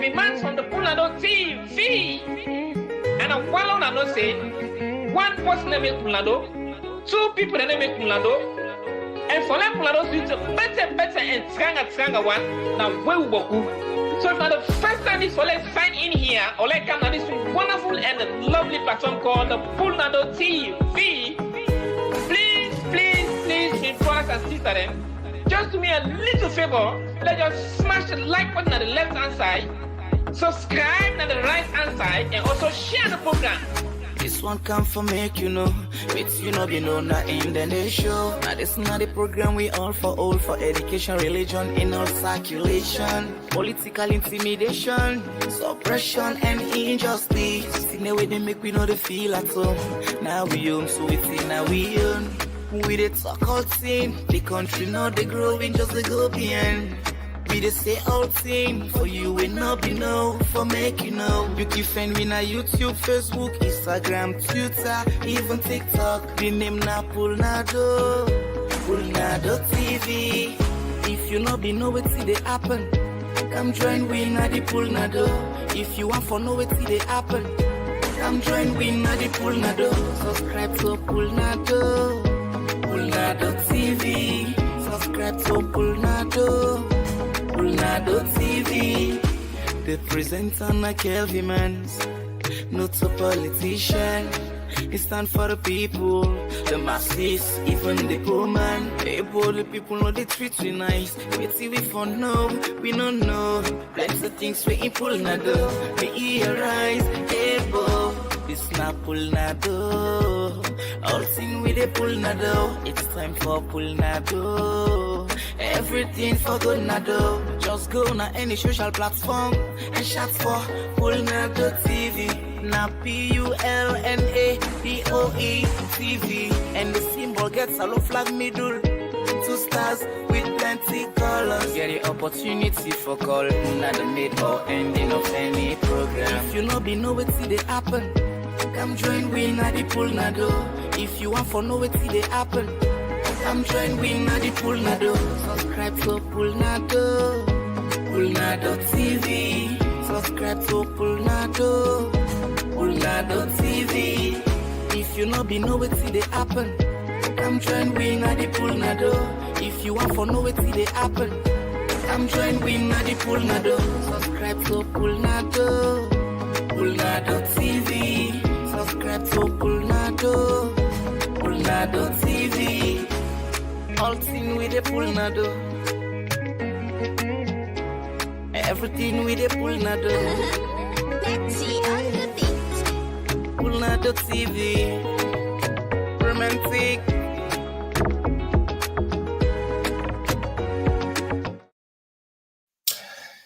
Kevin Mans from the Pulnado TV. And a while on I know say, one person name is Pulnado, two people name is Pulnado, and for that Pulnado to better and stronger one, now we will. So if not the first time is for let's sign in here, or let's come to this wonderful and lovely platform called the Pulnado TV. Please, brothers and sisters, just do me a little favor. Let's just smash the like button on the left hand side, subscribe on the right hand side, and also share the program. This one come for make you know, it's you know, not in the show. Now this not the program we all for education, religion in our circulation, political intimidation, suppression and injustice. See the way they make we know the feel at home. Now we own, so it's in now we own. We the talk out thing, the country now they growing just the go beyond. We the say all thing, for you we not be know, for make you know. You can find me on YouTube, Facebook, Instagram, Twitter, even TikTok. The name na Pulnado TV. If you not be know what see they happen, come join we na the Pulnado. If you want for know what see they happen, come join we na the Pulnado. Subscribe to Pulnado TV. Subscribe to Pulnado TV. The presenter na Kelvin Mans, not a politician. He stand for the people, the masses, even the poor man. Hey boy, the people know they treat we nice. We see we for know, we don't know. Plenty of things we in Pulnado, we hear rise. Hey boy, this not Pulnado. All thing with the Pulnado, it's time for Pulnado. Everything for good nado. Just go na any social platform and shout for Pulnado TV. Na PULNADOE TV. And the symbol gets a low flag middle, 2 stars with plenty colors. Get the opportunity for call, not the mid or ending of any program. If you know be know what see they happen, come join we na the Pulnado. If you want for know what see they happen, come join we na the Pulnado. Subscribe to Pulnado TV. Subscribe to Pulnado TV. If you know be know what see they happen, come join we na the Pulnado. If you want for know what see they happen, come join we na the Pulnado. Subscribe to Pulnado TV. Subscribe to Pulnado TV. All thing with the Pulnado. Everything with the Pulnado. Let's see on the beat. Pulnado TV. Romantic.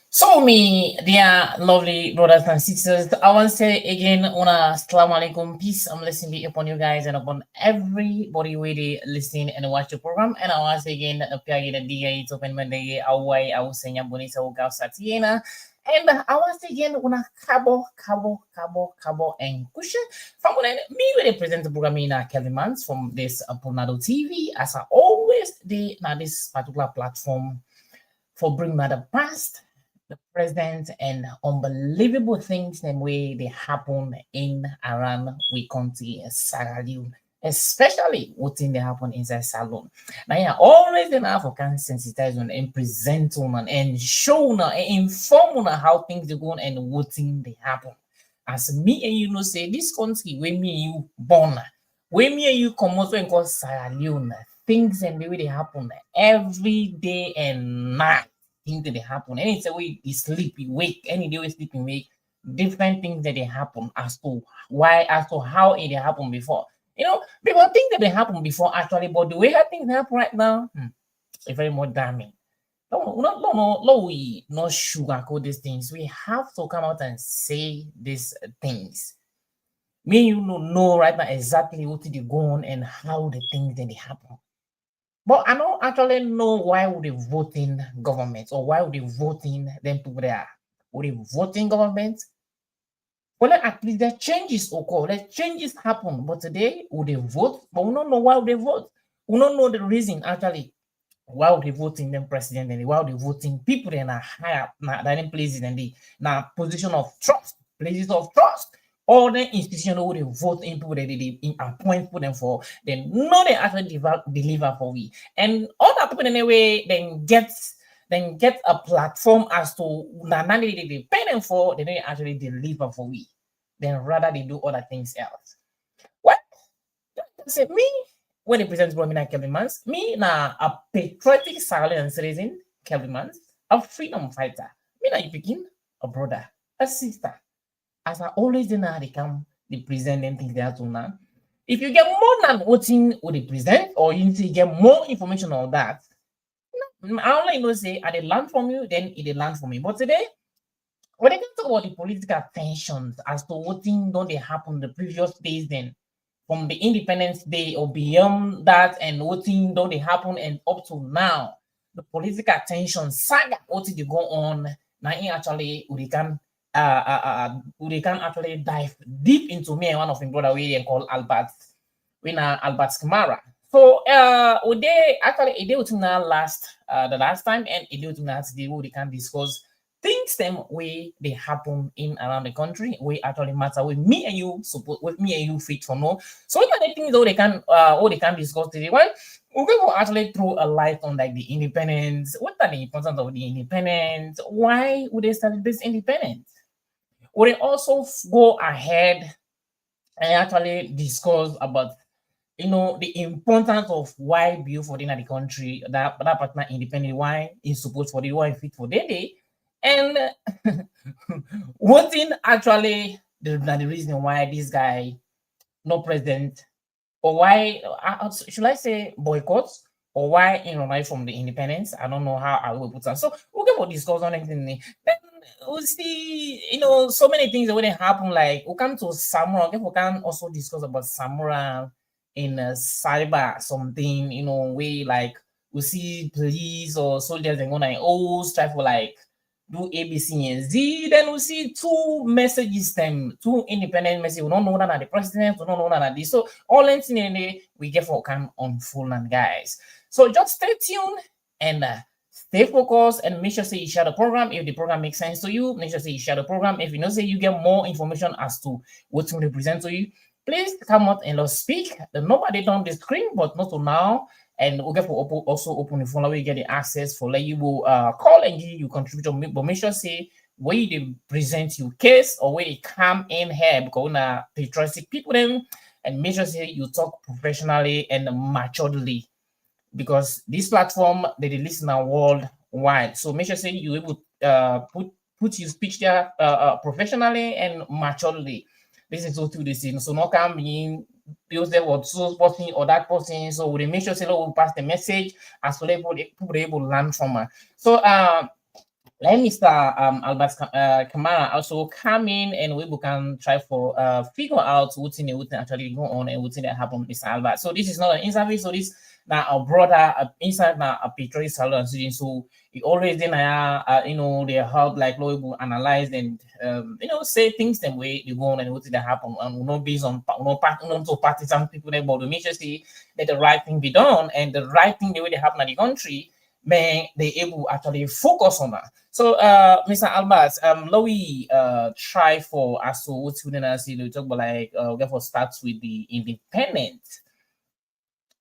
So me, dear lovely brothers and sisters, I want to say again, assalamu alaikum, peace and blessing be upon you guys and upon everybody really listening and watch the program. And I want to say again, the period that it's open Monday, away, I was saying, Bonita, Uga, Satiena. And I want to say again, cabo, and cushion. From when me will present the program in Kelvin Mans from this Pulnado TV, as I always do now this particular platform for bring the past, the present, and unbelievable things the way they happen in around we country Sierra Leone, especially what thing they happen inside Salon. Now yeah, always enough for can sensitize on and present on and show on and inform on how things they go on and what thing they happen. As me and you know say this country when me and you born, when me and you come out and call Sierra Leone, things and the way they happen every day and night. Things that they happen. Any way you sleep, you wake, any day we sleep, you wake, different things that they happen as to why, as to how it happened before. You know, people think that they happened before actually, but the way how things happen right now, it's very more damning. No, we not sugarcoat these things. We have to come out and say these things. Me, you know right now exactly what they go on and how the things that they happen. But I don't actually know why would they vote in government or why would they vote in them people there. Would they vote in government? Well, at least the changes occur, the changes happen. But today, would they vote? But we don't know why would they vote. We don't know the reason actually. while they voting them president and while they voting people in a higher than places and the now position of trust, places of trust. All the institutions who they vote in people that they appoint for them for, then no they actually deliver for we. And all that people in a way then get a platform as to they pay them for, they don't actually deliver for we. Then rather they do other things else. What? Say me when it presents me like Kelvin Mans, me na a patriotic silent citizen, Kelvin Mans, a freedom fighter. Me na you begin a brother, a sister. As I always do now, they come, they present them things they have to now. If you get more than what they present, or you need to get more information on that, I only know say I they learn from you, then it they learn from me. But today, when they talk about the political tensions as to what things don't they happen the previous days, then from the Independence Day or beyond that, and what things don't they happen and up to now, the political tension saga what did they go on now actually we can actually dive deep into me and one of him brother we called Albert Kamara. So would they actually they would now last the last time and it would not today we can discuss things them way they happen in around the country we actually matter with me and you support with me and you fit for no. So what are the things all they can discuss today? Well, we're going to actually throw a light on like the independence. What are the importance of the independence? Why would they celebrate this independence? Would they also go ahead and actually discuss about the importance of why bill for the country that partner independent why is support for the why fit for the day and what in actually the reason why this guy no president or why should I say boycotts or why right from the independence. I don't know how I will put that. So we'll get what discuss on anything. Then we'll see, so many things that wouldn't happen. Like we'll come to Samura. Okay, we can also discuss about Samura in cyber something, way like we see police or soldiers and going oh strive for like do A, B, C, and Z. Then we see two messages, them two independent messages. We don't know that the president, we don't know that this. So all in we get for come on full and guys. So just stay tuned and stay focused and make sure say you share the program. If the program makes sense to you, make sure say you share the program. If you know say you get more information as to what to represent to you, please come out and let's speak. The number they on the screen, but not to now. And we'll get for also open the phone where you get the access for let you call and give you contribute. But make sure say where they present your case or where they come in here because na patriotic people them and make sure say you talk professionally and maturely because this platform they listen worldwide. So make sure say you able put your speech there professionally and maturely. This is what this is. So not come in because there was so person or that person. So we make sure say we pass the message as well people able to learn from her. So let Mr. Albert Kamara also come in and we can try for figure out what's in it actually go on and what's in that happen with Mr. Albert. So this is not an interview, so this now a brother inside now a patriotic salon student. So he always then they help like able analyze and say things the way they go on and what's that happen and not based on partisan people they but to make sure see that the right thing be done and the right thing the way they happen in the country may they able actually focus on that. So Mr. Albert, let we try for us to what's to talk about like therefore starts with the independent.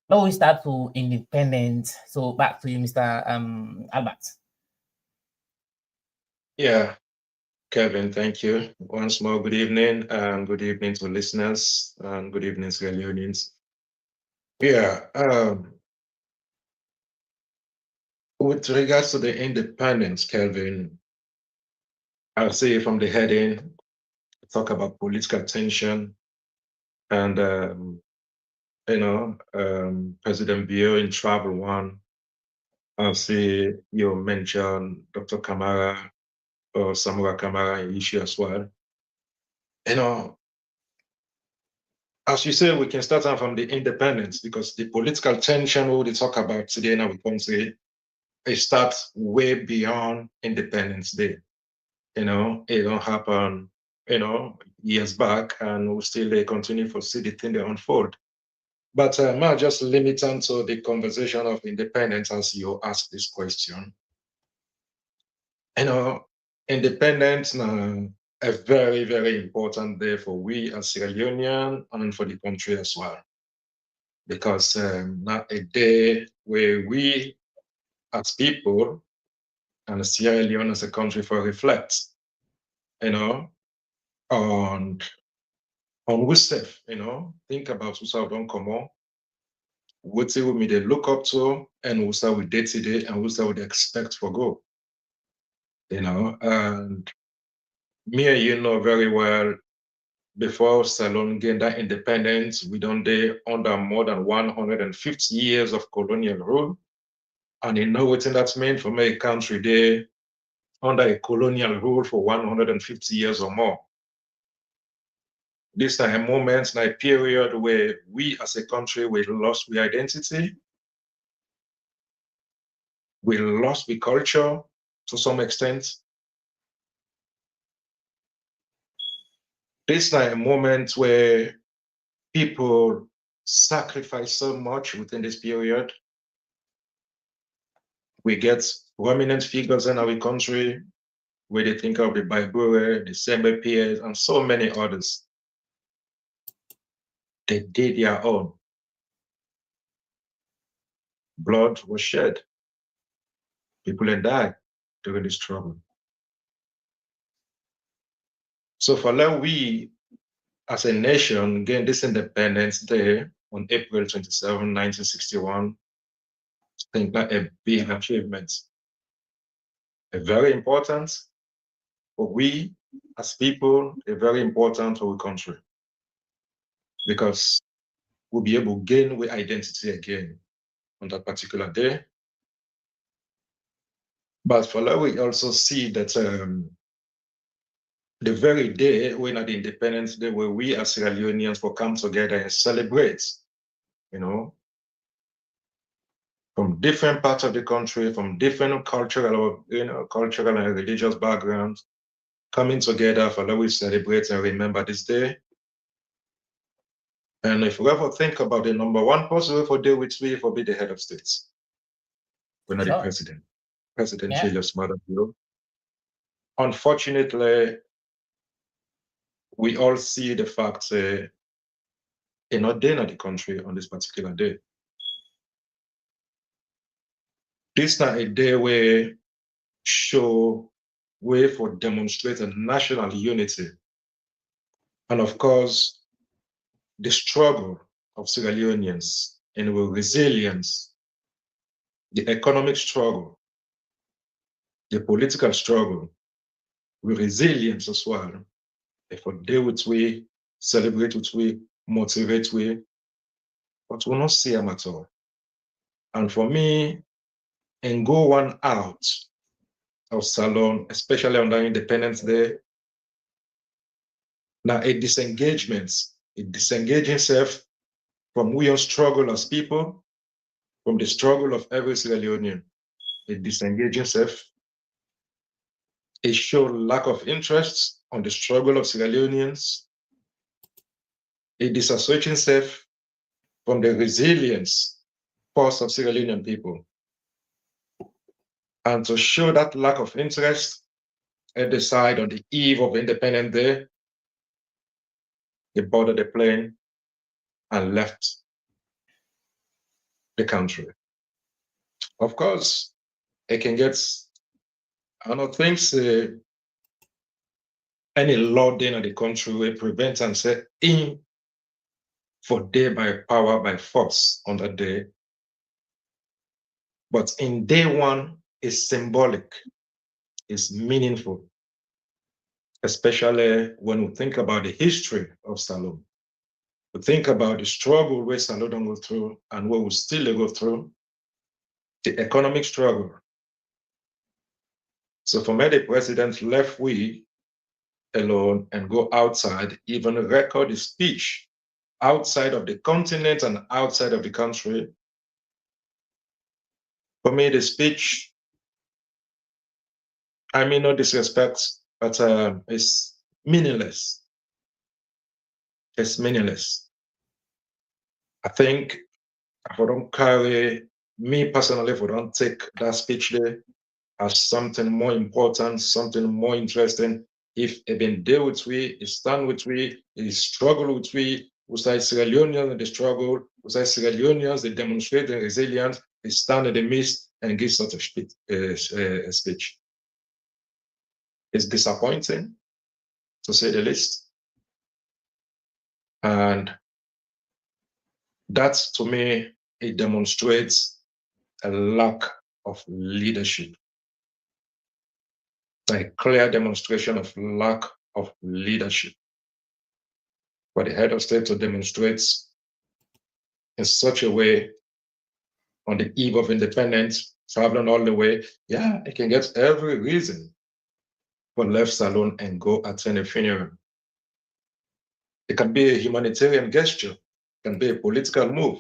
Now we start to independent. So back to you, Mr. Albert. Yeah, Kevin, thank you. Once more, good evening, and good evening to listeners, and good evening, Sierra Leoneans. Yeah, with regards to the independence, Kelvin, I'll say from the heading, talk about political tension and President Bill in Travel One. I'll see you mentioned Dr. Kamara or Samura Kamara issue as well. As you say, we can start out from the independence because the political tension we will talk about today in our country, it starts way beyond Independence Day. It don't happen, years back, and we still they continue to see the thing they unfold. But I'll just limit onto the conversation of independence as you ask this question. Independence now a very, very important day for we as Sierra Leonean and for the country as well. Because now a day where we as people and Sierra Leone as a country for reflect, on ourselves, think about who don't come on, what we may look up to, and who we day to day, and who we expect for go. And me and you know very well, before Salon gained that independence, we don't day under more than 150 years of colonial rule. And you know what that means for my country there under a colonial rule for 150 years or more. This are moments, a period where we as a country, we lost our identity, we lost the culture to some extent. This are a moment where people sacrifice so much within this period. We get prominent figures in our country, where they think of the Bible, the Sembe peers, and so many others. They did their own. Blood was shed. People had died during this struggle. So for now, we, as a nation, gain this Independence Day on April 27, 1961, I think that a big achievement. A very important for we as people, a very important for our country. Because we'll be able to gain our identity again on that particular day. But for now, we also see that the very day when at the Independence Day, where we as Sierra Leoneans will come together and celebrate, from different parts of the country, from different cultural and religious backgrounds, coming together for that we celebrate and remember this day. And if we ever think about the number one person for day which we for be the head of states, we're not the president. President Julius Maada. Unfortunately, we all see the fact not day in the country on this particular day. This is not a day where show way for demonstrating national unity. And of course, the struggle of Sierra Leoneans and with resilience, the economic struggle, the political struggle, with resilience as well. If we deal with we, celebrate with we, motivate we, but we'll not see them at all. And for me, and go one out of Salon, especially on the Independence Day, now a disengaging self from we on struggle as people, from the struggle of every Sierra Leonean, a disengaging self, it shows lack of interest on the struggle of Sierra Leoneans, a disassociating self from the resilience force of Sierra Leonean people. And to show that lack of interest, at the side on the eve of Independence Day, they boarded the plane and left the country. Of course, it can get, I don't think any law in the country will prevent and say in for day by power by force on that day. But in day one is symbolic, is meaningful, especially when we think about the history of Salon. We think about the struggle where Salon don't go through and where we still go through, the economic struggle. So for me, the president left we alone and go outside, even record his speech outside of the continent and outside of the country. For me, the speech, I mean, no disrespect, but it's meaningless. It's meaningless. I think if I don't carry, me personally, if I don't take that speech there as something more important, something more interesting, if even deal with we, stand with we, struggle with we say Sierra Leoneans in the struggle, say Sierra Leoneans, they demonstrate their resilience, they stand in the midst and give such a speech. It's disappointing, to say the least. And that, to me, it demonstrates a lack of leadership, a clear demonstration of lack of leadership. For the head of state to demonstrate in such a way on the eve of independence, traveling all the way, yeah, it can get every reason for left salon and go attend a funeral. It can be a humanitarian gesture, it can be a political move,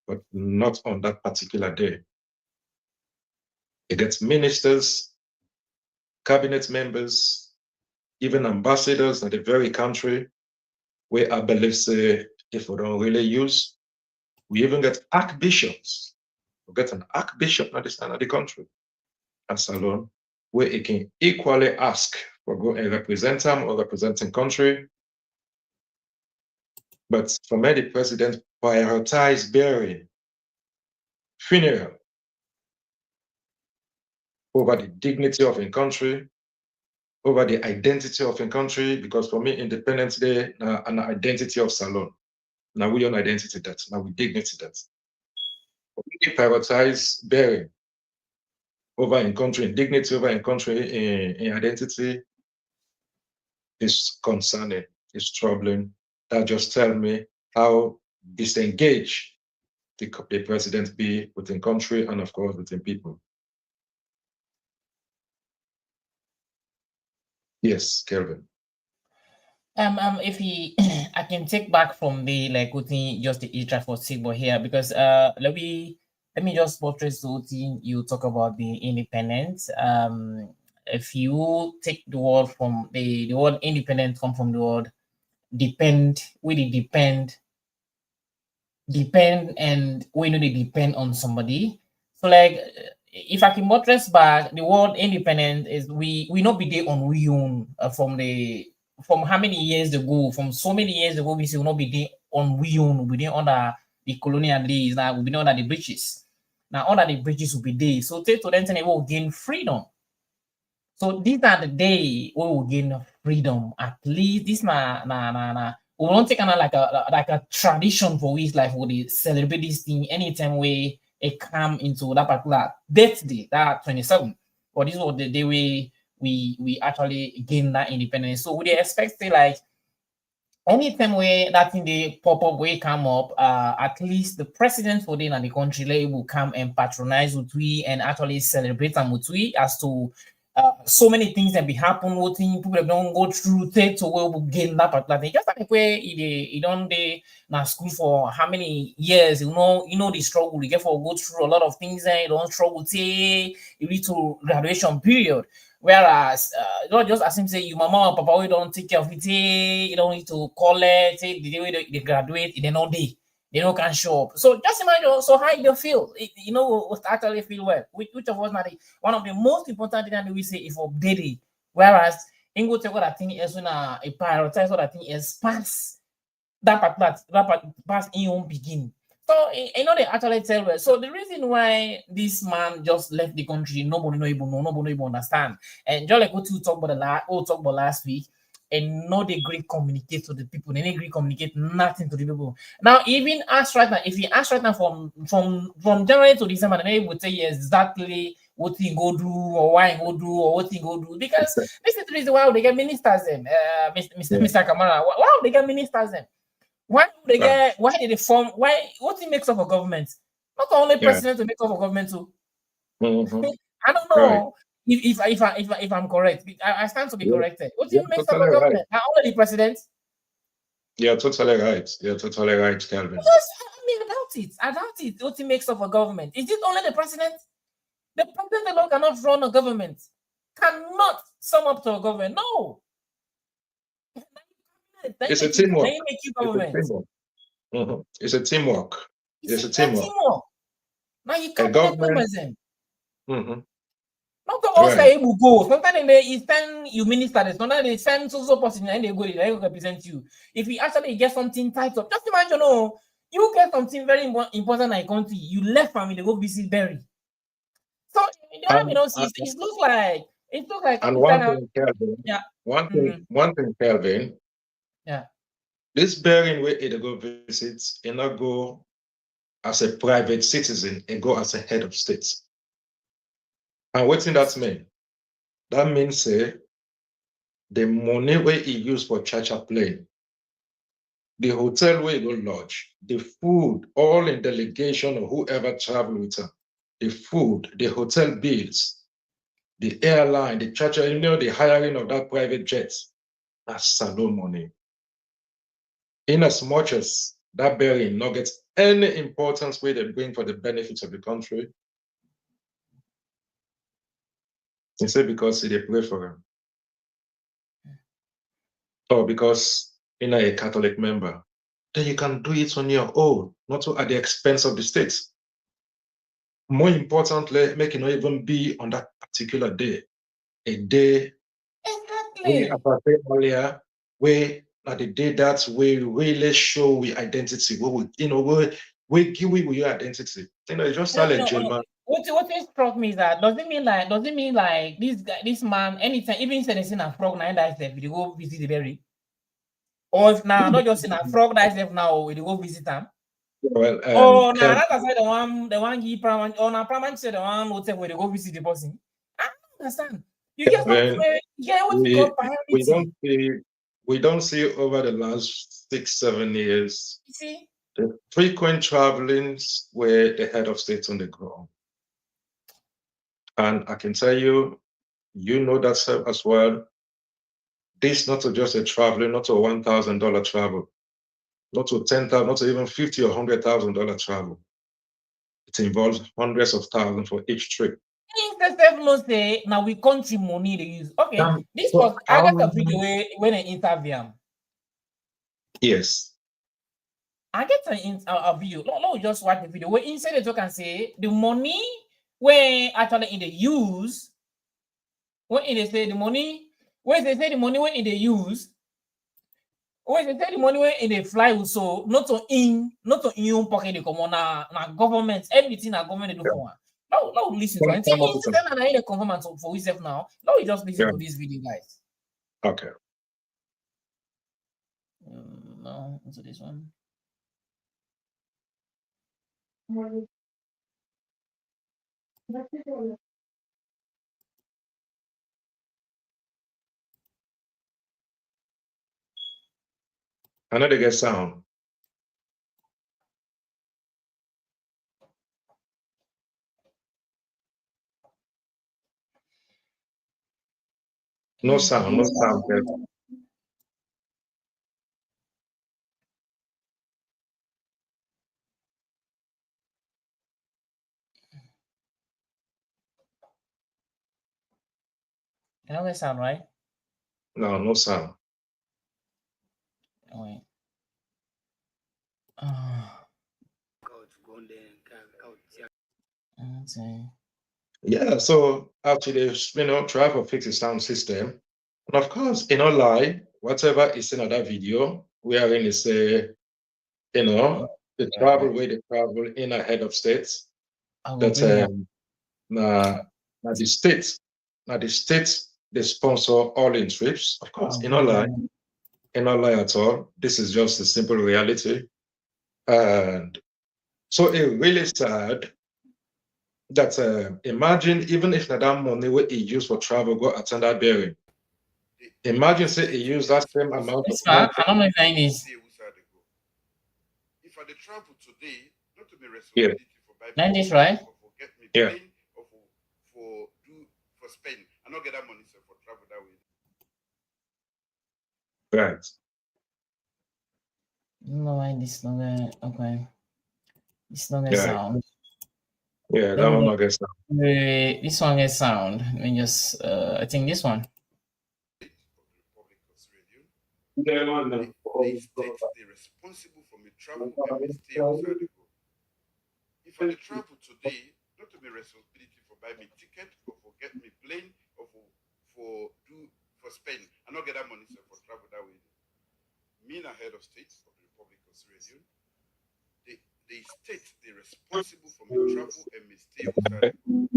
but not on that particular day. It gets ministers, cabinet members, even ambassadors in the very country where I believe say if we don't really use, we even get archbishops. We get an archbishop at the stand of the country at Salon, where he can equally ask for go and represent him or representing country. But for me, the president prioritized burying, funeral over the dignity of a country, over the identity of a country, because for me, Independence Day, an identity of Salon. Now we own identity that, now we dignity that. We prioritize burying over in country, in dignity over in country, in identity, is concerning, is troubling. That just tell me how disengaged the president be within country and of course within people. Yes, Kelvin. If he, I can take back from the like within just the for Sigbo here because let me just buttress the thing you talk about the independence. If you take the word from the word independent come from the word depend, we depend, and we know they depend on somebody. So like if I can buttress back, the word independent is we not be there on we own from how many years ago, from so many years ago, we say we'll not be there on we own, we there under the colonial days, now we'll be under the British. Now under the British will be there. So take to them we will gain freedom. So these are the day we will gain freedom. At least this we won't take like a tradition for which like we celebrate this thing anytime we come into that particular birthday, that 27. Or this was the day we actually gain that independence. So we expect say like anytime where that thing they pop up, we come up, at least the president for the country like, will come and patronize with we and actually celebrate them with we as to so many things that be happen with him, people don't go through it to where we gain that particular thing. Just like where he don't they now school for how many years, you know the struggle you get for go through a lot of things and you don't struggle till you reach to graduation period. Whereas not just as him say you mama or papa we don't take care of it, you don't need to call it, say the day they graduate, they know they don't can show up. So just imagine so how you feel. You know what actually feel well. Which of us not one of the most important things that we say is updated. Whereas in go take what I think is when a prioritize what I think is pass that pass in your own begin. So you know they actually tell well. So the reason why this man just left the country, nobody even understand. And just like what you talked about last week. And no they agree communicate to the people, they agree communicate nothing to the people. Now, even ask right now, if you ask right now from January to December, then they would tell you exactly what he go do or why he go do or what he go do. Because this is the reason why they get ministers them, Mr. Kamara. Why they get ministers them? Why do they get why did they form what he makes up a government? Not only president to make up a government too. I don't know. Right. If I'm correct, I stand to be corrected. What do you make totally up a government? Right. Only the president? Yeah, totally right. You're totally right, Calvin. I doubt it. What he makes up a government? Is it only the president? The president alone cannot run a government. Cannot sum up to a government. No. It's a teamwork. They make you government. It's a teamwork. It's a teamwork. Now you can't government. Not all say will go. Sometimes they send you ministers, sometimes they send so person and they go, they represent you. If you actually get something tied up, just imagine, you get something very important in a country, you left family, go visit Berry. So it looks like And one thing, Kelvin. Yeah. One thing, Kelvin. Yeah. This bearing where it go visits, it not go as a private citizen, it go as a head of state. And what does that mean? That means say the money where he used for Chacha plane, the hotel where he go lodge, the food, all in delegation or whoever travel with him, the food, the hotel bills, the airline, the Chacha, the hiring of that private jet, that's salon money. In as much as that bearing not gets any importance where they bring for the benefits of the country, they say because they pray for him. Or because you're a Catholic member, then you can do it on your own, not at the expense of the state. More importantly, make it not even be on that particular day, a day, exactly, as I said earlier, where at the day that we really show we identity, we give we your identity. It's just not legitimate. What struck me is that does it mean like this man anytime even if in a frog now that we go visit the berry, or if now not just in a frog that now we go visit them. Well, now that's aside the one give permanent or now permanent say the one hotel where they go visit the person. I don't understand. You get we don't see over the last 6-7 years. You see? The frequent travelings where the head of state on the ground. And I can tell you, that as well. This not just a traveling, not a $1,000 travel, not to $10,000, not to even $50,000 or $100,000 travel. It involves hundreds of thousands for each trip. Say now we country money they use. Okay, this was I got a video when I interview him. Yes. I get a video. No, just watch the video. Where inside the talk and say the money when actually in the use, when they say the money, when they say the money when in the use, when they say the money when in the fly so not to in your pocket they come on na government, everything that government do for one. No, listen to it. I need a confirmation for yourself now. No, you just listen to this video, guys. Okay. No, so this one. I know they get sound. No sound. No sound, right? No sound. Wait. Yeah, so actually, try to fix the sound system. And of course, lie, whatever is in that video, wherein is the travel where they travel in ahead of states. That the states they sponsor all in trips. Of course, lie at all. This is just a simple reality. And so it really sad that imagine even if that money what he used for travel go attend that bearing. Imagine say he used that same amount of money. I don't know if I need this. If I travel today, not to be responsibility for buying this, right? Yeah. For spend. I not get that money for travel that way. Right. No, why this longer? Okay. This longer sound. Yeah, that one not get sound. This one gets sound. Let me just I think this one. They're responsible for me travel and may stay outside the go. If I dey travel today, not to be responsibility for buy me ticket or for get me plane or for spend. I not get that money sef for travel that way. Me na head of state of the Republic of Sierra Leone. The state they responsible for me travel and may stay outside the go.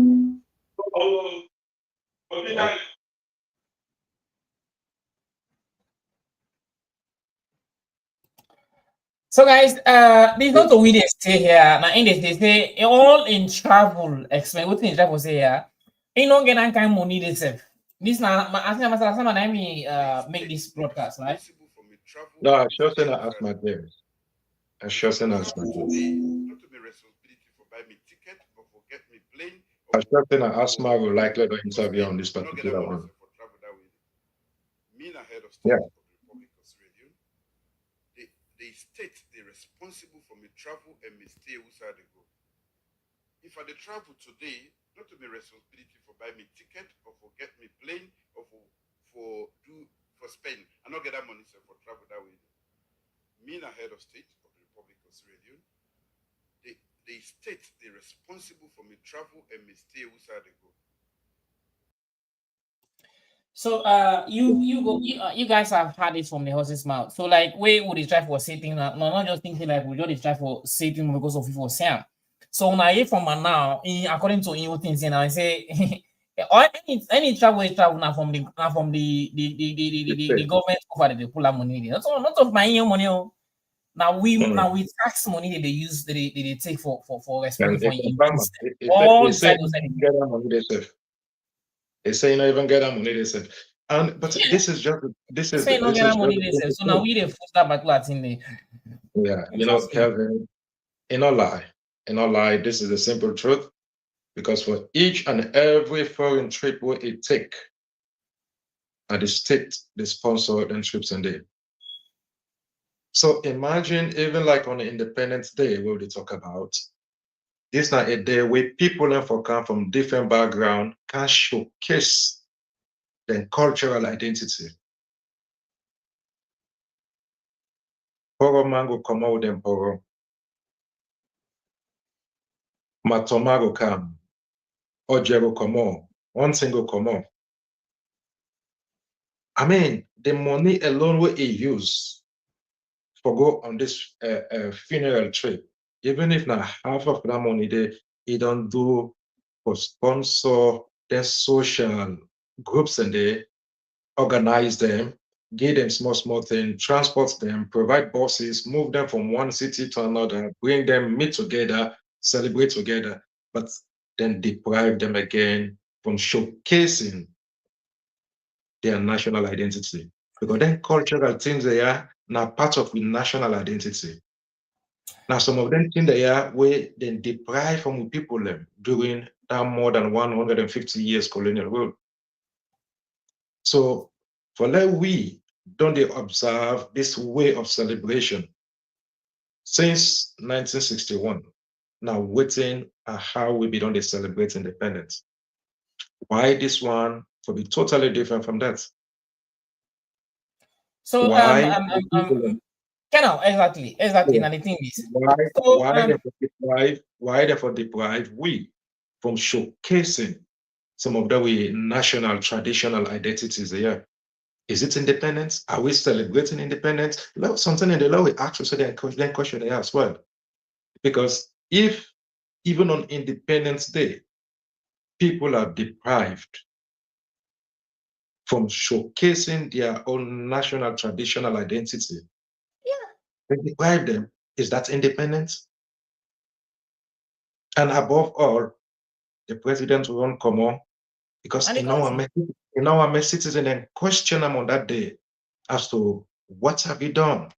So guys, this not the way they stay here. Now in this they say all in travel explain what in travel say here. Ain't no get that kind of money they save. This now I think I'm let me make this broadcast, right? No, I sure say I ask my James. I sure say I ask my James. Not to be responsibility for buy me ticket or for get me plane. I sure say I ask my will likely to interview on this particular one. Me na head of state of the Republic of Sierra Leone. The state they responsible for me travel and me stay outside the go. If I dey travel today, not to be responsibility for buy me ticket or for get me plane or for spend. I not get that money sef for travel that way. Me na head of state of the Republic of Sierra Leone. The state they responsible for me travel and me stay outside the go. So you guys have had it from the horse's mouth. So like where would they try for sitting? No, not just thinking like we just try for sitting because of people Sam. So now here from now, according to your things, and I say any travel now from the government over the pull money. Not of my own money. Now we tax money that they use they take for responsible for events. All side of they say you not even get that money they said. And but this is just this is say no this get is that money they say. So now we the force that particular thing there. yeah, you know, Kevin, in all lie, this is the simple truth. Because for each and every foreign trip where it take, at the state, they sponsor them trips and day. So imagine even like on the Independence Day, where they talk about, this not a day where people come from different background can showcase their cultural identity. Poro mango come out them poro. Matomago come. Ojero come out. One single come out. I mean, the money alone will use for go on this funeral trip, even if not half of that money they don't do for sponsor their social groups and they organize them, give them small things, transport them, provide buses, move them from one city to another, bring them, meet together, celebrate together, but then deprive them again from showcasing their national identity. Because then cultural things they are now part of the national identity. Now some of them things they are where they deprive from people during that more than 150 years colonial rule. So for like we don't they observe this way of celebration since 1961. Now waiting at how we be done they celebrate independence. Why this one will be totally different from that? So Why exactly. Yeah. Now the thing is, so, why therefore deprive we from showcasing some of the way national traditional identities here? Is it independence? Are we celebrating independence? Something in the law we ask so then question there as well. Because if even on Independence Day, people are deprived from showcasing their own national traditional identity, they deprive them. Is that independence? And above all, the president won't come on because in our citizen and question them on that day as to what have you done?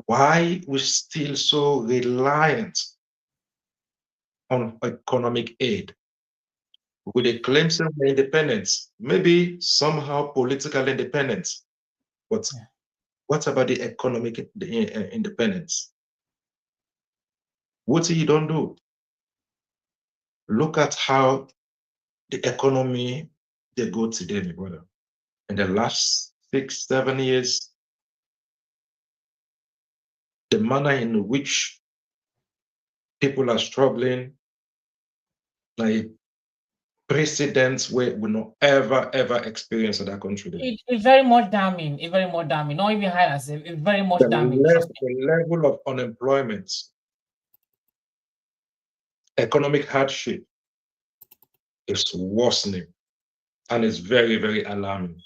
Why we still so reliant on economic aid? With a claim of independence, maybe somehow political independence, but what about the economic independence? What you don't do? Look at how the economy they go today, my brother. In the last 6, 7 years, the manner in which people are struggling, like precedents where we not ever experience in that country. It's very much damning. It's very much damning. Not even high as it's very much damning. The level of unemployment, economic hardship is worsening, and it's very alarming.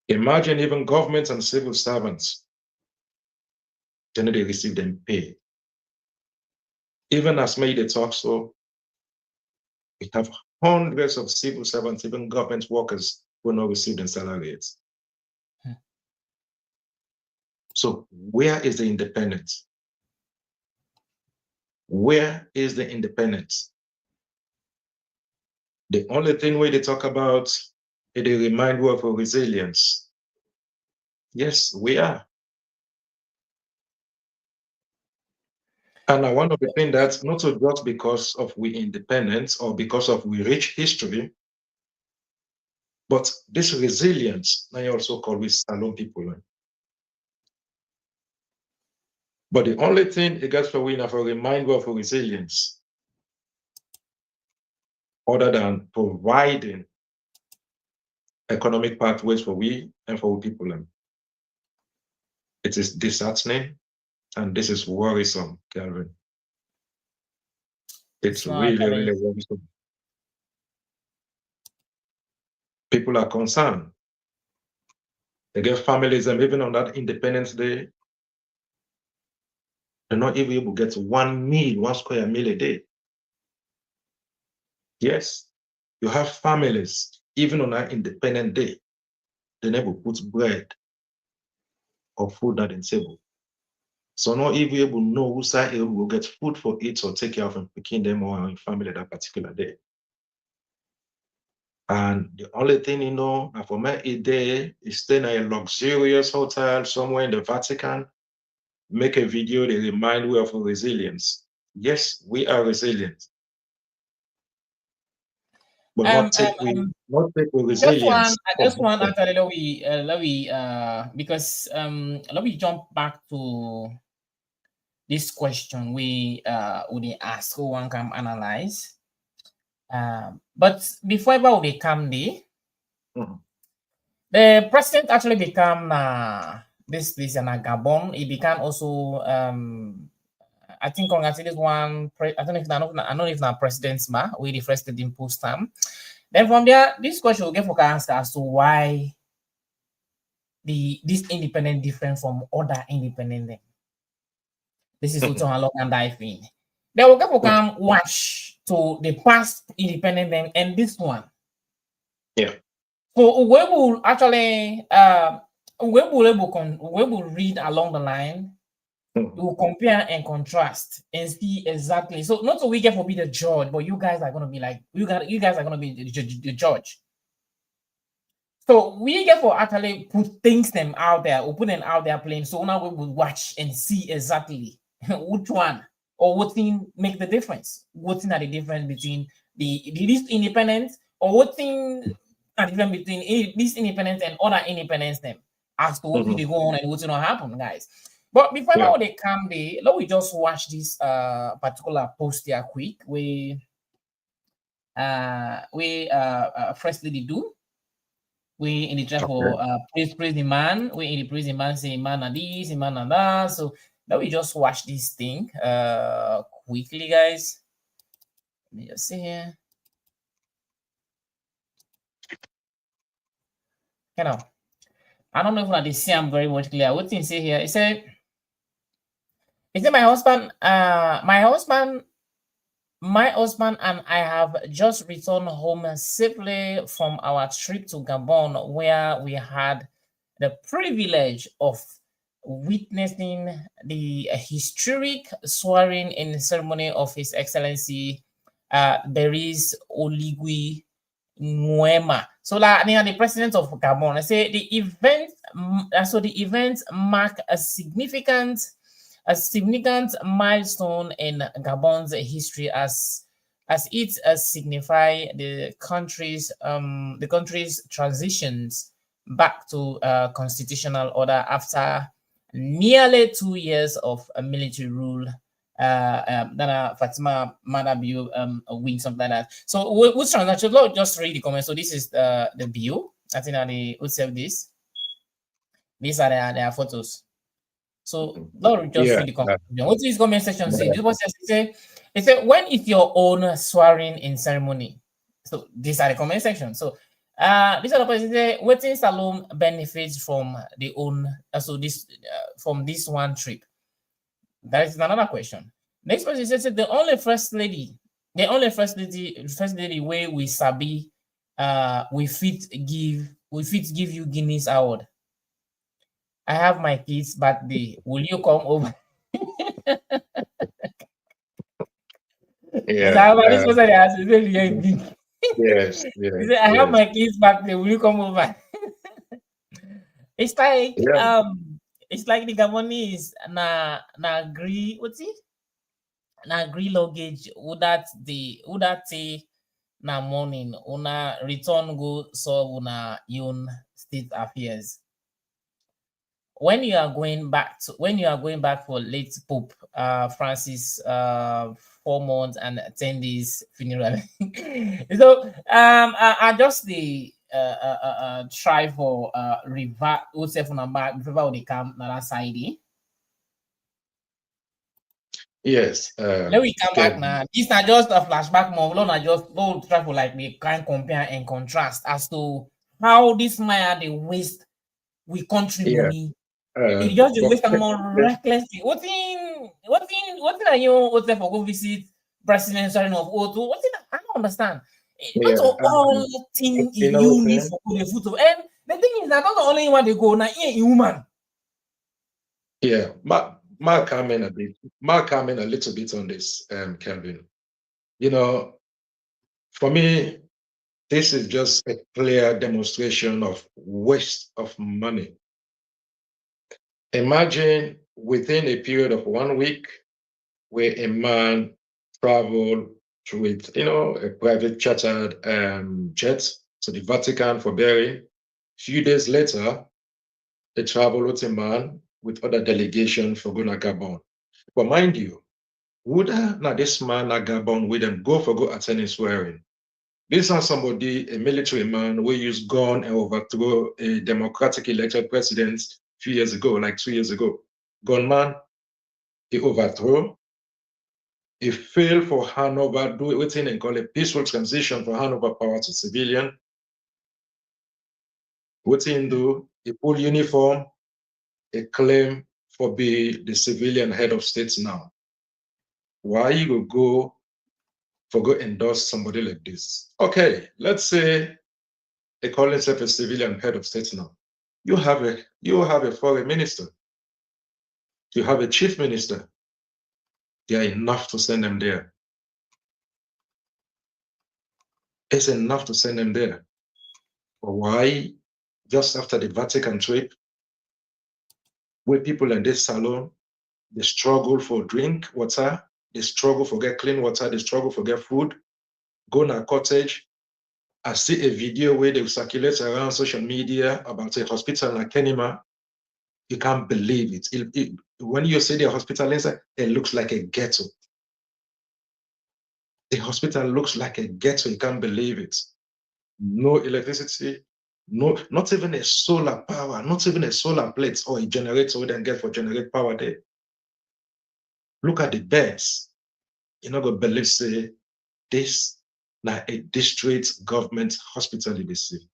Imagine even governments and civil servants, they receive them pay. Even as made the talk, so we have hundreds of civil servants, even government workers who are not receiving salaries. So where is the independence? Where is the independence? The only thing where they talk about is they remind you of resilience. Yes, we are. And I want to think that not so just because of we independence or because of we rich history, but this resilience, I also call we Salon people. But the only thing it gets for we have a reminder of resilience, other than providing economic pathways for we and for people. It is disheartening and this is worrisome, Kelvin. It's really worrisome. People are concerned. They get families, and even on that Independence Day, they're not even able to get 1 meal, 1 square meal a day. Yes, you have families, even on that Independent Day, they never put bread or food at the table. So not even able to know who's able to get food for it or take care of and picking them or in family that particular day. And the only thing you know, for me, a day is staying in a luxurious hotel somewhere in the Vatican, make a video, they remind you of resilience. Yes, we are resilient. But not take resilience. Just one actually let me because let me jump back to this question we ask who one can analyze. But before we come there, the president actually become this in Gabon. He began also I think this one. I don't know if not president's we the first did impose time. Then from there, this question will get for answer as to why this independent different from other independent. This is also a long and dive in. Then we'll get for come watch to the past independent and this one. Yeah. So we will actually we will read along the line. We will compare and contrast and see exactly. So not so we get to be the judge, but you guys are gonna be like you guys are gonna be the judge. So we get for actually put things them out there, or put them out there playing. So now we will watch and see exactly which one or what thing make the difference. What thing are the difference between this independence or what thing are the difference between this independence and other independence them as to what they go on and what's gonna happen, guys. But before they come there, let me just watch this particular post here quick. We firstly they do. We in the try for praise the man. We in the praise the man say man and this, man and that. So let me just watch this thing quickly, guys. Let me just see here. You know, I don't know if I see I'm very much clear. What thing say here? It said my husband, my husband and I have just returned home safely from our trip to Gabon, where we had the privilege of witnessing the historic swearing-in ceremony of His Excellency Beris Oligui Nguema. So, the president of Gabon, I say the event marked a significant milestone in Gabon's history as it signify the country's transitions back to constitutional order after nearly 2 years of military rule. Fatima Maada bill win something like that. So which transaction? Lord, just read the comments. So this is the bill. I think that they would save this. These are their photos. So Lord, just read the comments. What is comment section say? This was say it said when is your own swearing in ceremony? So these are the comment section. So this other person say waiting Salome benefits from the own so this from this one trip. That is another question. Next person says the only first lady way we sabi we fit give you Guinness award. I have my kids' birthday. Will you come over? Yeah. This person has Yes. I have my kids' birthday. Will you come over? It's like it's like the Gabonese na agree what's it? Na agree luggage would that say na morning una return go solve una own state affairs. When you are going back for late Pope Francis 4 months and 10 days funeral. So I just the try for revert yourself on back before they come na that side. Yes. Let we come back now. This not just a flashback more. Not just don't try for like we can compare and contrast as to how this man they waste we country money. It just the waste more recklessly. What are you for go visit President of O2? I don't understand. Not all thing you need for the photo. And the thing is that not the only one they go now human. Yeah, Mark comment a little bit on this, Kelvin. You know, for me, this is just a clear demonstration of waste of money. Imagine within a period of 1 week where a man traveled with, a private chartered jet to the Vatican for burial. Few days later, they traveled with a man with other delegation for going to Gabon. But mind you, would now this man at Gabon with them go attend his swearing? This is somebody, a military man, who used gun and overthrow a democratic elected president a few years ago, like 2 years ago. Gunman, he overthrow. He failed for handover, do everything and call a peaceful transition for handover power to civilian. What he do? He pull uniform, a claim for be the civilian head of state now. Why you go endorse somebody like this? Okay, let's say they call himself a civilian head of state now. You have a foreign minister. You have a chief minister. They are enough to send them there. It's enough to send them there. But why, just after the Vatican trip, where people in this salon, they struggle for drink water, they struggle for get clean water, they struggle for get food, go to a cottage. I see a video where they circulate around social media about a hospital in Kenema. You can't believe it. When you see the hospital inside, it looks like a ghetto. The hospital looks like a ghetto. You can't believe it. No electricity, not even a solar power, not even a solar plate or a generator we then get for generate power there. Look at the beds. You're not going to believe, say, this now a district government hospital in the city.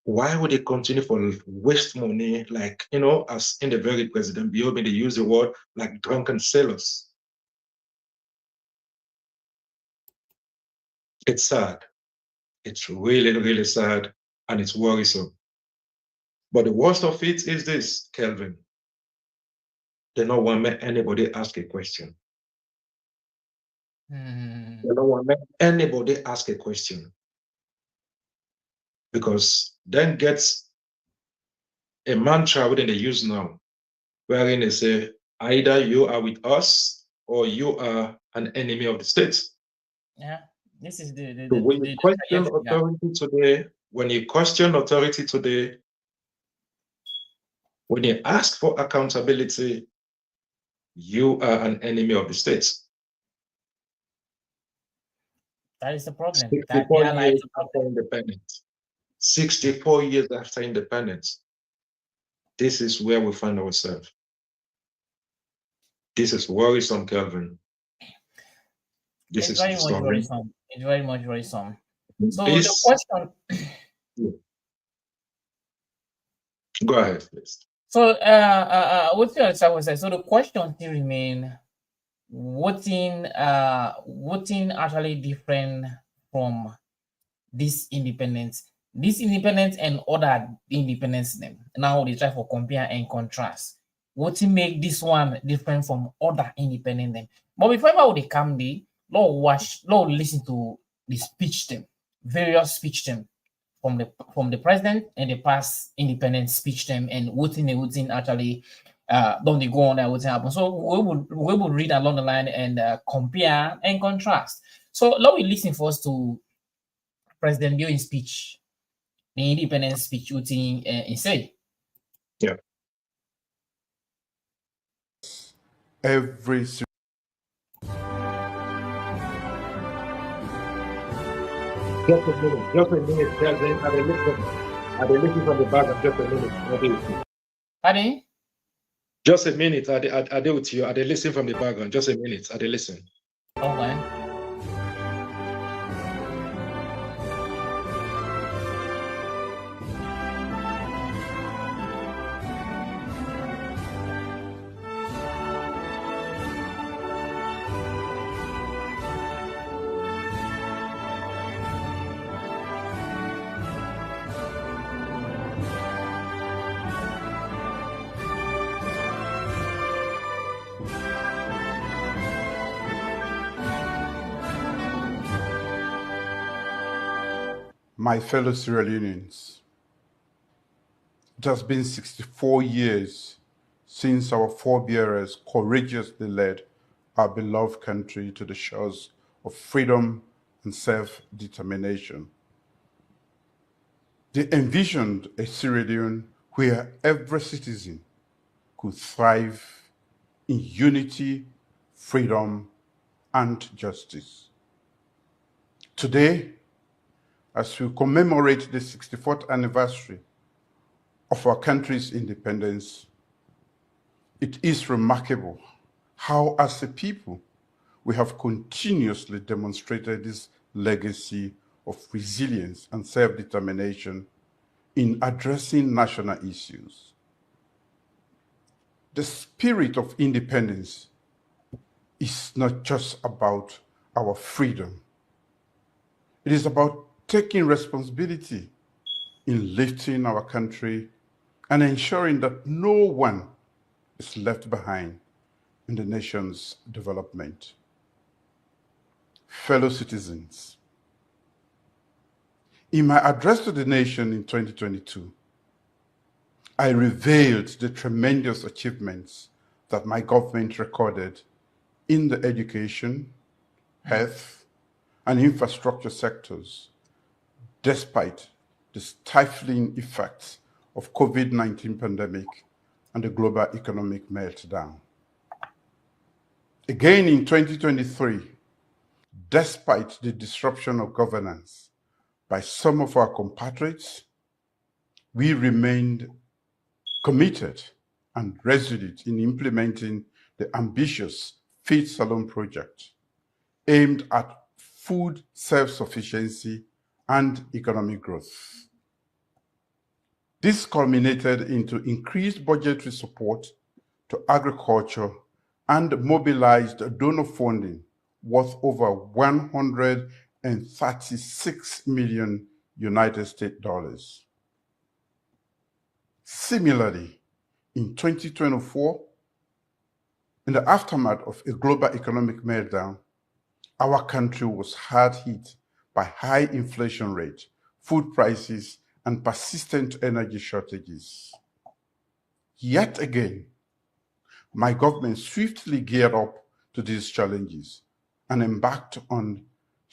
Why would they continue for waste money, like, as in the very president, they use the word like drunken sailors? It's sad. It's really, really sad, and it's worrisome. But the worst of it is this, Kelvin. They don't want anybody ask a question. They don't want anybody ask a question. Because then gets a mantra within the use now, wherein they say, either you are with us or you are an enemy of the state. Yeah. This is the So when you question trajectory, yeah. authority today, when you question authority today, when you ask for accountability, you are an enemy of the state. That is the problem. 64 That years lies the problem. after independence. 64 years after independence. This is where we find ourselves. This is worrisome, Kelvin. This It's is very much disturbing. worrisome. It's very much worrisome. So This, the question. go ahead, please. So what you was saying. So the question still remain: voting actually different from this independence and other independence them. Now they try for compare and contrast. What to make this one different from other independent them? But before they come, Lord listen to the speech them, various speech them from the president and the past independent speech them, and what actually don't they go on there what happen. So we would read along the line and compare and contrast. So let we listen first to President Bio in speech, the independence speech, what he say. Yeah. Every Just a minute, Kelvin. I listen from the back of just a minute. Pardon? Just a minute. I deal with you. I listen from the background. Just a minute. I listen. Okay. My fellow Sierra Leoneans, it has been 64 years since our forebearers courageously led our beloved country to the shores of freedom and self-determination. They envisioned a Sierra Leone where every citizen could thrive in unity, freedom, and justice. Today, as we commemorate the 64th anniversary of our country's independence, it is remarkable how, as a people, we have continuously demonstrated this legacy of resilience and self-determination in addressing national issues. The spirit of independence is not just about our freedom. It is about taking responsibility in lifting our country and ensuring that no one is left behind in the nation's development. Fellow citizens, in my address to the nation in 2022, I revealed the tremendous achievements that my government recorded in the education, health, and infrastructure sectors, despite the stifling effects of COVID-19 pandemic and the global economic meltdown. Again in 2023, despite the disruption of governance by some of our compatriots, we remained committed and resolute in implementing the ambitious Feed Salon project aimed at food self-sufficiency and economic growth. This culminated into increased budgetary support to agriculture and mobilized donor funding worth over 136 million United States dollars. Similarly, in 2024, in the aftermath of a global economic meltdown, our country was hard hit by high inflation rate, food prices, and persistent energy shortages. Yet again, my government swiftly geared up to these challenges and embarked on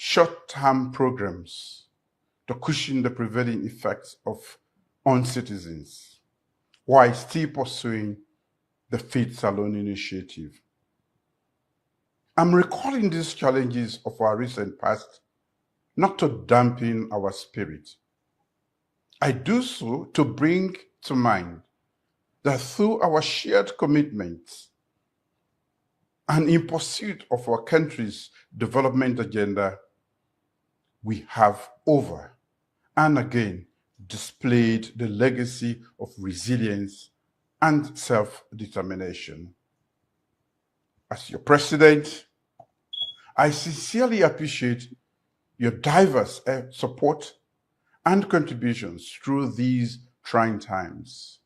short-term programs to cushion the prevailing effects on citizens, while still pursuing the Feed Salon initiative. I'm recalling these challenges of our recent past not to dampen our spirit. I do so to bring to mind that through our shared commitments and in pursuit of our country's development agenda, we have over and again displayed the legacy of resilience and self-determination. As your president, I sincerely appreciate your diverse support and contributions through these trying times.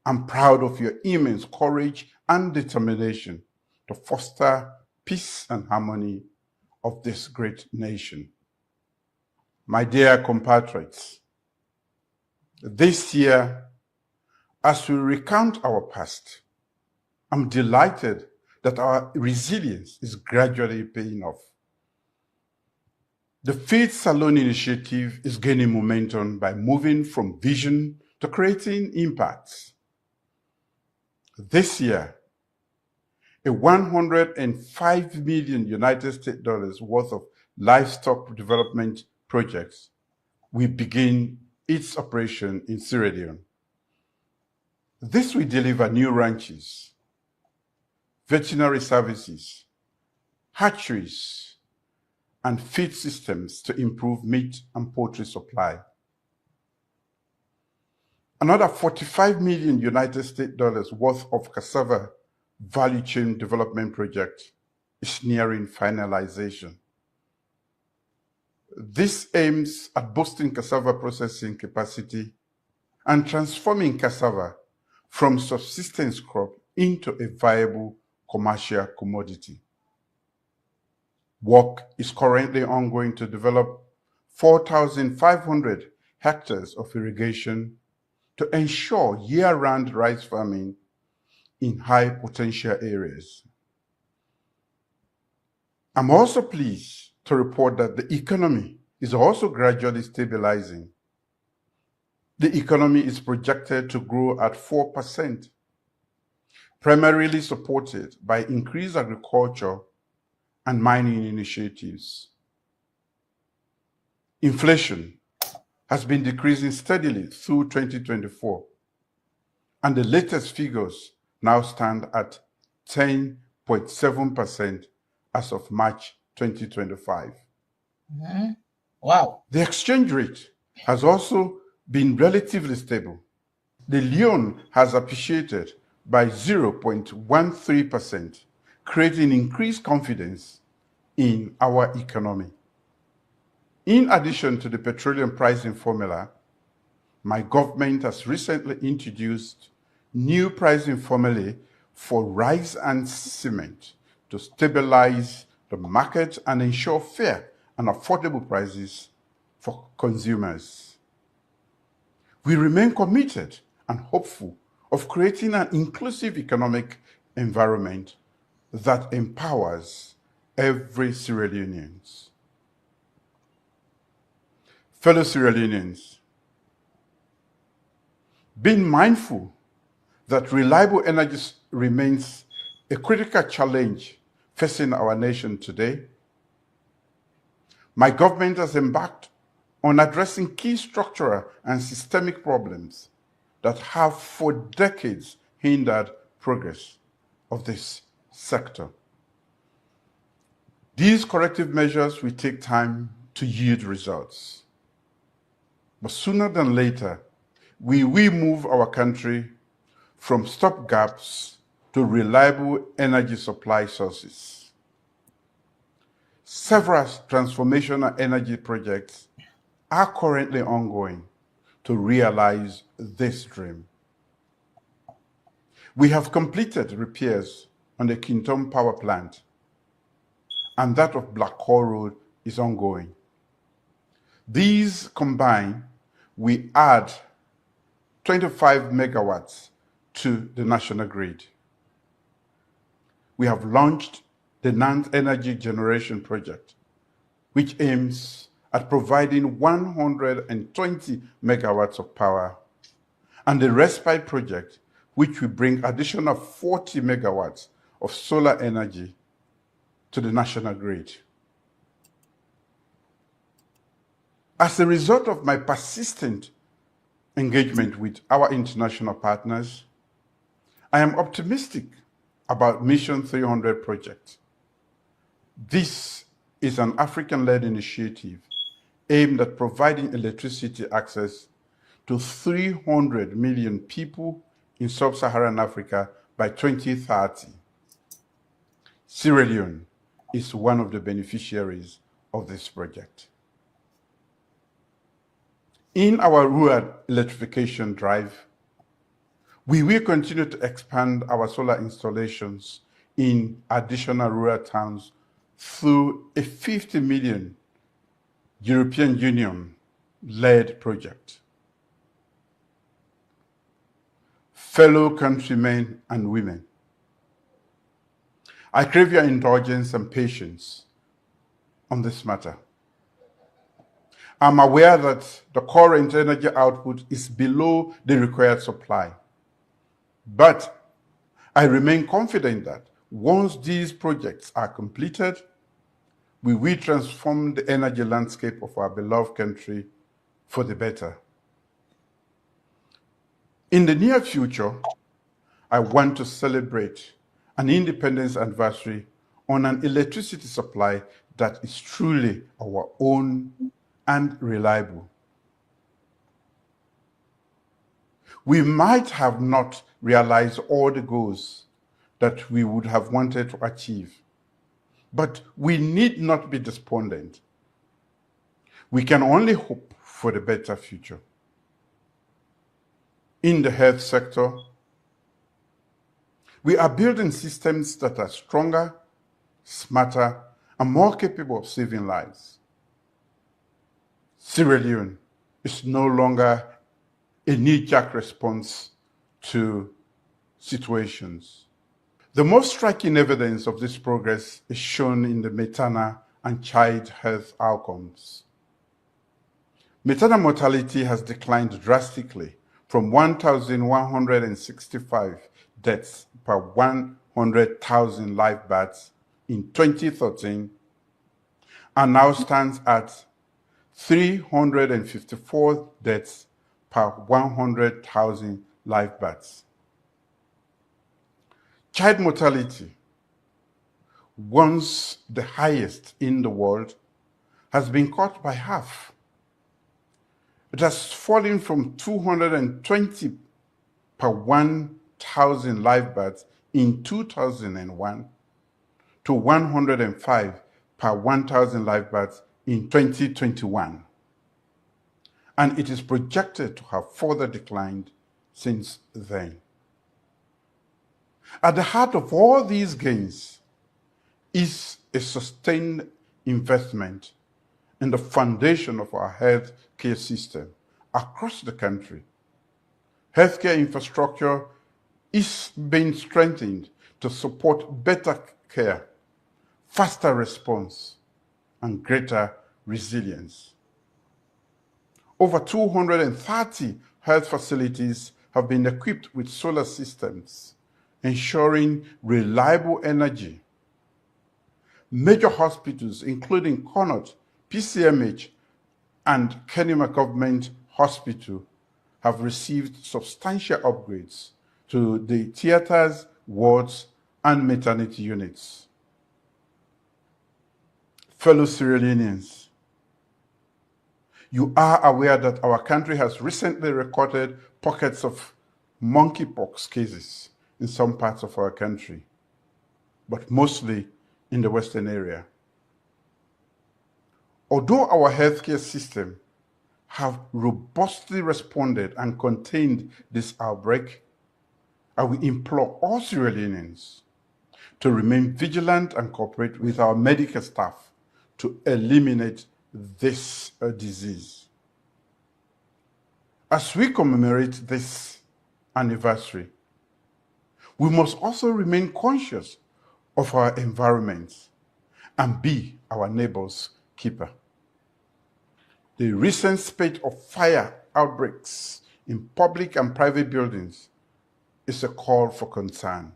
I'm proud of your immense courage and determination to foster peace and harmony of this great nation. My dear compatriots, this year, as we recount our past, I'm delighted that our resilience is gradually paying off. The Feed Salon initiative is gaining momentum by moving from vision to creating impacts. This year, a $105 million United States dollars worth of livestock development projects will begin its operation in Sierra Leone. This will deliver new ranches, veterinary services, hatcheries, and feed systems to improve meat and poultry supply. Another $45 million United States dollars worth of cassava value chain development project is nearing finalization. This aims at boosting cassava processing capacity and transforming cassava from subsistence crop into a viable commercial commodity. Work is currently ongoing to develop 4,500 hectares of irrigation to ensure year-round rice farming in high potential areas. I'm also pleased to report that the economy is also gradually stabilizing. The economy is projected to grow at 4%, primarily supported by increased agriculture and mining initiatives. Inflation has been decreasing steadily through 2024, and the latest figures now stand at 10.7% as of March 2025. Mhm. Wow. The exchange rate has also been relatively stable. The yuan has appreciated by 0.13%, creating increased confidence in our economy. In addition to the petroleum pricing formula, my government has recently introduced new pricing formulae for rice and cement to stabilize the market and ensure fair and affordable prices for consumers. We remain committed and hopeful of creating an inclusive economic environment that empowers every Sierra Leonean. Fellow Sierra Leoneans, being mindful that reliable energy remains a critical challenge facing our nation today, my government has embarked on addressing key structural and systemic problems that have for decades hindered progress of this sector. These corrective measures will take time to yield results. But sooner than later, we will move our country from stopgaps to reliable energy supply sources. Several transformational energy projects are currently ongoing to realize this dream. We have completed repairs on the Kintom power plant, and that of Black Hole Road is ongoing. These combined, we add 25 megawatts to the national grid. We have launched the NAND Energy Generation Project, which aims at providing 120 megawatts of power, and the Respite project, which will bring additional 40 megawatts of solar energy to the national grid. As a result of my persistent engagement with our international partners, I am optimistic about Mission 300 project. This is an African-led initiative aimed at providing electricity access to 300 million people in sub-Saharan Africa by 2030. Sierra Leone is one of the beneficiaries of this project. In our rural electrification drive, we will continue to expand our solar installations in additional rural towns through a 50 million European Union-led project. Fellow countrymen and women, I crave your indulgence and patience on this matter. I'm aware that the current energy output is below the required supply, but I remain confident that once these projects are completed, we will transform the energy landscape of our beloved country for the better. In the near future, I want to celebrate an independence anniversary on an electricity supply that is truly our own and reliable. We might have not realized all the goals that we would have wanted to achieve, but we need not be despondent. We can only hope for the better future. In the health sector, we are building systems that are stronger, smarter, and more capable of saving lives. Sierra Leone is no longer a knee-jerk response to situations. The most striking evidence of this progress is shown in the maternal and child health outcomes. Maternal mortality has declined drastically from 1,165 deaths per 100,000 live births in 2013 and now stands at 354 deaths per 100,000 live births. Child mortality, once the highest in the world, has been cut by half. It has fallen from 220 per 1,000 live births in 2001 to 105 per 1,000 live births in 2021. And it is projected to have further declined since then. At the heart of all these gains is a sustained investment in the foundation of our health care system across the country. Healthcare infrastructure is being strengthened to support better care, faster response, and greater resilience. Over 230 health facilities have been equipped with solar systems, ensuring reliable energy. Major hospitals, including Connaught, PCMH, and Kenema Government Hospital, have received substantial upgrades to the theaters, wards, and maternity units. Fellow Sierra Leoneans, you are aware that our country has recently recorded pockets of monkeypox cases in some parts of our country, but mostly in the Western area. Although our healthcare system have robustly responded and contained this outbreak, I will implore all Sierra Leoneans to remain vigilant and cooperate with our medical staff to eliminate this disease. As we commemorate this anniversary, we must also remain conscious of our environment and be our neighbors' keeper. The recent spate of fire outbreaks in public and private buildings is a call for concern.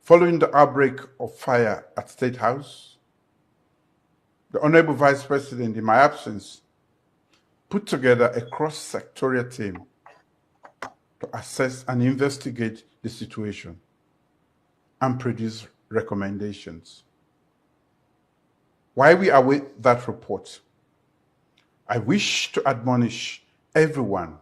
Following the outbreak of fire at State House, the Honorable Vice President, in my absence, put together a cross-sectorial team to assess and investigate the situation and produce recommendations. While we await that report, I wish to admonish everyone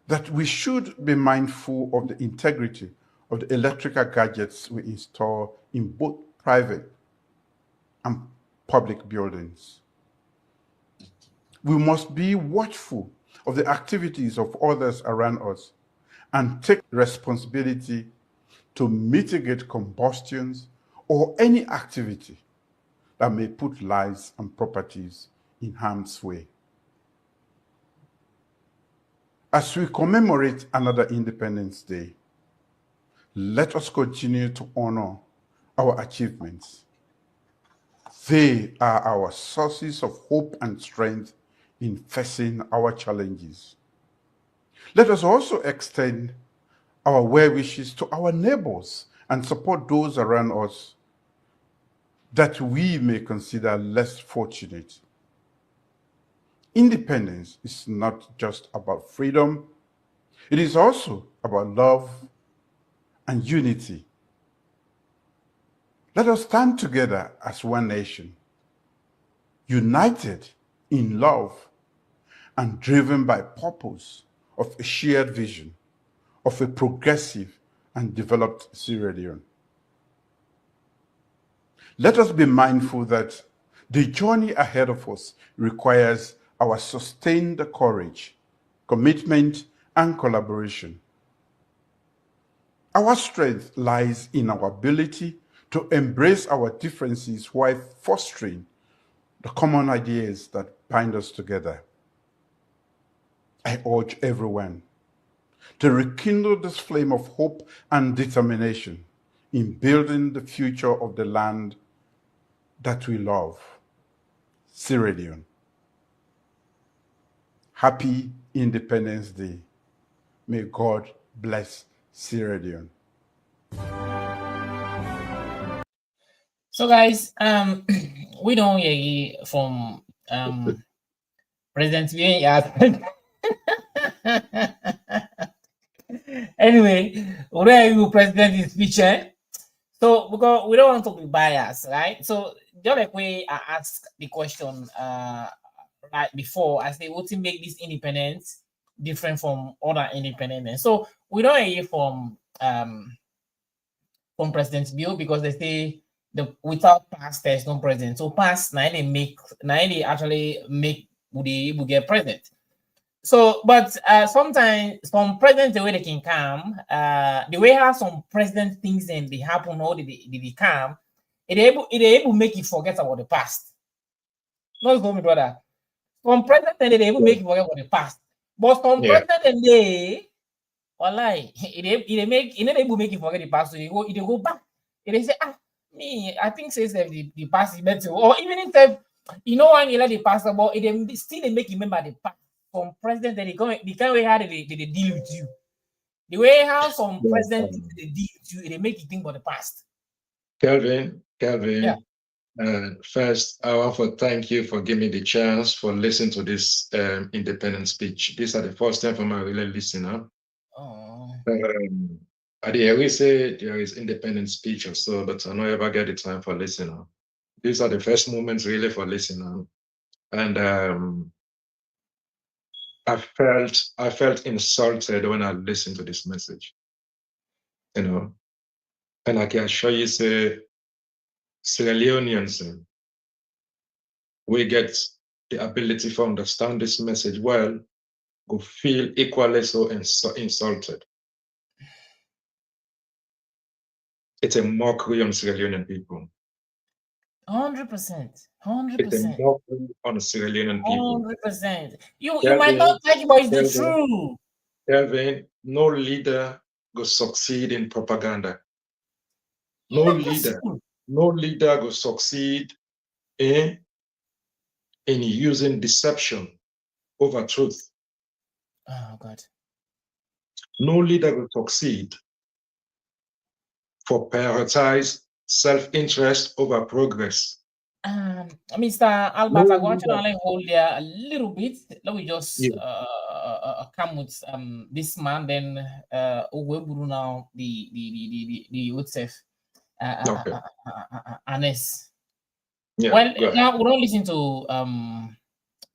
that we should be mindful of the integrity of the electrical gadgets we install in both private and public buildings. We must be watchful of the activities of others around us and take responsibility to mitigate combustions or any activity that may put lives and properties in harm's way. As we commemorate another Independence Day, let us continue to honor our achievements. They are our sources of hope and strength in facing our challenges. Let us also extend our well wishes to our neighbors and support those around us that we may consider less fortunate. Independence is not just about freedom, it is also about love and unity. Let us stand together as one nation, united in love and driven by purpose of a shared vision of a progressive and developed Sierra Leone. Let us be mindful that the journey ahead of us requires our sustained courage, commitment, and collaboration. Our strength lies in our ability to embrace our differences while fostering the common ideas that bind us together. I urge everyone to rekindle this flame of hope and determination in building the future of the land that we love, Sierra Leone. Happy Independence Day. May God bless Sierra Leone. So guys, we don't hear from President Bien. Anyway, where you President is speaking. So because we don't want to be biased, right? So just like we asked the question right before, I say what to make this independence different from other independence. So we don't hear from President Bill because they say without past there's no president. So past now they actually make would get president. So, but sometimes some presidents the way they can come, the way how some president things and they happen or they come, it able make you forget about the past. Not for me, brother. Some president they able make you forget about the past, but some president they, wallahi, it make able make you forget the past. So you go back. They say me, I think says the past is better, or even if you know when you let the past about it, still they make you remember the past. Some president that the kind way how they deal with you, the way how some president they deal with you, they make you think about the past. Kelvin, first I want to thank you for giving me the chance for listening to this independent speech. These are the first time for my really listener. I did always say there is independent speech or so, but I don't ever get the time for listener. These are the first moments really for listener, and I felt insulted when I listened to this message, you know, and I can assure you, say, Sierra Leoneans, we get the ability to understand this message well, go feel equally so insulted. It's a mockery on Sierra Leonean people. 100%. It's a mockery on Sierra Leonean people. 100%. You might not like it, but it's the truth. Kelvin, no leader will succeed in propaganda. No leader will succeed in using deception over truth. Oh, God. No leader will succeed for prioritize self-interest over progress. Mr. Albert, No I want you to leader. only hold there a little bit. Let me just Yeah. come with this man, then Uweburu now the Utsef Okay. Anes. Yeah, Well, go ahead. now we don't listen to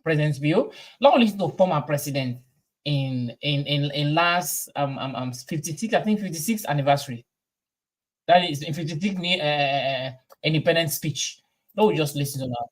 President's view. Now we listen to former president in last 56, I think 56th anniversary. That is in 56th independence speech. No, we just listen to that.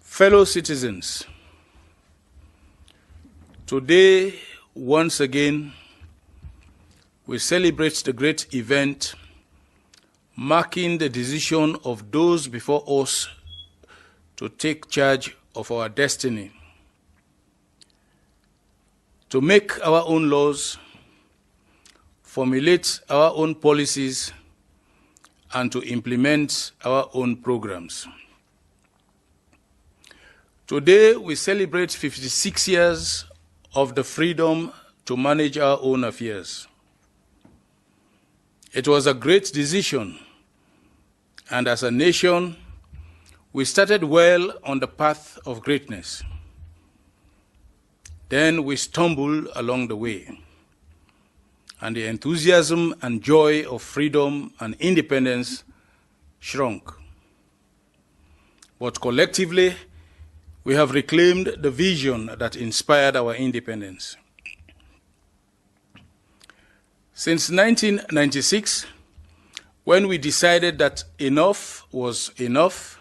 Fellow citizens, today, once again, we celebrate the great event marking the decision of those before us to take charge of our destiny, to make our own laws, formulate our own policies, and to implement our own programs. Today, we celebrate 56 years of the freedom to manage our own affairs. It was a great decision, and as a nation, we started well on the path of greatness. Then we stumbled along the way, and the enthusiasm and joy of freedom and independence shrunk. But collectively, we have reclaimed the vision that inspired our independence. Since 1996, when we decided that enough was enough,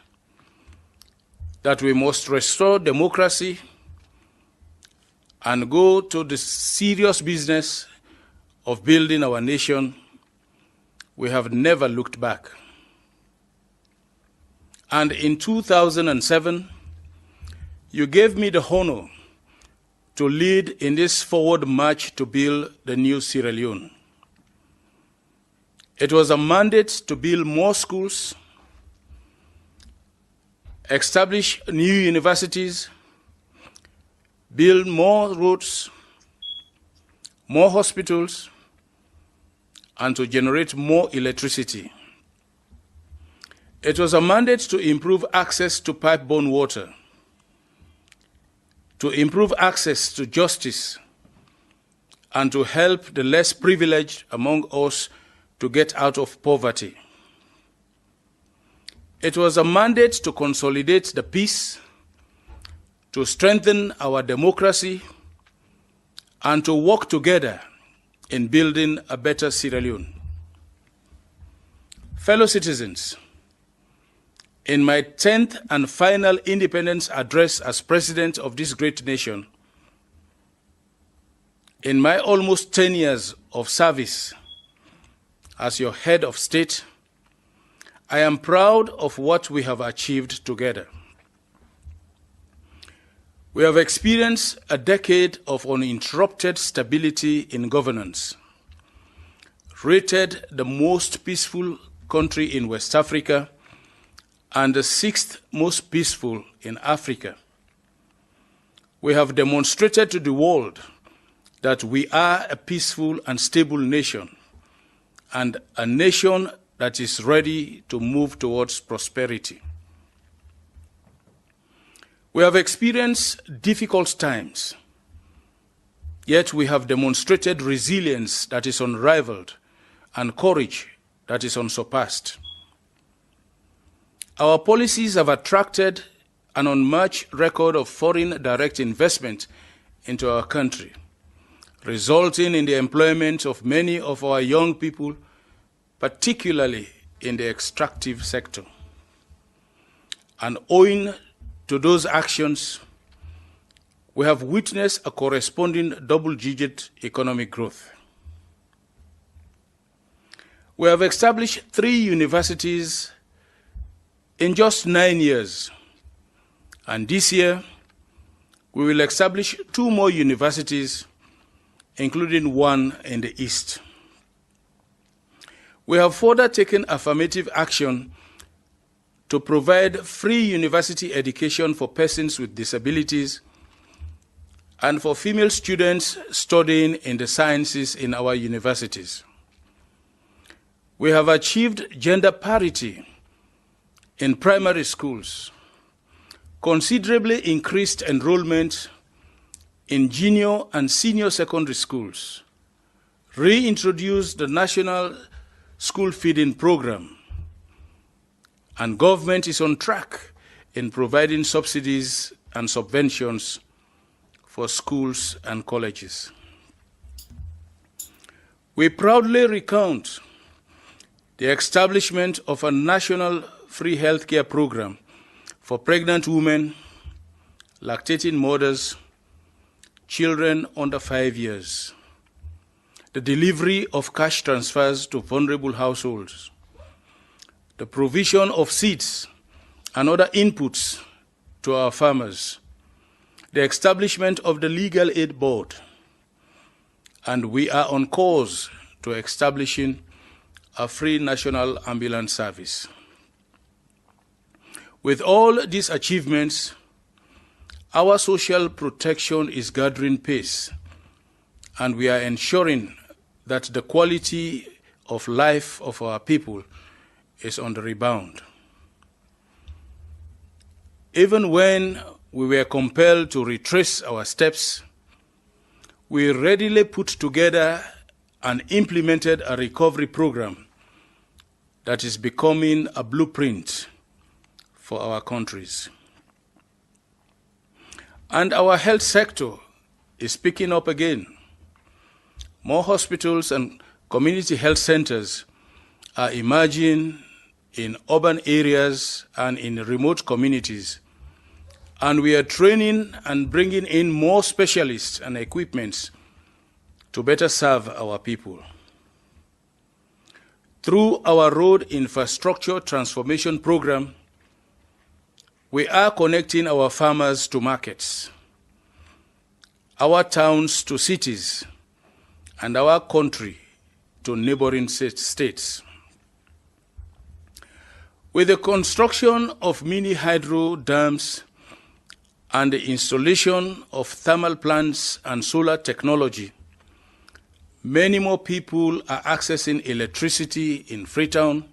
that we must restore democracy and go to the serious business of building our nation, we have never looked back. And in 2007, you gave me the honor to lead in this forward march to build the new Sierra Leone. It was a mandate to build more schools, establish new universities, build more roads, more hospitals, and to generate more electricity. It was a mandate to improve access to pipe-borne water, to improve access to justice, and to help the less privileged among us to get out of poverty. It was a mandate to consolidate the peace, to strengthen our democracy, and to work together in building a better Sierra Leone. Fellow citizens, in my 10th and final independence address as president of this great nation, in my almost 10 years of service as your head of state, I am proud of what we have achieved together. We have experienced a decade of uninterrupted stability in governance, rated the most peaceful country in West Africa and the 6th most peaceful in Africa. We have demonstrated to the world that we are a peaceful and stable nation, and a nation that is ready to move towards prosperity. We have experienced difficult times, yet we have demonstrated resilience that is unrivaled and courage that is unsurpassed. Our policies have attracted an unmatched record of foreign direct investment into our country, resulting in the employment of many of our young people, particularly in the extractive sector. And owing to those actions, we have witnessed a corresponding double-digit economic growth. We have established 3 universities in just 9 years, and this year we will establish 2 more universities, including one in the East. We have further taken affirmative action to provide free university education for persons with disabilities and for female students studying in the sciences in our universities. We have achieved gender parity in primary schools, considerably increased enrollment in junior and senior secondary schools, reintroduced the National School Feeding Program, and government is on track in providing subsidies and subventions for schools and colleges. We proudly recount the establishment of a national free healthcare program for pregnant women, lactating mothers, children under 5 years, the delivery of cash transfers to vulnerable households, the provision of seeds and other inputs to our farmers, the establishment of the Legal Aid Board, and we are on course to establishing a free national ambulance service. With all these achievements, our social protection is gathering pace, and we are ensuring that the quality of life of our people is on the rebound. Even when we were compelled to retrace our steps, we readily put together and implemented a recovery program that is becoming a blueprint for our countries. And our health sector is picking up again. More hospitals and community health centers are emerging in urban areas and in remote communities. And we are training and bringing in more specialists and equipments to better serve our people. Through our road infrastructure transformation program, we are connecting our farmers to markets, our towns to cities, and our country to neighboring states. With the construction of mini hydro dams and the installation of thermal plants and solar technology, many more people are accessing electricity in Freetown,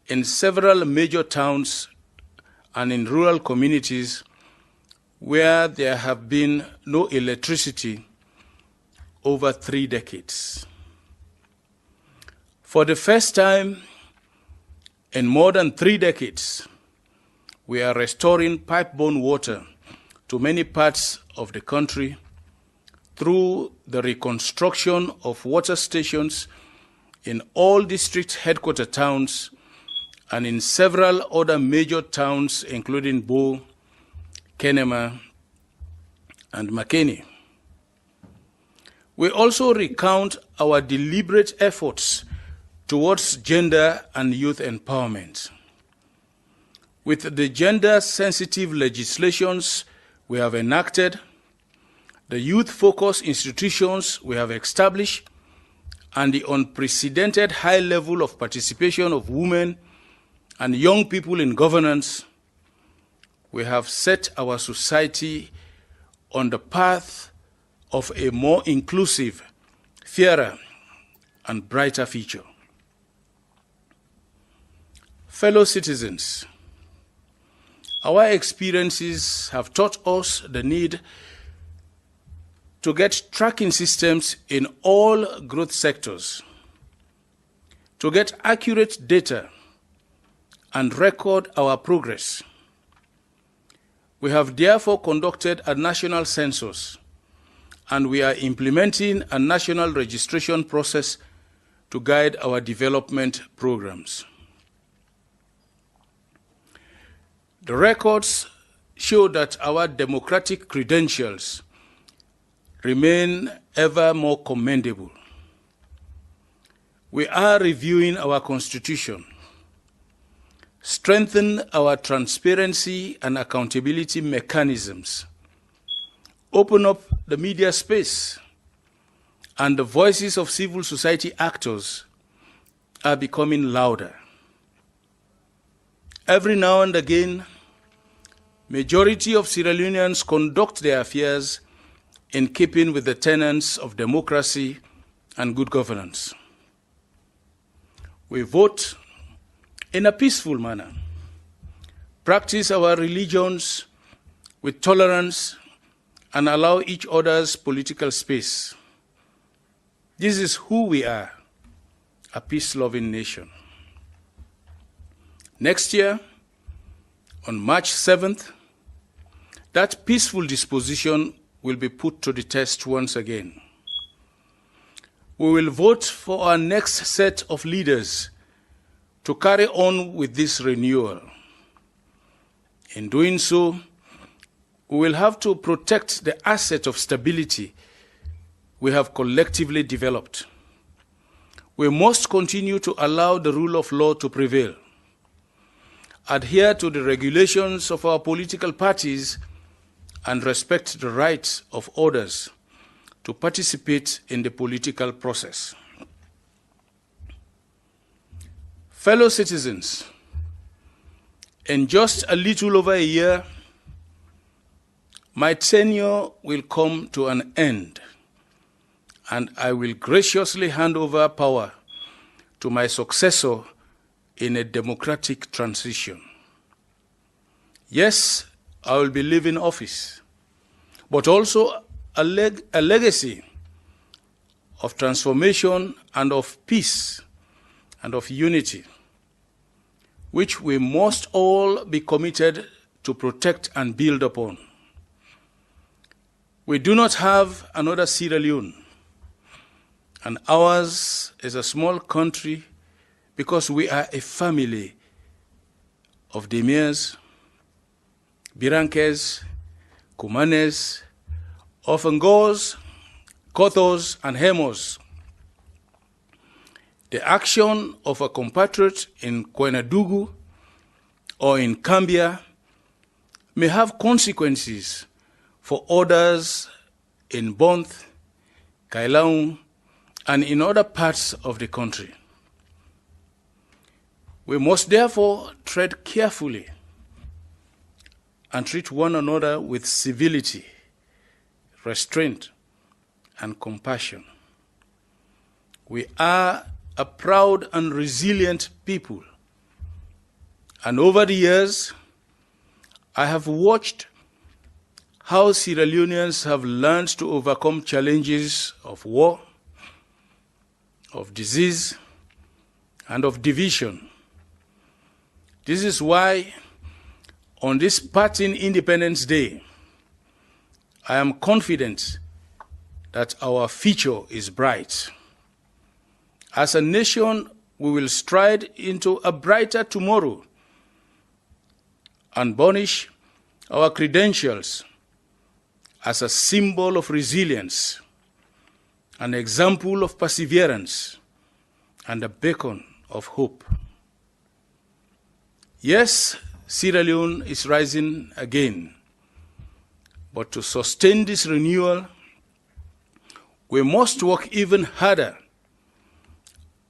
in several major towns, and in rural communities where there have been no electricity over 3 decades. For the first time in more than 3 decades, we are restoring pipe-borne water to many parts of the country through the reconstruction of water stations in all district headquarter towns and in several other major towns, including Bo, Kenema, and Makeni. We also recount our deliberate efforts towards gender and youth empowerment. With the gender-sensitive legislations we have enacted, the youth-focused institutions we have established, and the unprecedented high level of participation of women and young people in governance, we have set our society on the path of a more inclusive, fairer, and brighter future. Fellow citizens, our experiences have taught us the need to get tracking systems in all growth sectors, to get accurate data and record our progress. We have therefore conducted a national census, and we are implementing a national registration process to guide our development programs. The records show that our democratic credentials remain ever more commendable. We are reviewing our constitution, strengthen our transparency and accountability mechanisms, open up the media space, and the voices of civil society actors are becoming louder. Every now and again, majority of Sierra Leoneans conduct their affairs in keeping with the tenets of democracy and good governance. We vote in a peaceful manner, practice our religions with tolerance, and allow each other's political space. This is who we are, a peace-loving nation. Next year, on March 7th, that peaceful disposition will be put to the test once again. We will vote for our next set of leaders to carry on with this renewal. In doing so, we will have to protect the asset of stability we have collectively developed. We must continue to allow the rule of law to prevail, adhere to the regulations of our political parties, and respect the rights of others to participate in the political process. Fellow citizens, in just a little over a year, my tenure will come to an end, and I will graciously hand over power to my successor in a democratic transition. Yes, I will be leaving office, but also a legacy of transformation and of peace and of unity, which we must all be committed to protect and build upon. We do not have another Sierra Leone, and ours is a small country because we are a family of Demirs, Birankes, Kumanes, Ofengos, Kothos, and Hemos. The action of a compatriot in Kwenadugu or in Cambia may have consequences for others in Bonth, Kailaung, and in other parts of the country. We must therefore tread carefully and treat one another with civility, restraint, and compassion. We are a proud and resilient people, and over the years, I have watched how Sierra Leoneans have learned to overcome challenges of war, of disease, and of division. This is why, on this parting Independence Day, I am confident that our future is bright. As a nation, we will stride into a brighter tomorrow and burnish our credentials as a symbol of resilience, an example of perseverance, and a beacon of hope. Yes, Sierra Leone is rising again, but to sustain this renewal, we must work even harder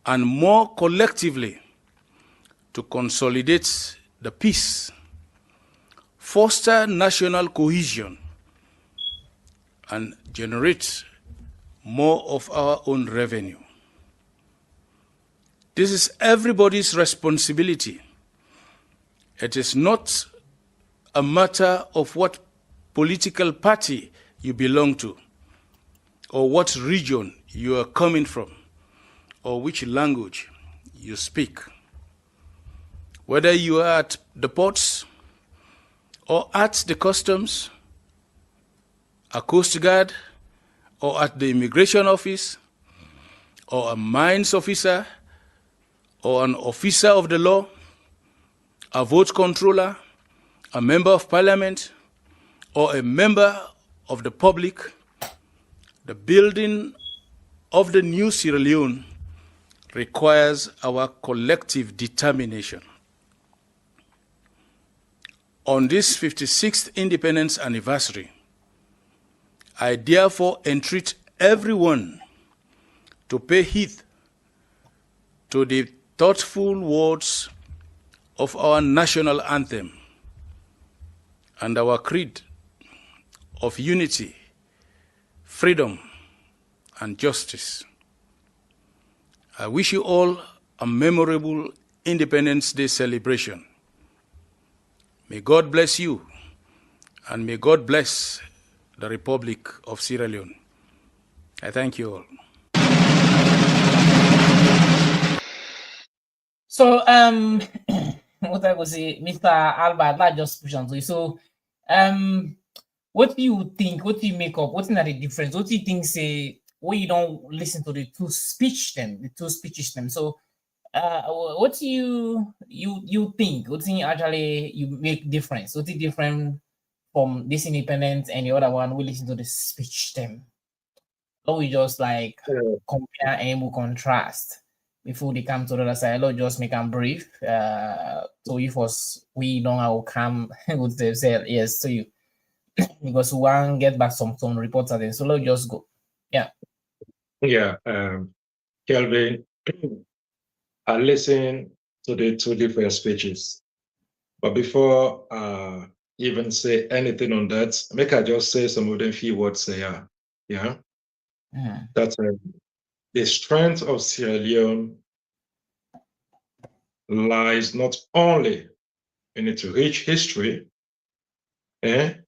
and more collectively to consolidate the peace, foster national cohesion, and generate more of our own revenue. This is everybody's responsibility. It is not a matter of what political party you belong to, or what region you are coming from, or which language you speak. Whether you are at the ports, or at the customs, a coast guard, or at the immigration office, or a mines officer, or an officer of the law, a vote controller, a member of parliament, or a member of the public, the building of the new Sierra Leone requires our collective determination. On this 56th independence anniversary, I therefore entreat everyone to pay heed to the thoughtful words of our national anthem and our creed of unity, freedom, and justice. I wish you all a memorable Independence Day celebration. May God bless you, and may God bless the Republic of Sierra Leone. I thank you all. So, what I would say, Mr. Albert, that just push on to you. So, what do you think? What do you make up? What's the difference? What do you think? Say, why you don't listen to the two speeches them? So, what do you think? What do you actually you make difference? What's the difference from this independence and the other one? We listen to the speech them. Or we just like compare and we contrast before they come to the other side. Let's just make them brief. So if us we don't have come with the say yes to you because we want to get back some reports at it. So let's just go. Yeah. Yeah, Kelvin, I listened to the two different speeches, but before even say anything on that, make I just say some of them few words there. Yeah, that the strength of Sierra Leone lies not only in its rich history and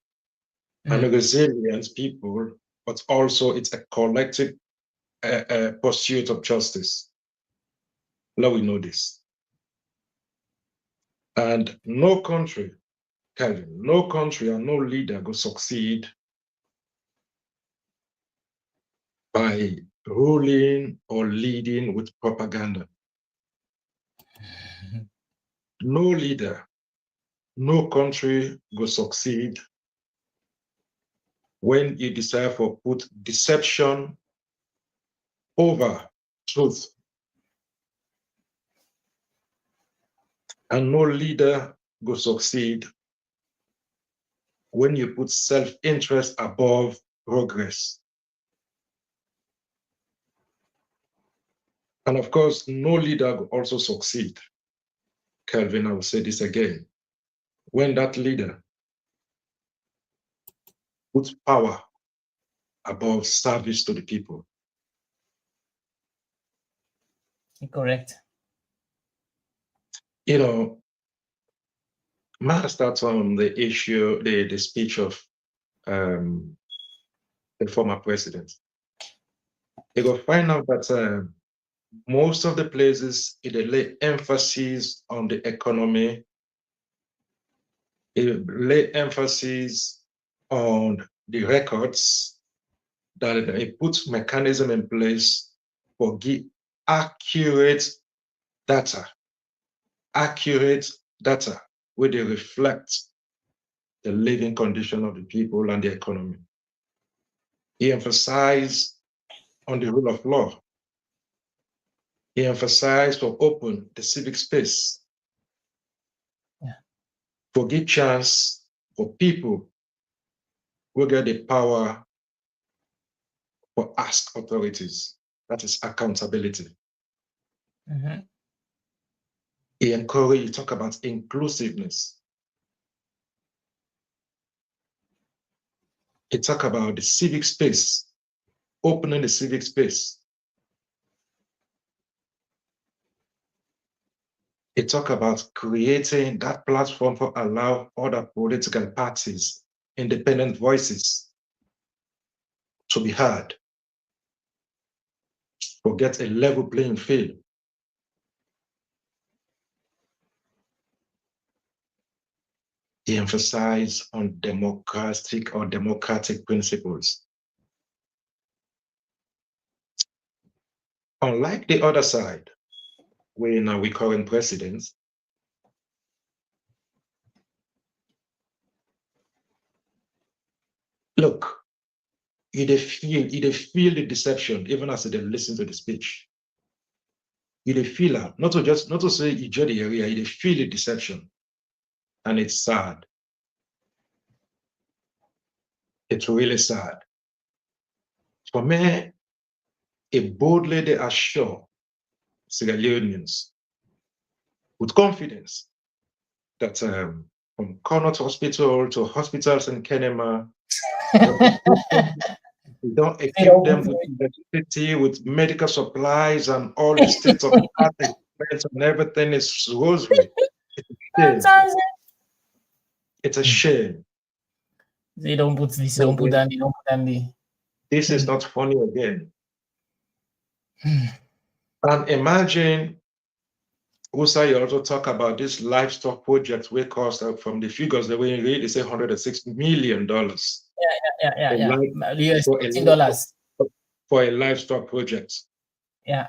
a resilient people, but also it's a collective pursuit of justice. Now we know this. And no country, Calvin, no country and no leader will succeed by ruling or leading with propaganda. No leader, no country will succeed when you decide to put deception over truth. And no leader will succeed when you put self-interest above progress. And of course, no leader will also succeed. Kelvin, I will say this again. When that leader puts power above service to the people. Correct. You know, Maada starts on the issue, the speech of the former president. You will find out that most of the places it lay emphasis on the economy, it lay emphasis on the records, that it puts mechanism in place for accurate data where they reflect the living condition of the people and the economy. He emphasized on the rule of law. He emphasized to open the civic space, to give chance for people who get the power for ask authorities. That is accountability. He encouraged, you talk about inclusiveness. He talk about the civic space, opening the civic space. He talk about creating that platform for allow other political parties, independent voices to be heard, to get a level playing field. he emphasized on democratic principles. Unlike the other side, where now we current presidents, look, you feel the deception, even as they listen to the speech. You feel her, not to say you judge the area, you feel the deception. And it's sad. It's really sad. For me, it boldly they assure Sierra Leoneans with confidence that from Connaught Hospital to hospitals in Kenema, we don't equip them with electricity, with medical supplies, and all the states of the art and everything is rosary. It's a shame. It's a shame. They don't put this, they don't put that, they don't put that. This is not funny again. And imagine, Usa, you also talk about this livestock project we cost from the figures that we read, they say $160 million. Yeah. US $15. For a livestock project. Yeah.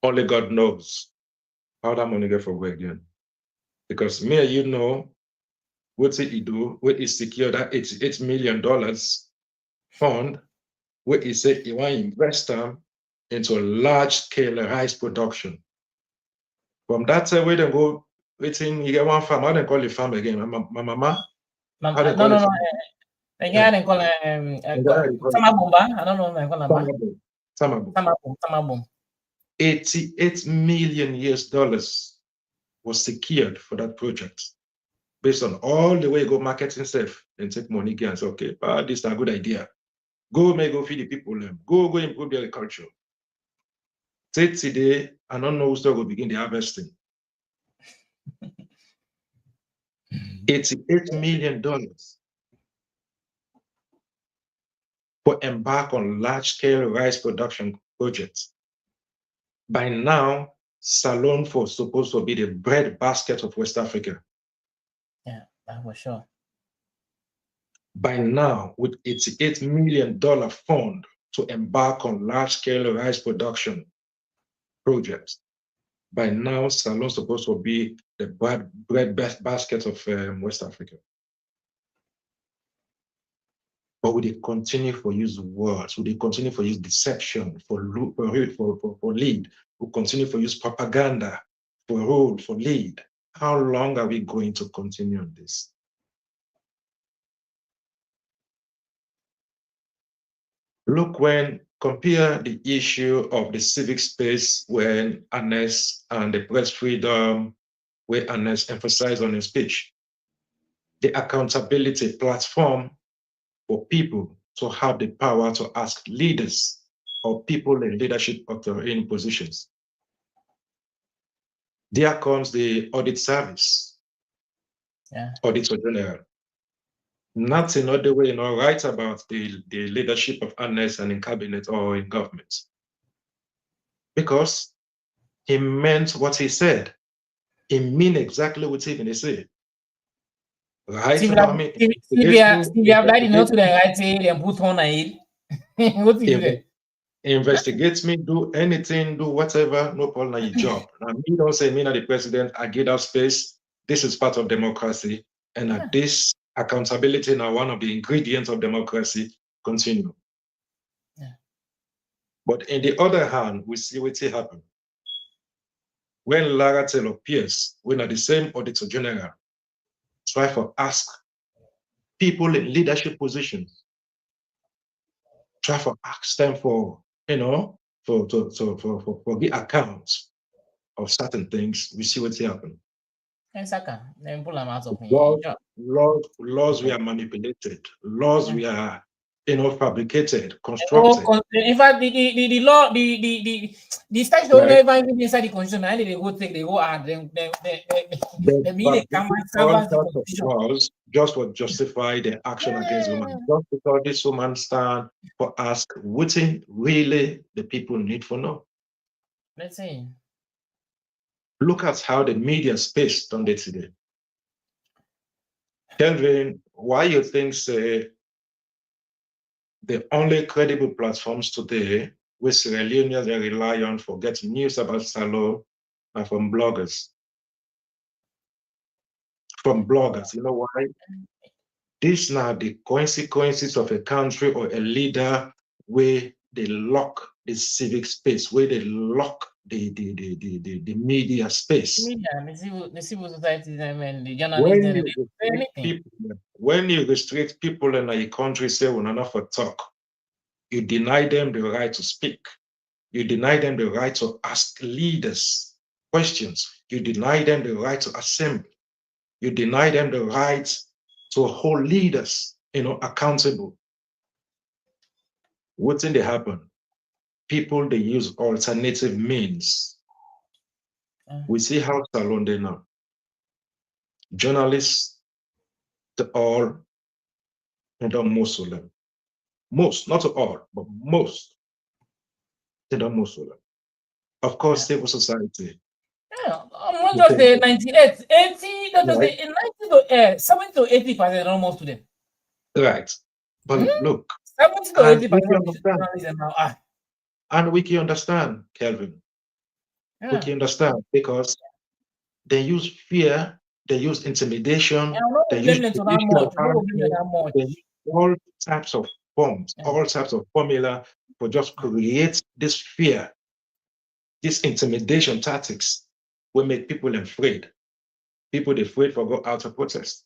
Only God knows how that money get for where again. Because me and you know, what he do, what is secure that $88 million fund, where he say he want to invest them into a large-scale rice production. From that way, they go, waiting, you get one farm, how they call the farm again? My mama? No. Again, they call Samabumba. I don't know what they call it. Samabum. $88 million was secured for that project. Based on all the way you go marketing stuff and take money again and say, okay, this is a good idea. Go feed the people, go improve their agriculture. Take today, I don't know who's still going to begin the harvesting. $88 million for embark on large-scale rice production projects. By now, Salon was supposed to be the bread basket of West Africa. Yeah, that was sure. By now, with $88 million fund to embark on large-scale rice production projects, by now, Salon is supposed to be the bread basket of West Africa. But would they continue for use words? Would they continue for use deception, for lead? Would continue for use propaganda, for role, for lead? How long are we going to continue on this? Look, when compare the issue of the civic space when Ernest and the press freedom, where Ernest emphasized on his speech, the accountability platform for people to have the power to ask leaders or people in leadership in positions. There comes the audit service, Auditor General. Not in other way, write about the leadership of Ernest and in cabinet or in government. Because he meant what he said. He mean exactly what he said. Right? Investigate me, do anything, do whatever, no problem, your job. Now, me don't say me not the president, I get out space. This is part of democracy. And this accountability now one of the ingredients of democracy continue. Yeah. But in the other hand, we see what happen. When Lara Taylor Pierce, when at the same Auditor General, try to ask people in leadership positions, try to ask them for, for the accounts of certain things, we see what happen. Laws we are manipulated, laws we are fabricated, constructed. In fact, the law, the statute don't ever even inside the constitution. They go add them. They mean laws just to justify the action against women. Just because this woman stand for ask what really the people need for know. Let's see. Look at how the media space done it today. Kelvin, why you think say the only credible platforms today which Sierra Leoneans they rely on for getting news about Salon are from bloggers? From bloggers, you know why? These now the consequences of a country or a leader where they lock the civic space, where they lock the media space. The civil society, and the journalists, When and you they restrict anything. people, when you restrict people in a country, say we're not for talk, you deny them the right to speak. You deny them the right to ask leaders questions. You deny them the right to assemble. You deny them the right to hold leaders, accountable. What's in the happen? People they use alternative means. We see how Salon they now. Journalists, the all, and the most of them. Most, not all, but most, they don't most of them. Of course, civil society. Yeah, I'm just the 98, 80, that was Right. the 90 to 70 to 80% almost to them. Right. But look, 70 to and we 80% can of understand. journalism now. And we can understand, Kelvin. We Yeah. can understand because they use fear, they use intimidation, I'm not they use blaming to that judicial much. I'm not blaming that they much. use all types of forms, Yeah. all types of formula for just create this fear, this intimidation tactics will make people afraid. People afraid for go out to protest.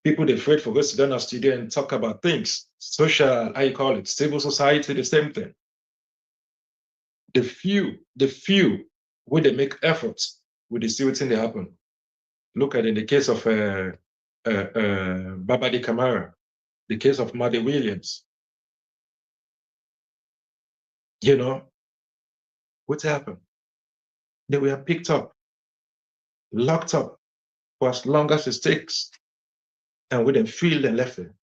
People afraid for go sit down a studio and talk about things. Social, how you call it, civil society, the same thing. The few, where they make efforts, will they see what's in they happen. Look at in the case of Babadi Kamara, the case of Maada Williams. You know, what happened? They were picked up, locked up for as long as it takes, and with them feel and left it.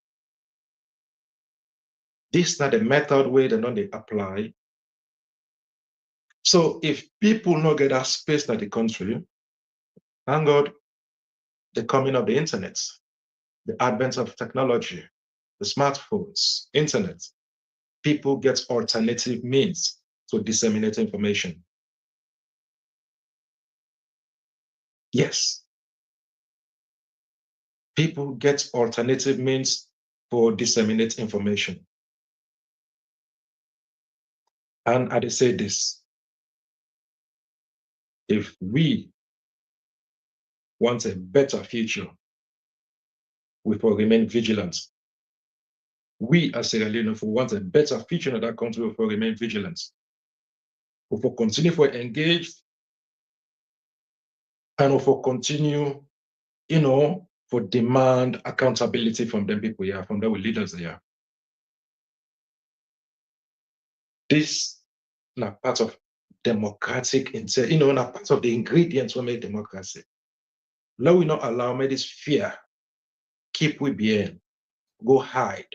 This is not the method where they know they apply. So if people not get that space in the country, thank God, the coming of the internet, the advent of technology, the smartphones, internet, people get alternative means to disseminate information. Yes. People get alternative means for disseminate information. And I say this, if we want a better future, we will remain vigilant. We as Sierra Leone, if we want a better future in that country, we will remain vigilant. We will continue to engage, and we will continue, for demand accountability from them people here, from the leaders here. This is part of democratic, not part of the ingredients we make democracy. Let we not allow me this fear keep we behind, go hide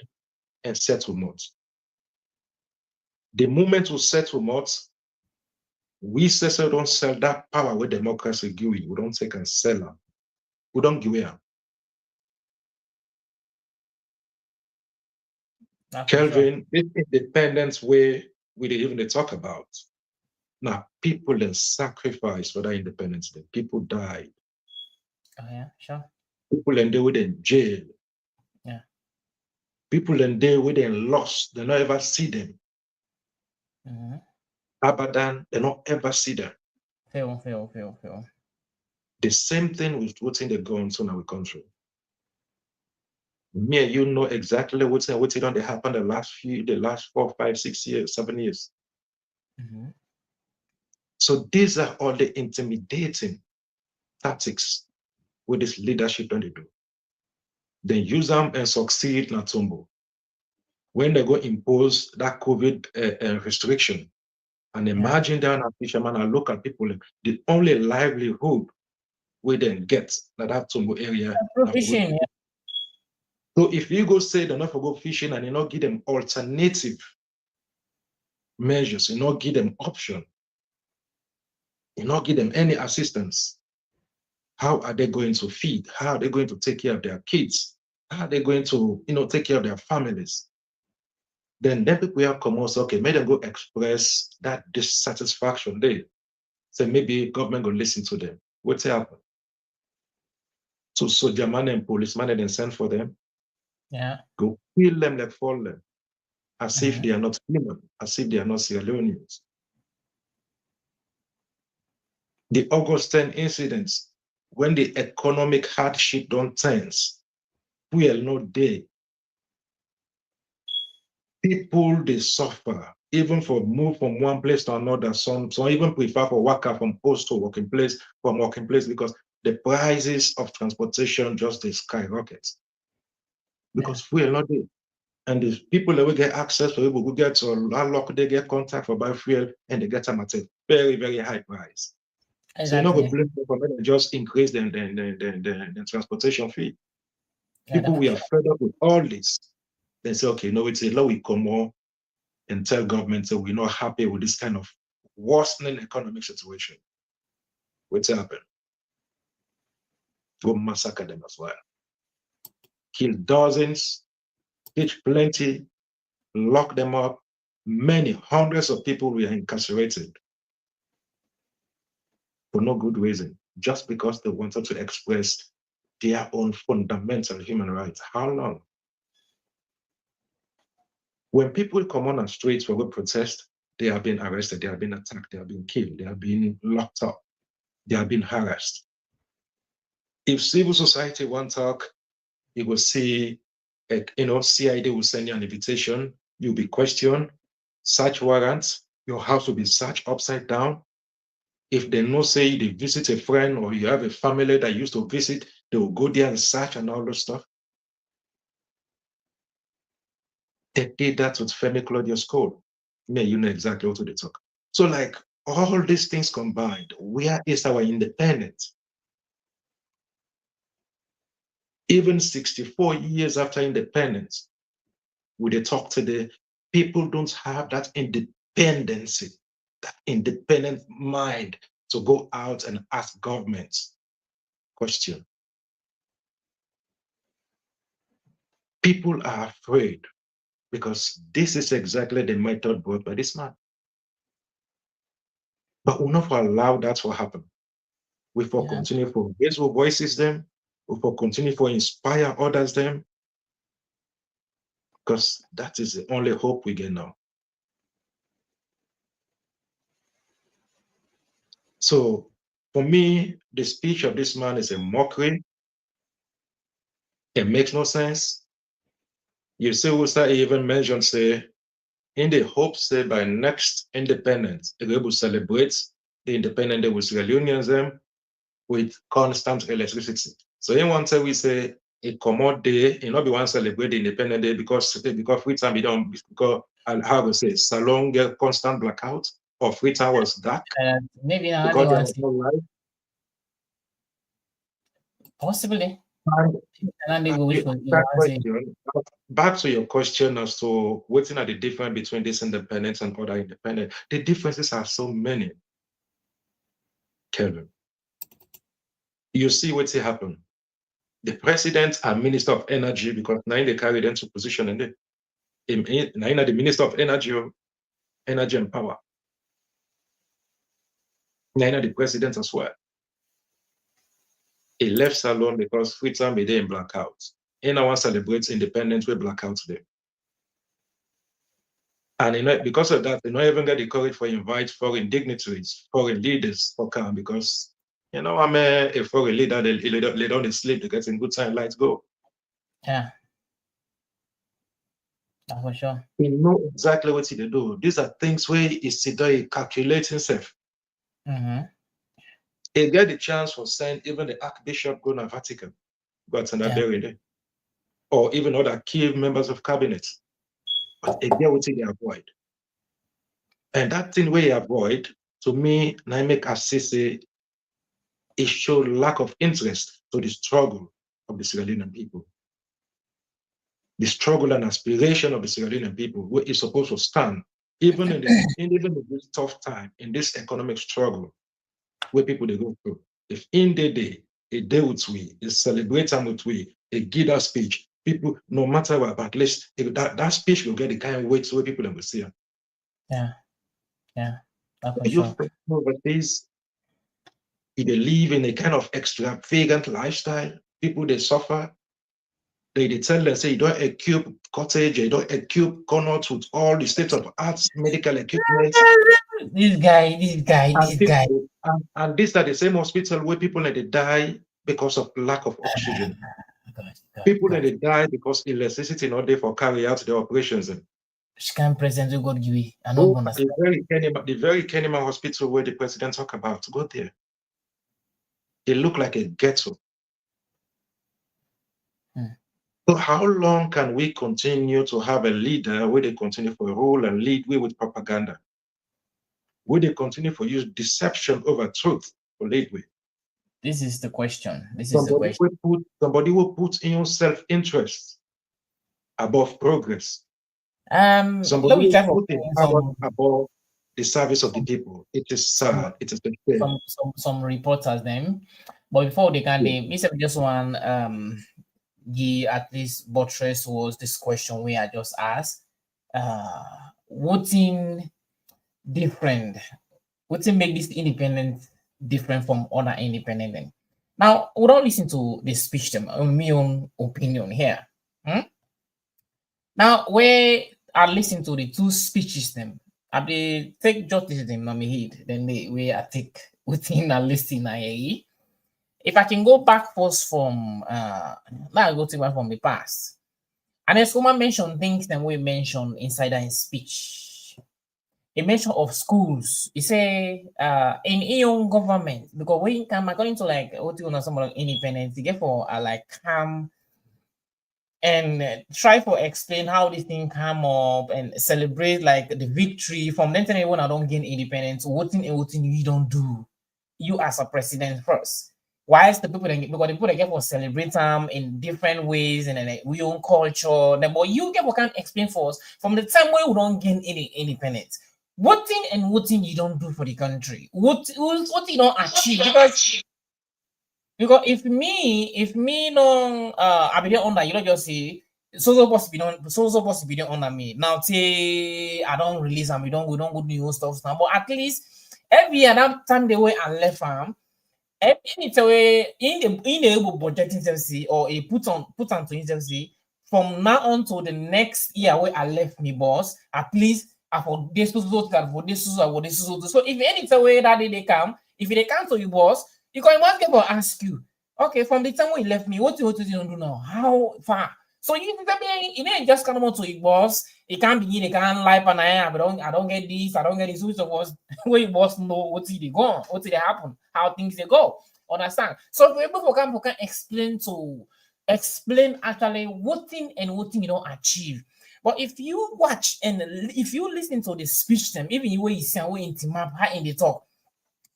and settle not. The moment we settle not, we say don't sell that power where democracy give you. We don't take and sell them. We don't give it. Kelvin, this independence way we didn't even talk about. Now, people then sacrifice for that independence. Then people died. Oh yeah, sure. People and they were in jail. Yeah. People and they were in lost. They not ever see them. Abadan, they not ever see them. Fail. The same thing with what's in the guns on our country. Me and you know exactly what's on the happen the last 4, 5, 6 years, 7 years. So these are all the intimidating tactics with this leadership that they do. They use them and succeed in Tumbo. When they go impose that COVID restriction, and imagine down a fisherman and local people, the only livelihood we then get that Tumbo area. Fishing, yeah. So if you go say they're not for go fishing and you not give them alternative measures, you not give them option, you not give them any assistance, How are they going to feed? How are they going to take care of their kids? How are they going to, take care of their families? Then people have come also, okay, make them go express that dissatisfaction there. So maybe government will listen to them. What's happened? So soldier man and policeman and then send for them. Yeah. Go kill them like fall them. As if they are not human, as if they are not Sierra Leoneans. The August 10 incidents, when the economic hardship don't tense, we are not there. People, they suffer, even for move from one place to another. Some even prefer for worker from post to working place, from working place, because the prices of transportation just they skyrocket. Because we are not there. And the people that will get access to people who get to unlock, they get contact for buy fuel and they get them at a very, very high price. Exactly. So you're not going to blame them, just increase the transportation fee. People we are fed up with all this. They say, okay, no, it's a law we come on and tell government that we're not happy with this kind of worsening economic situation. What's happened? Go massacre them as well. Kill dozens, teach plenty, lock them up. Many hundreds of people were incarcerated for no good reason, just because they wanted to express their own fundamental human rights. How long? When people come on the streets for a protest, they have been arrested, they have been attacked, they have been killed, they have been locked up, they have been harassed. If civil society won't talk, you will see, CID will send you an invitation, you'll be questioned, search warrants, your house will be searched upside down. If they know, say, they visit a friend or you have a family that used to visit, they will go there and search and all those stuff. They did that with Femi Claudius Cole. You know exactly what they talk. So, like, all these things combined, where is our independence? Even 64 years after independence, we they talk today, people don't have that independency, that independent mind to go out and ask governments question. People are afraid because this is exactly the method brought by this man. But we'll not allow that to happen. We will continue to raise our voices them, we will continue to inspire others them, because that is the only hope we get now. So for me, the speech of this man is a mockery. It makes no sense. You see, Usta even mentioned, say, in the hopes that by next independence, they will celebrate the independence day with Sierra Leoneans with constant electricity. So in one say we say a common day, you know, we want to celebrate the independent day because free time we don't, because how to say salon get constant blackout or free time was dark. Maybe not. Because there was no light. Possibly. Back to your question as to what's the difference between this independence and other independent. The differences are so many, Kelvin. You see what's happened. The president and minister of energy, because now they carry them to position in it. Now the minister of energy and power. Now the president as well. He left salon because free time made in blackout. And now celebrates independence with blackout there. And because of that, they don't even get the courage for invite foreign dignitaries, foreign leaders for come, because I'm a foreign leader, they don't sleep, they get in good time, lights go. Yeah. For sure. We know exactly what they do. These are things where he's today calculating himself. He get the chance for send even the Archbishop go to Vatican, but buried there. Or even other key members of cabinet. But again, what they avoid. And that thing we avoid, to me, I make Assisi, it show lack of interest to the struggle of the Sierra Leonean people. The struggle and aspiration of the Sierra Leonean people, where it's supposed to stand, even in this tough time, in this economic struggle, where people they go through. If in the day a day with we, a celebrate time with we, a give that speech. People, no matter what, but at least if that speech will get the kind of weight where people will see. Yeah. For You sure. overseas, if they live in a kind of extravagant lifestyle, people they suffer. They tell them, say, you don't equip cottage, you don't equip connaughts with all the state of arts, medical equipment. This guy. And these are the same hospital where people they die because of lack of oxygen. People that they die because electricity not there for carry out the operations. She can't present to God give me. I Go don't understand. the very Kenema hospital where the president talk about, go there. It look like a ghetto. So how long can we continue to have a leader where they continue for rule and lead with propaganda? Will they continue for use deception over truth for lead with? This is the question. Somebody will put in self-interest above progress. Somebody let me try will put in power above the service of the people. It is sad. It is a shame. Some reporters them, but before they can they just one the at least buttress was this question we I just asked. What's different? What's make this independent different from other independent? Now, we don't listen to the speech them on my own opinion here. Now, we are listening to the two speeches them. I they take justice them on my head, then we are take within a listing IAE. If I can go back first from now I go to back from the past. And as someone mentioned things that we mentioned inside that speech. A mention of schools. He say in your government, because when you come according to like what you know some independence, you get for like come and try to explain how this thing come up and celebrate like the victory from then to when I don't gain independence, what thing you don't do. You as a president first. Why is the people that because the people that get for celebrate them in different ways and then we own culture, then but you get what can explain for us from the time where we don't gain any independence. What thing and what thing you don't do for the country? What you don't achieve? Because if me no I be there under you don't just say so supposed to be there under me. Now say I don't release and we don't go do new stuff now. But at least every year that time they way and left farm. Anyway, in the able budgeting service or a put on to service from now on to the next year where I left me boss, at least I for this for this. So if any way that they come, if they come to you boss, you can once get to ask you, okay, from the time when you left me, what you don't do now? How far? So you ain't just come to you boss. It can't be they can't lie and I don't get this, I don't get this. Which of us where you boss know what's they go, what's they happen, how things they go. Understand? So people can explain actually what thing you don't achieve. But if you watch and if you listen to the speech them, even the way you say way in map, how in the talk.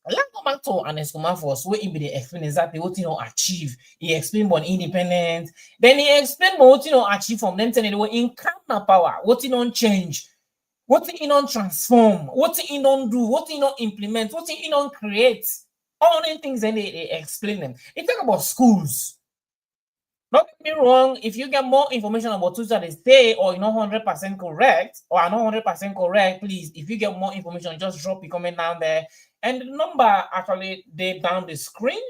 Let's go back to Anescoma first, where he be explain exactly what you know achieve. He explained about independence, then he explained what you know achieve from them telling you in counter power, what you don't change, what you don't transform, what you don't do, what you don't implement, what you don't create. All the things then they explain them. They talk about schools. Don't get me wrong, if you get more information about Twitter they say or you're not 100% correct or I'm not 100% correct, please, if you get more information, just drop a comment down there. And the number actually they down the screen,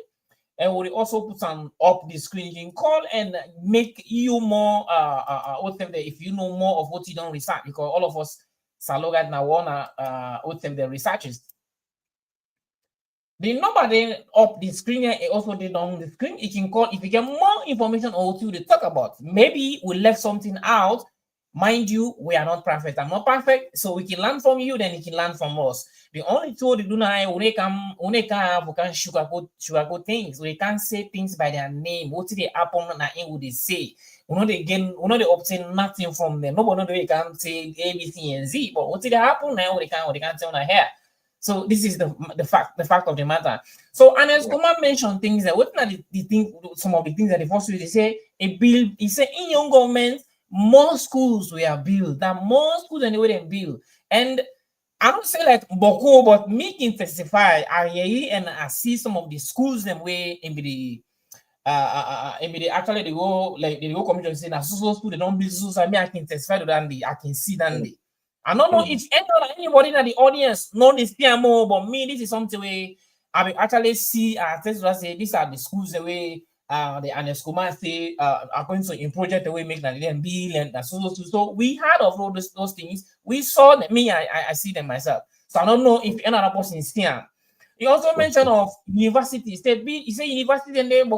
and we'll also put on up the screen. You can call and make you more if you know more of what you don't research, because all of us Saloga now wanna the researchers. The number then up the screen and also the down the screen. You can call if you get more information on what you talk about. Maybe we left something out. Mind you, we are not perfect. I'm not perfect, so we can learn from you, then you can learn from us. The only tool they do now, we can sugarcoat things. We can't say things by their name. What they happen and what they say. They obtain nothing from them. Nobody can say A, B, C, and Z. But what they happen now, they can't tell on here. So this is the fact of the matter. So Anes Kuma mentioned things that what are the thing, some of the things that the first they say a bill. He said in your government more schools were built, that more schools than they were built. And I don't say like Boko, but me can testify. I hear and I see some of the schools them way in the they actually they go like they go commission say now so school they don't build so me I can testify to that day I can see that day. I don't know if anybody in the audience know this PMO, but me this is something where I will actually see say these are the schools the way the Anescoma say according to in project the way make that them bill and so we heard of all those things. We saw them, me I see them myself. So I don't know if another person is here. He also mentioned of university. He said university and then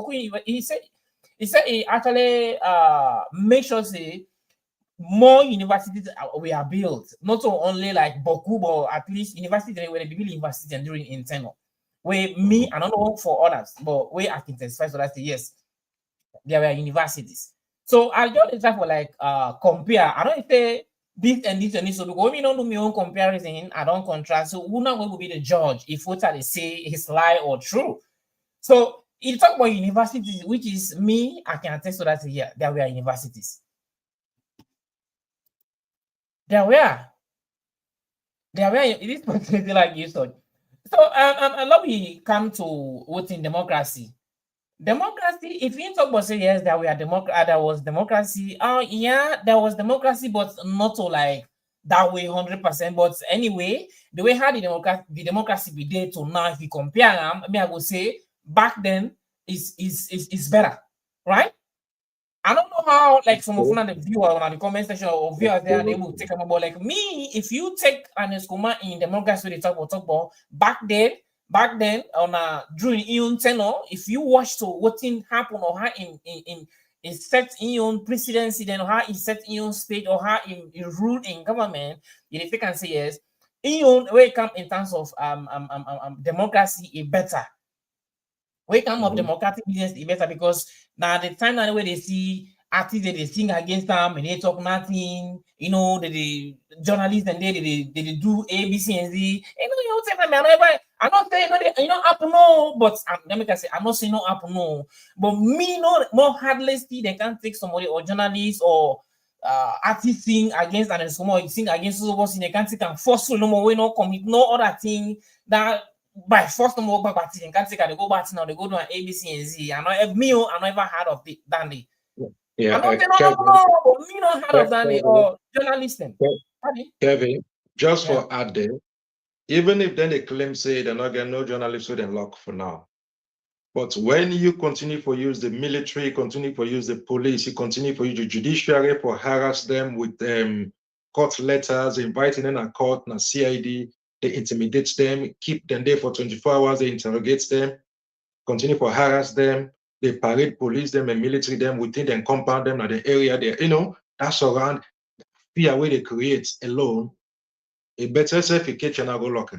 he said he actually make sure say more universities were built, not only like Boku, but at least university where they build university and during internal. Where me, I don't know for others, but where I can testify so that's yes, there were universities. So I just try for like compare. I don't say this and this and this. So because we don't do my own comparison, I don't contrast. So we're not going to be the judge if what they say is lie or true. So you talk about universities, which is me, I can attest to that here. There were universities. There were. It is particularly like you said. So I love we come to voting democracy. Democracy, if you talk about say yes, there was democracy. Oh yeah, there was democracy, but not to like that way 100%. But anyway, the way how the democracy be there to now, if you compare them, I would say back then is better, right? I don't know how like some of the viewer on the comment section or viewers there they will take them about like me. If you take an escoma in democracy, they talk about back then on during your tenure, if you watch to what thing happen or how in set in your own presidency, then how it set in your state or how in rule in government, if you can say yes, in your way come in terms of democracy is better. We come of democratic business is better because now the time now where they see artists they sing against them and they talk nothing, the journalists and they do A, B, C, and Z. You say I'm not saying happen no, but let me say I'm not saying no happen no. But me no more hardlessly they can't take somebody or journalist or artist sing against and someone sing against someone they can't take and forceful no more, we no commit no other thing that by force no more back and can't take and they go back now, they go to an A, B, C, and Z. I never heard of it Dandy. Yeah, I don't know, me not heard of Dandy or journalist. Kevin, just for add there, even if then they claim say they're not getting no journalists with them lock for now. But when you continue to use the military, continue to use the police, you continue to use the judiciary for harass them with court letters, inviting them to court, na CID, they intimidate them, keep them there for 24 hours, they interrogate them, continue to harass them, they parade police them and military them within them, compound them at the area there. That's around fear where they create alone. A better certification I go lock.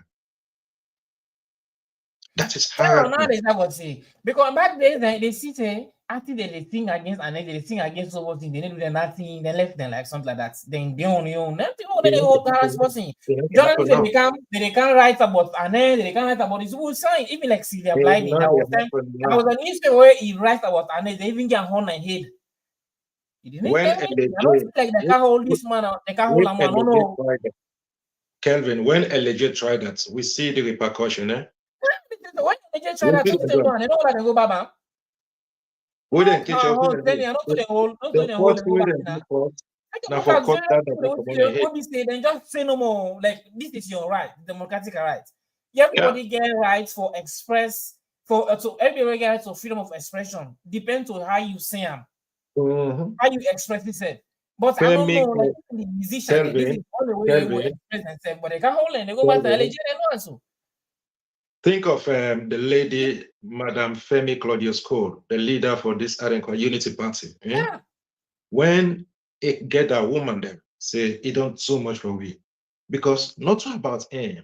That is hard. Now they have what say because back then they see say after they sing against and then they sing against something, they didn't do nothing, they left them like something like that. Then they only own nothing. They hold harass person. Journalists they can't write about and then they can't write about this. Who sign even like Sylvia Blinding. There was a newspaper where he writes about and they even get horn and head. When I don't like they can't hold this man. They can't hold a man. No. Kelvin, when LJ tried that, we see the repercussion. When LJ tried that, they don't let them go baba. We didn't teach us. Then just say no more. Like this is your right, democratic right. Everybody get rights for express so everybody get rights of freedom of expression. Depends on how you say them, how you express it. But I don't know, like the musician, this is the only way they will express themselves. But they can't hold and they go back to LJ and also. Think of the lady, Madam Femi Claudius Cole, the leader for this Unity Party. Yeah. When it get a woman there, say it don't so much for we. Because not about him.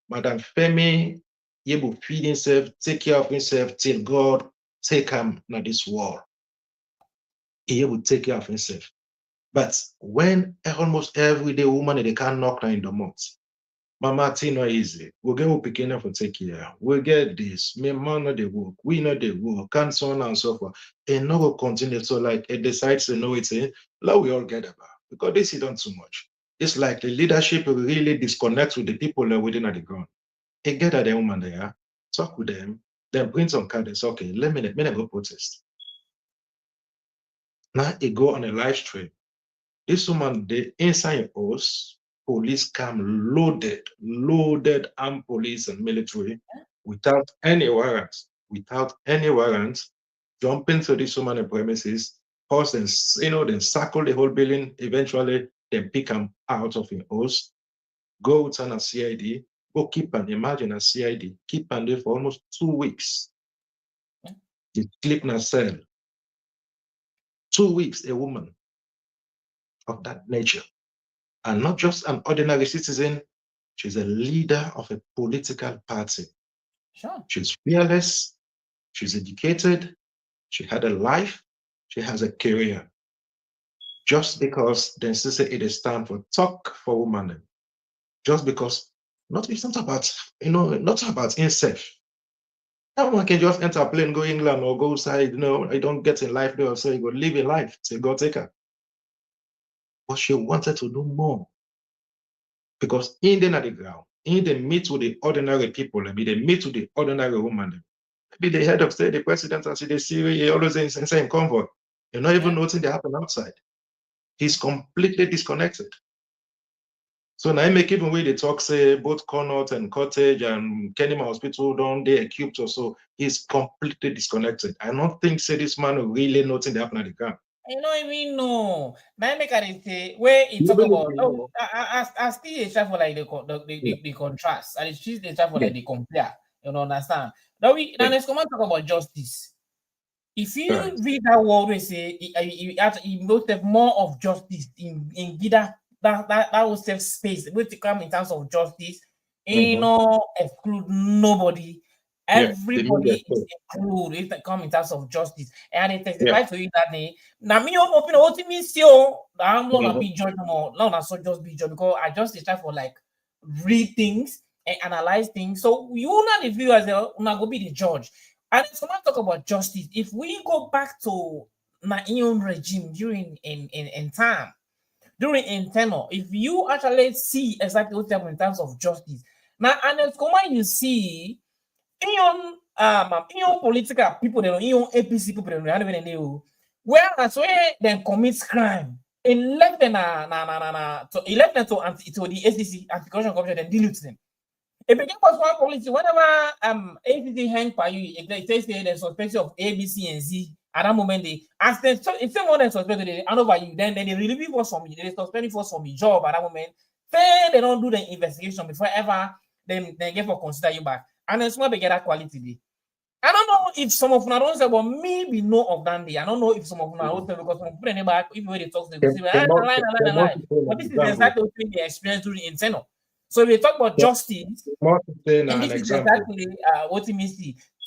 Madam Femi, he will feed himself, take care of himself till God take him na this world. He will take care of himself. But when almost every day woman they can't knock in the mouth. Mama, it's not easy. We'll get up again for take care. We'll get this. Me man not the work. We know the work. And so on and so forth. And now we'll continue. So like it decides to know it's a let we all get about. Because this is done too much. It's like the leadership really disconnects with the people that within at the ground. They get at the woman there, talk with them, then bring some cards. Okay, let me go protest. Now he go on a live stream. This woman, they inside a house, police come loaded armed police and military without any warrants, jump into this woman premises, pause and then circle the whole building, eventually then pick them out of your house, go with a CID, go keep and imagine a CID, keep and there for almost 2 weeks. They sleep in a cell. 2 weeks, a woman of that nature. And not just an ordinary citizen, she's a leader of a political party. Sure. She's fearless, she's educated, she had a life, she has a career. Just because then say it is time for talk for women. Just because it's not about, not about incest. That one can just enter a plane, go England or go outside, I don't get in life there, so you go live in life. Say go take her. But she wanted to do more. Because in the ground, in the meet with the ordinary people, maybe they meet with the ordinary woman, maybe the head of state, the president, and see the Syria, always in the same convoy. You're not even noticing they happen outside. He's completely disconnected. So now I make even way they talk, say both Connaught and Cottage and Kenema Hospital don't they equipped or so. He's completely disconnected. I don't think say this man really noticing they happen at the ground. You know what I mean? No. Now make I say where it talk about I still a try for like the contrast. And it's just a try for like the compare. You know, understand? Now let's come and talk about justice. If you read that word, we say you must have more of justice in Gida. That will save space. Which come in terms of justice, exclude nobody. Everybody is included if they come in terms of justice. And it testifies to you that day. Now me open what it means I'm not be judged more. Not so just be judged because I just try for like read things and analyze things. So you not the viewers, not go be the judge. And so when I talk about justice, if we go back to my own regime during in time, during internal, if you actually see exactly what's happening in terms of justice, now and it's common you see in political people, in APC people, whereas where they commit crime, elect them to the ACC Anti-Corruption Commission, then deal with them. It became one policy whenever ACC hang by you, if they say the suspension of A, B, C, and Z. At that moment, they ask them, so if someone is suspended, they hand over you, then they relieve you for some, they suspend you for some job at that moment. Then they don't do the investigation before ever they get for consider you back. And then small they get that quality day. I don't know if some of them don't say, but maybe no of that day. I don't know if some of them don't say because some people back, even when they talk, they say, lie. But this is exactly what they experience during internal. So we talk about justice, and this is exactly what it means.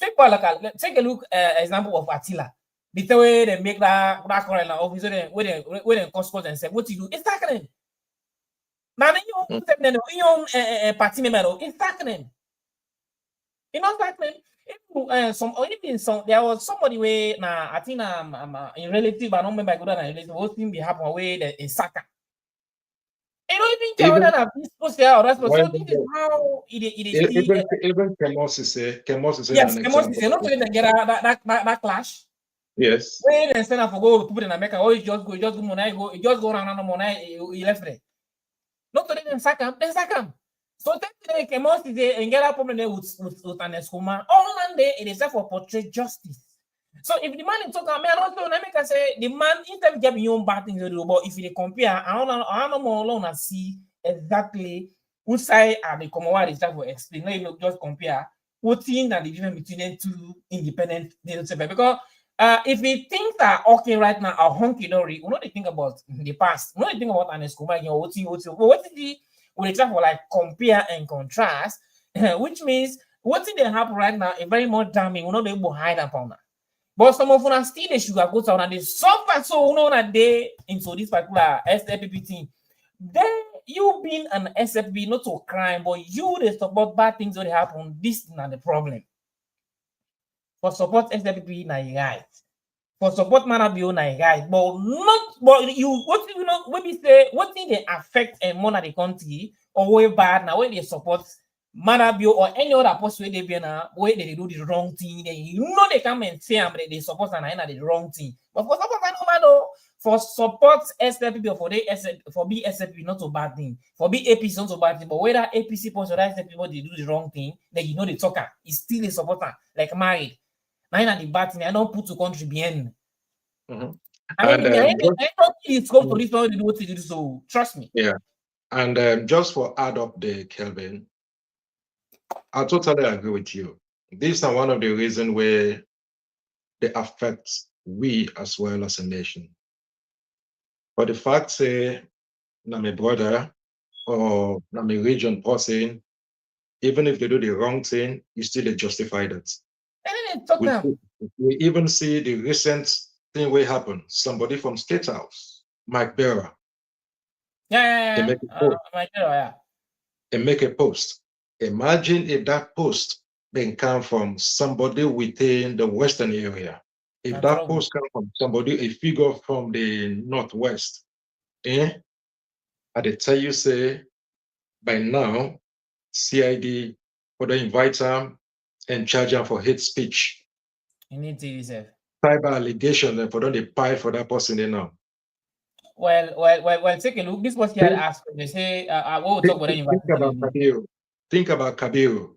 Take a look example of Attila. The way they make that current officer when they cause and say, what you do, it's happening. Now you party member, it's happening. You know happening. There was somebody where I think I'm in relative, I don't remember good relative, what thing be happen away in Saka. You don't even care whether that this post here or that post. So this is how it is. Even Kemosi say yes, Kemosi say not so they get that clash. Yes. When they stand up for go put in America, or you just go money, just go around the money, you left there. Not to them sack him. So then Kemosi say and get a problem there with an Eskuma. All and there it is for portrait justice. So if the man is talking, man, also America say the man instead of getting your own bad things to do, but if you compare, I don't more alone and see exactly which side are the common is trying to explain. Let you just compare what thing that the difference between the two independent data because if we things are okay right now are hunky dory, we don't think about the past. We don't think about an Eskuma, what is we try for like compare and contrast, which means what thing they happen right now is very much damning. We're not able to hide upon that. But some of them still they sugar go down and they suffer so that they into this particular SFP team. Then you being an SFP not to crime, but you they support bad things that happen. This is not the problem. For support SFP na right. For support man be on right, but you what you know when we say what thing they affect and more the country or way bad now when they support Manabio or any other post where they be now, where they do the wrong thing, then you know they come and say they support and I the wrong thing. But for support, I know for support SLP for they for be SLP not a bad thing. For be APC not a bad thing. But whether APC post or SLP people they do the wrong thing, then you know the talker is still a supporter, like married. Now the bad thing, I don't put to country behind. I mean, I don't think it's come to this one to do what to do, so trust me. Yeah. And just for add up the Kelvin, I totally agree with you. These are one of the reasons where they affect we as well as a nation. But the fact say, I'm a brother or I'm a region person, even if they do the wrong thing, you still justify that. We even see the recent thing where happened. Somebody from State House, Mike Bearer. They make a post. Imagine if that post then come from somebody within the Western area. If that post come from somebody, a figure from the Northwest, I they tell you, say, by now, CID for the invite them and charge them for hate speech. You need to use it. Cyber allegation, and for them they pay for that person they know. Well, take a look. This was here asked. They say, what we'll talk about Think about Kabiru.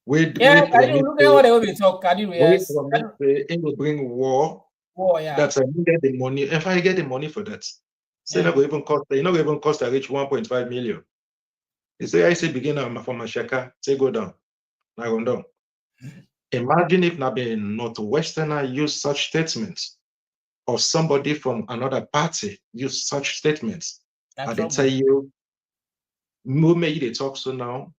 Look at what they will be talk. Kabiru, yes. It will bring war. Yeah. That's I get the money. If I get the money for that, say not even cost. You not even cost a reach 1.5 million. They say I say begin from a shaka. Say go down. Now go down. Imagine if not the Northwesterner use such statements, or somebody from another party use such statements. And they tell you, maybe they talk so now,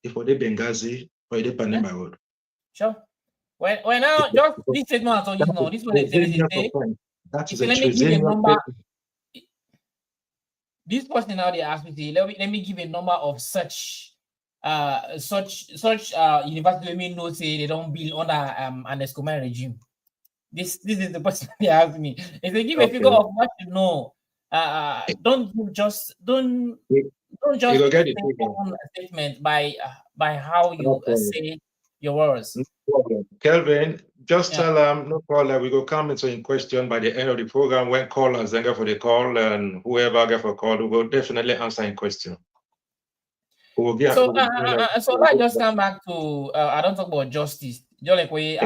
if they Benghazi or they Panama Road. Sure. Well, now just this statement I told you now. This one is say. That is a let me give a number. This person now they ask me, let me give a number of such university let me know say they don't build under an Escobar regime. This is the person they ask me. If they give a figure of what you know, don't just get a statement by how you say your words. Kelvin, just tell them no problem. We go come into in question by the end of the program when callers then go for the call and whoever get for a call, we will definitely answer in question. So I just come back to I don't talk about justice. Just like we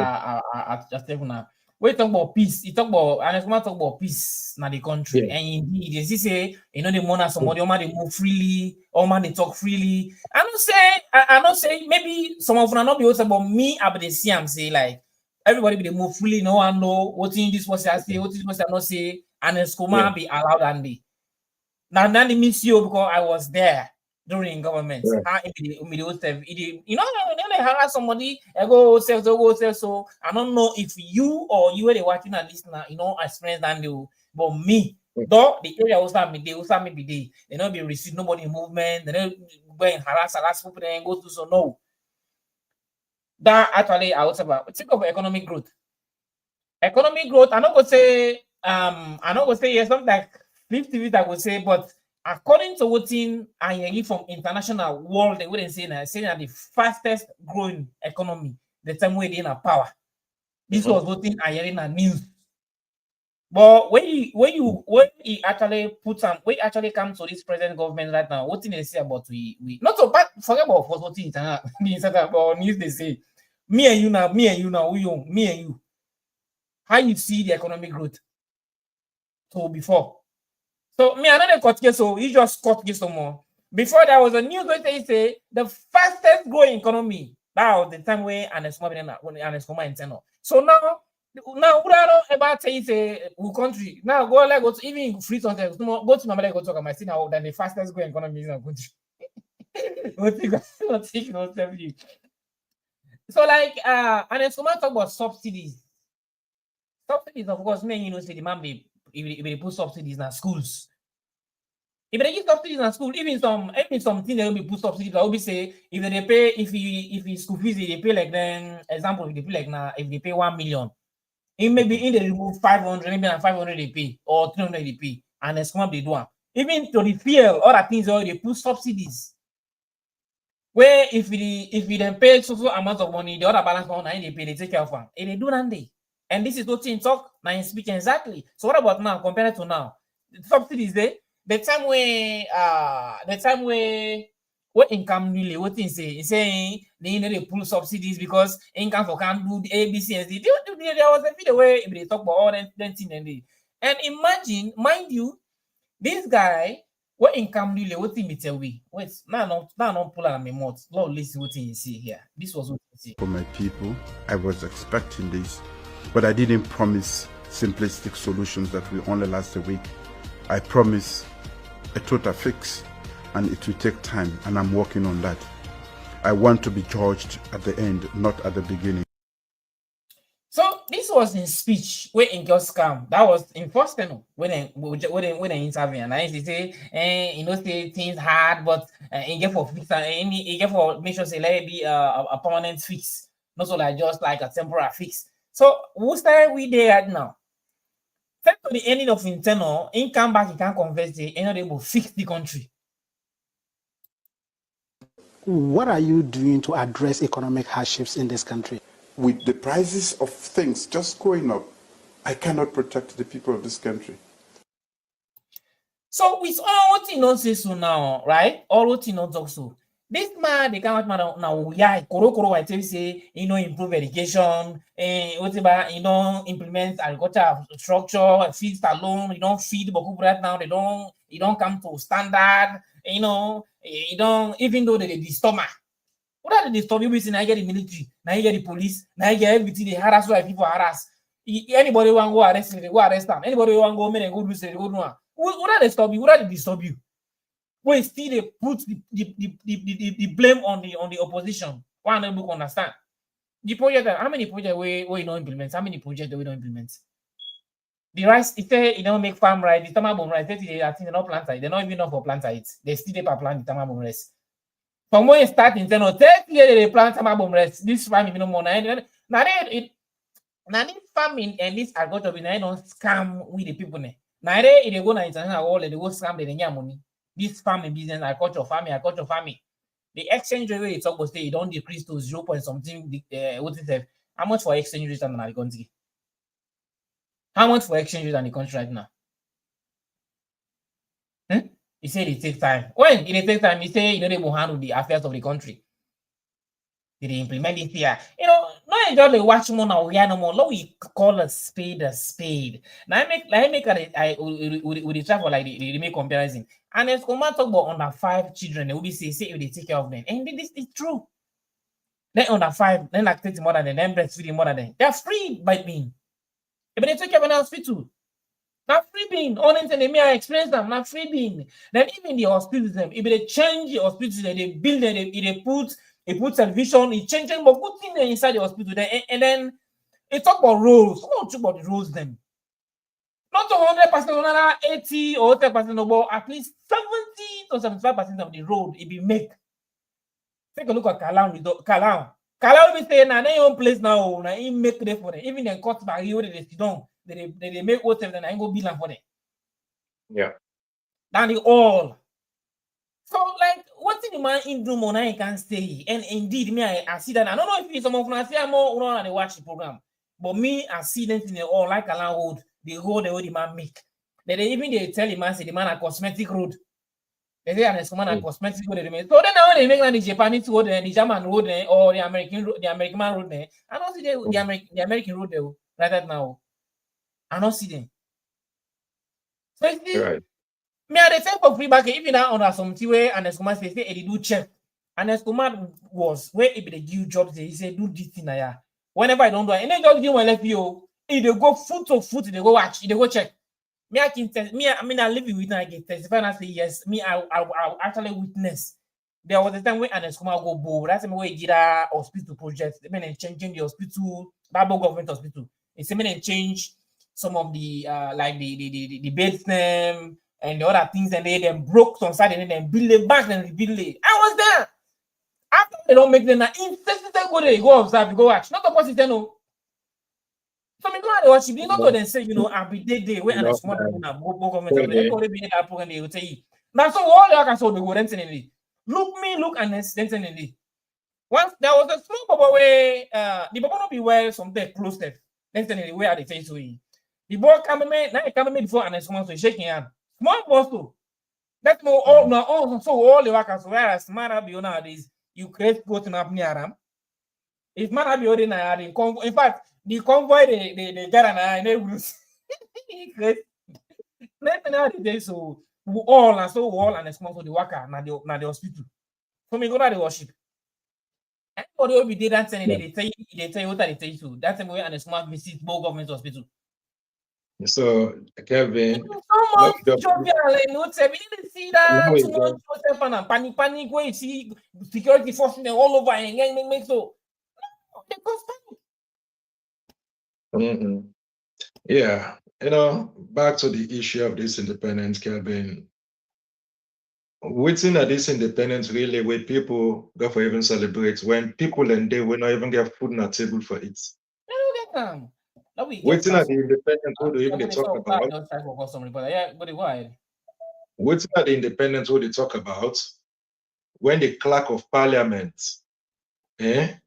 we talk about peace. You talk about and talk about peace in the country. And indeed, they say the money somebody they move freely, they talk freely. I don't say maybe some of them not be also about me, but they see say like everybody be move freely, no one know what in this was I say, what is what I not say, and Escoma be allowed and be. Now they miss you because I was there during government. They harass somebody, go sell. So I don't know if you or you were watching at this now, as friends than you, but me, though the area also me be there. They don't be receive nobody in movement, they don't go and harass people and go to so no. That actually I was about think of economic growth. Economic growth, I'm not gonna say yes, something like 50 I would say, but according to what I hear from international world, they wouldn't say that the fastest growing economy, the time way they in power. This was what I hear in the news. But when you actually put some, when actually come to this present government right now, what they say about we not so bad. Forget about what about news they say. Me and you now, me and you. How you see the economic growth? So before. So me, I don't cut case, so you just cut case some more. Before there was a news where they say the fastest growing economy. That was the time where an internal. So now we don't about say country. Now go to even free something. Go to my go talk about see now than the fastest growing economy in our country. So like and talk about subsidies. Subsidies, of course, say the man be if they put subsidies in schools. If they give subsidies in school, even something they will be put subsidies, I will be say if they pay if school fees they pay like then example if they pay like now if they pay 1 million, it maybe in they remove 500, maybe 500 they pay or 300 they pay, and then some they do. Even to the fuel, other things they put subsidies. Where if we then pay so amount of money, the other balance on and they pay, they take care of them. And they do nothing. And this is what in talk now in speaking exactly. So what about now compared to now? The subsidies there, the time where what income really what in saying they need to pull subsidies because income for can't do the ABC and D. There was a video where they talk about all that thing and imagine, mind you, this guy what income really what in tell we wait now not pull out my mouth. Lord listen what you see here. This was what you see. For my people, I was expecting this, but I didn't promise simplistic solutions that will only last a week. I promise a total fix, and it will take time, and I'm working on that. I want to be judged at the end, not at the beginning. So this was in speech where in just scam. That was in first panel when I interview, and I used to say, say things hard, but in get for fix and in get for make sure say let it be a permanent fix, not so like just like a temporary fix. So who started we there at now? Set to the ending of internal, in come back, he can converse the and they will fix the country. What are you doing to address economic hardships in this country? With the prices of things just going up, I cannot protect the people of this country. So with all what you know say so now, right? All what you know talk so. This man, they come out now, yeah, Koro, I tell you say, improve education, whatever, implement agriculture structure, feed alone, you don't feed Boku right now, you don't come to standard, you don't, even though they disturb. What are they disturb? You see, now you get the military, now you get the police, now you get everything, they harass why people harass. Anybody want to go arrest them, they go arrest them. Anybody want to go men and go do say, they go do one. What are they stop you? What are they disturb you? When still they put the blame on the opposition. One of them don't understand. The project, how many projects we don't implement? How many projects do we don't implement? The rice, if they don't make farm right, the tamabon rice, I think they don't plant it. They're not even enough for plant it. They still they plant the tamabon rice. From when you start in 10 or 30 years, they plant tamabon rice. This farming no more. Now this farming and this agriculture, they don't scam with the people. Now they go to international world, they go scam the money. This farming business, agriculture farming. The exchange rate it's supposed to say it don't decrease to 0 point something. What is it? How much for exchange rate in the country? How much for exchange rate in the country right now? He said it takes time. When it takes time, he say they will handle the affairs of the country. Did they implement it here? Not just they watch more now. We are no more. Now we call a spade a spade. Now I make we travel like they make comparison. And as Command talk about under 5 children, they will be say if they take care of them. And this is true. Then under 5, then lactating more than them, then breastfeeding more than them. They are free by being. If they take care of an hospital, not free being. Only thing they may experience them, not free being. Then even the hospitals, if they change the hospitals, they build them, they put television, it changing, but good thing inside the hospital. And then it talk about roads. What talk about the roads then? Not 100%, another 80 or 10%, but at least 70 to 75% of the road it be make. Take a look at Kalam. Kalam will say, now they own place now, now he make it for them. Even then cut back here, they sit down, they make whatever, then I go bill for them. Yeah. That's all. So, like, what's in the man in the money can stay? And indeed, me, I see that. I don't know if it's some of us see more and they watch the program, but me, I see them in the all like a road, the road the way the man make. They tell the man, say the man a cosmetic road. They say and man a cosmetic road. So then now they make like the Japanese road, the German road, or the American road, I don't see the American road there right now. I don't see them. So it's Right. Me at the time for free back even now under some way and as command say they do check. And as command was where if they give jobs, they say do this thing here. Whenever I don't do it, and then just give my left you. If they go foot to foot, they go watch, they go check. Me, I can test me, I live with I can testify and I say yes. Me, I actually witness. There was a time when an command go bold. That's the way he did a hospital project. They mean changing the hospital, Bible government hospital. It's mean change some of the like the beds name and the other things, and they then broke some side and then build it back and rebuild it. I was there. After they don't make them incessantly go there, go observe, go watch. Not the person no. So me go and watch. You not to then say every day when and small people na go government. They already be that program they will tell you. Now so all you can say they go renting it. look and incidentally. Once there was a small bubble where the bubble not be well something close to incidentally where the face we. The boy come me before and someone so shaking hand. Small boss too. That's more all so all the workers whereas Mara be nowadays you create go to up near them. If Mara be already in fact the convoy they get and they will nothing nowadays so all and so all and small for the worker na the hospital. So me go to the worship. Anybody will be there that saying they tell you what they tell you to. That's the way and a smart visit both government hospital. So Kelvin, So much jovial and notes. We didn't see that too much panic where you see security forces all over and make so they constant. Yeah, you know, back to the issue of this independence, Kelvin. Waiting at this independence really where people go for even celebrate when people and they will not even get food on the table for it. Waiting at the independence, what do even they talk about? Waiting at the independence, what they talk about when the clerk of parliament, the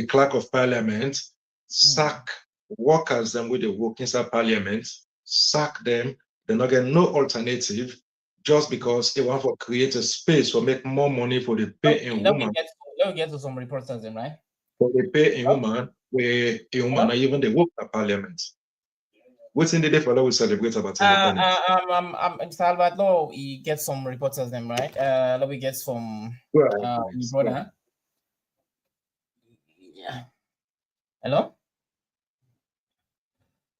clerk of parliament sack workers them with the work inside parliament, sack them, they're not getting no alternative just because they want to create a space for make more money for the pay in woman. Let me get to some reports of them, right? For the pay in woman, where a woman not even the work at parliament. What's in the day for that we celebrate about independence? I'm Salvador. He gets some reports of them, right? Let me get some brother. Yeah. Hello?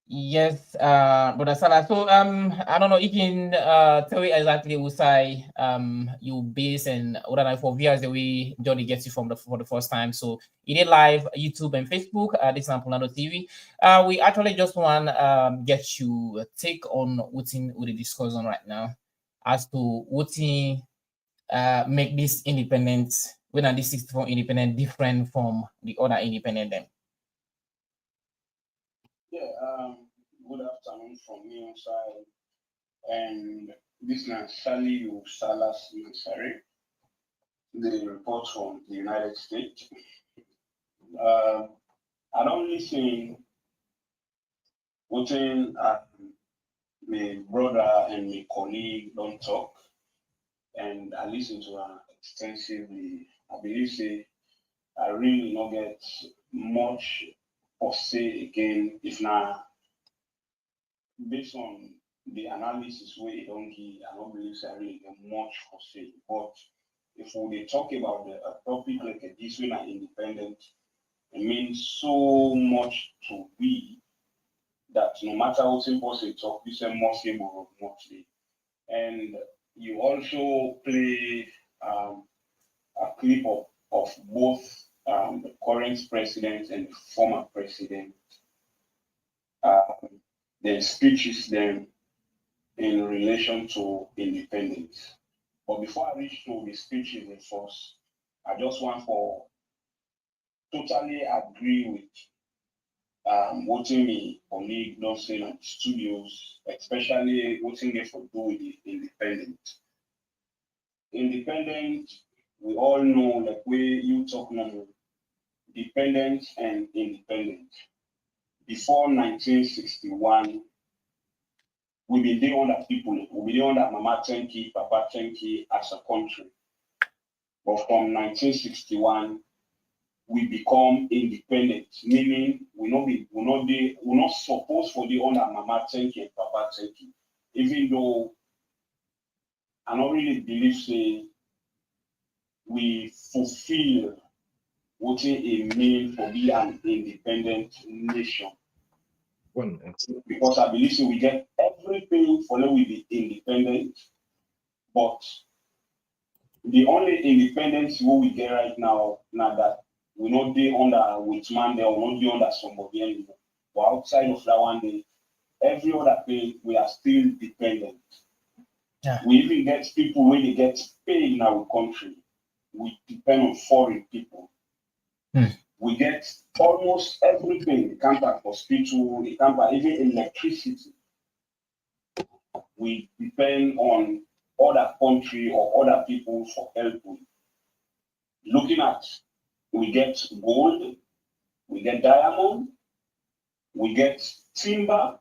Yes, Brother Salah. So I don't know if you can tell me exactly what side you base and what are for viewers the way Johnny gets you for the first time. So it is live YouTube and Facebook, this is Polnado TV. We actually just want get you take on what we discuss on right now as to what make this independent, when this 64 independent different from the other independent then. Yeah, good afternoon from me on side. And this is Sally Salas Mansari, the report from the United States. I don't listen what my brother and my colleague don't talk, and I listen to her extensively. I believe I really not get much or say again if not based on the analysis where it don't give, I don't believe I really get much for say. But if we talk about the topic like this one are independent, it means so much to we that no matter what simple say talk, this is more simple mostly. And you also play a clip of both the current president and the former president, their speeches then in relation to independence. But before I reach to the speeches first, I just want to totally agree with what my colleague don't say in the studios, especially what they for do with the independent. Independent, we all know like where you talk now, dependent and independent. Before 1961, we been there under people, we been under Mama Tenki, Papa Tenki as a country. But from 1961, we become independent, meaning we're not supposed to be under Mama Tenki and Papa Tenki. Even though I don't really believe we fulfill what it means to be an independent nation. Because I believe we get everything for now we be independent, but the only independence we get right now that we not be under which man there or not be under somebody anymore. But outside of that one day, every other thing we are still dependent. Yeah. We even get people when they get paid in our country. We depend on foreign people. We get almost everything. We can't buy hospital, we can't buy even electricity. We depend on other country or other people for help with. Looking at, we get gold, we get diamond, we get timber,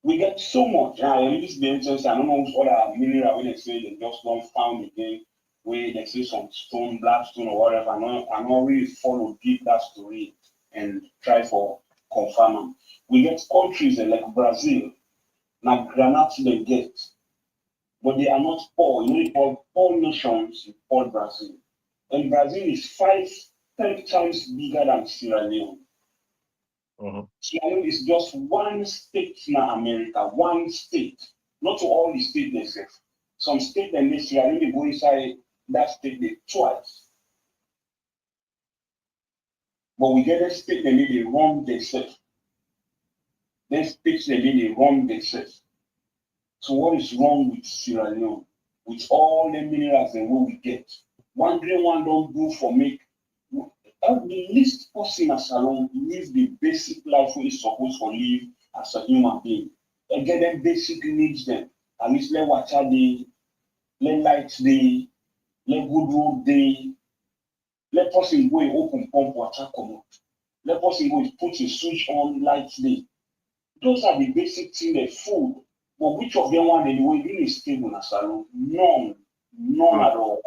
we get so much. And in this instance, I don't know what other mineral when they say they just don't found again, where they say some stone, black stone or whatever. I not really follow deep that story and try for confirm them. We get countries like Brazil, now granite they get, but they are not poor. You know, they call poor nations, you call Brazil. And Brazil is 10 times bigger than Sierra Leone. Sierra Leone is just one state in America, one state. Not to all the states themselves. Some states and they Sierra Leone go inside that state they twice. But we get a state and they run themselves. Then states and they run themselves. So what is wrong with Sierra Leone? With all the minerals and what we get? One green one don't do for make the least person as alone live the basic life we is supposed to live as a human being. And get them basic needs them. At least let water day, let light day, let good road day, let person go and open pump water come out. Let person go and put a switch on light day. Those are the basic things they food. But which of them one anyway really stable as alone? None at all.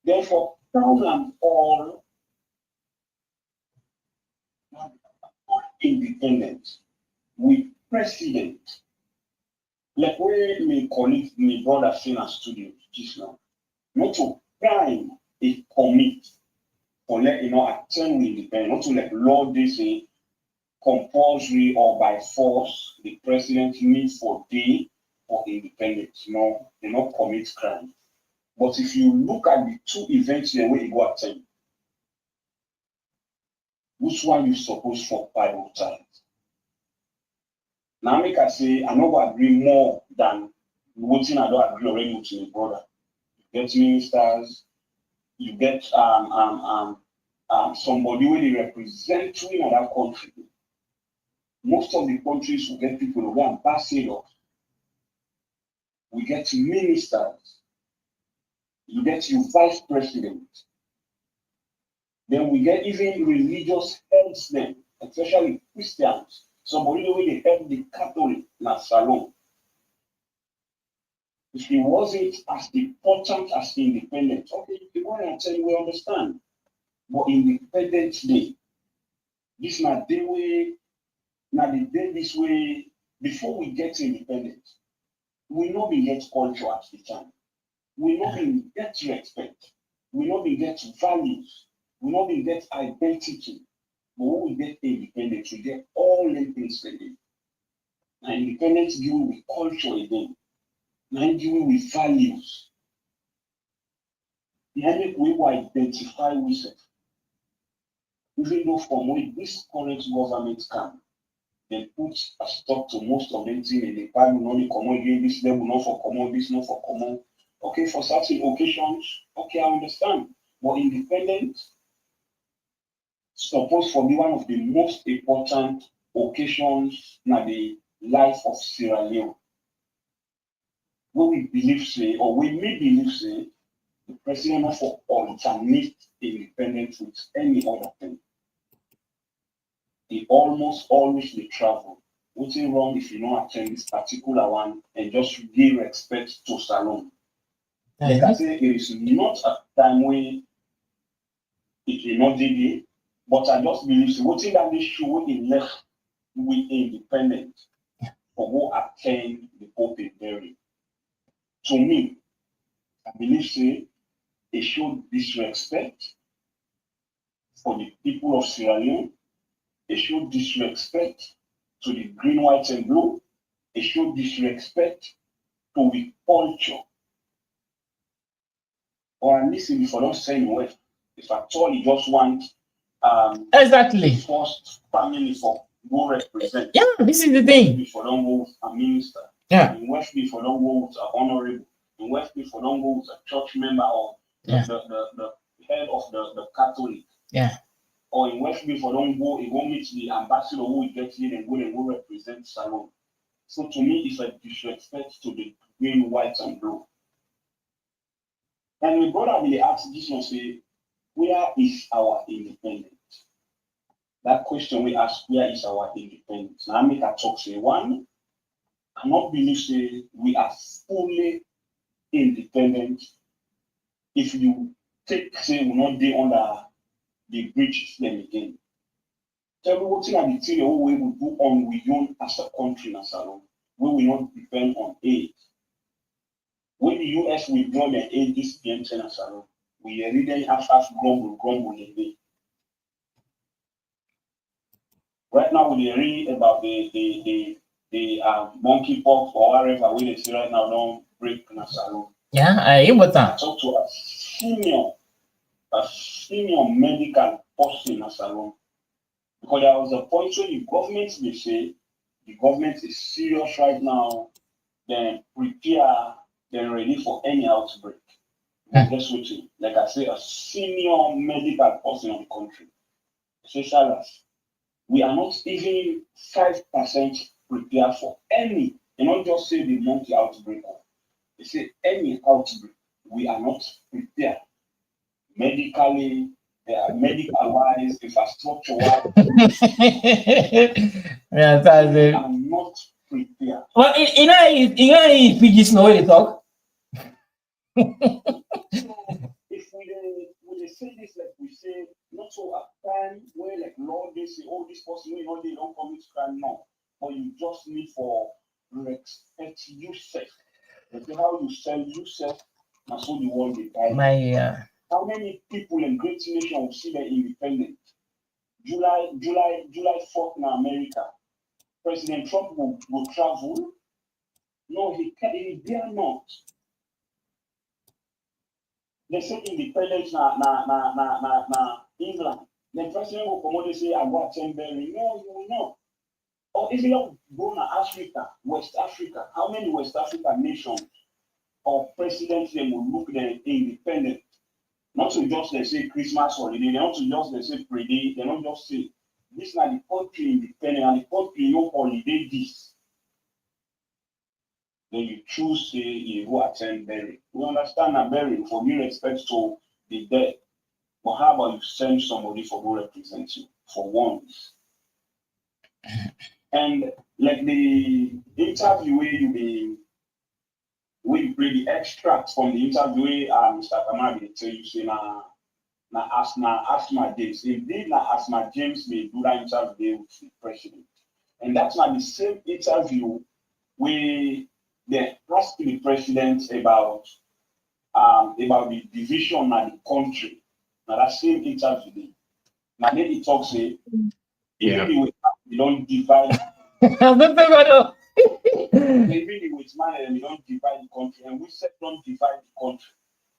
Therefore, crown and all independent with president. Like where my colleague, my brother saying a studio just now, not to prime a commit for let attend with independent, not to like law they say compulsory or by force the president needs for day for independence. No, they not commit crime. But if you look at the two events the way you go attend, which one you suppose for prioritize? Now make I say I no agree more than what I don't agree already with my brother. You get ministers, you get somebody where they represent you in another country. Most of the countries will get people who are ambassadors. We get ministers. You get your vice president. Then we get even religious headsmen, especially Christians. Somebody the way they help the Catholic na Salon. If it wasn't as important as independence, okay, you go and tell you we understand. But Independence Day, this na the way, na the day this way, before we get independence, we know we get culture at the time. We know we get respect. We know we get values. We know we get identity. But when we get independence, we get all the things again. And independence give with culture again. And give with values. The we will identify with it. Even though from where this current government can, they put a stop to most of them things in the Bible, only common again, this level, not for common, this not for common. Okay, for certain occasions, okay, I understand. But independence supposed to be one of the most important occasions in the life of Sierra Leone. What we believe say, or we may believe say, the president not for alternate independence with any other thing. They almost always they travel. What's it wrong if you don't attend this particular one and just give respect to Salon? Like I say, it is not a time where it will not be, but I just believe so. What that they show in left with independent for who attend the Pope bury. To me, I believe say they showed disrespect for the people of Sierra Leone. They showed disrespect to the green, white, and blue. They showed disrespect to the culture. Or at least if I don't say anywhere, if at all you just want exactly the first family for go represent. Yeah, this is the thing. If I don't go with a minister. Yeah. In West if I don't go with a honorable. In West if I don't go with a church member or the head of the Catholic. Yeah. Or in West if I don't go, you go meet the ambassador who will get here and go represent Salon. So to me, it's a disrespect to the between white and blue. And we brought up in the ask this one, say, where is our independence? That question we ask, where is our independence? Now I make a talk, say, one, I cannot believe, say, we are fully independent if you take, say, we not be under the bridge then again. Tell me what are the things we will do on we own as a country in Salon. We will not depend on aid. When the US withdraw their aid this game in Salon, we really have grumble in the right now we read about the monkeypox or whatever we they see right now don't break in Salon. Yeah, I talk to a senior medical person in Salon. Because there was a point where the government may say the government is serious right now, then prepare, then ready for any outbreak. Guess what? Like I say, a senior medical person in the country. Say, Silas, we are not even 5% prepared for any, and not just say the monkey outbreak. They say any outbreak, we are not prepared medically. Medical wise, infrastructure wise, yeah, that's it. I'm not prepared. Well, you know, PG know they talk. If we say this, like we say, not so at time where like Lord they say, oh, this person we know they don't commit crime, no. But you just need for respect yourself. That's how you sell yourself, that's what the world they buy. How many people in great nation will see their independence? July 4th in America. President Trump will travel. No, he dare not. They say independence na England. The president will come out and say, I go attend Berry. No, you will not. Or if you don't go to Africa, West Africa, how many West African nations or presidents they will look their independent? Not to just they say Christmas holiday, they're not to just they say pre-day, they're not just say this is not the country independent and the country no holiday this. Then you choose say you go attend burying. We understand that burying for me respect to the dead. But how about you send somebody for who represent you for once? And like the interview where we play the extract from the interview where Mr. Kamara tell you say na Asma James. Indeed, na Asma James may do that interview with the president. And that's not the same interview where they asked the president about the division of the country. Now that same interview. Now then he talks say, we don't divide. Maybe with man, we don't divide the country, and we said don't divide the country.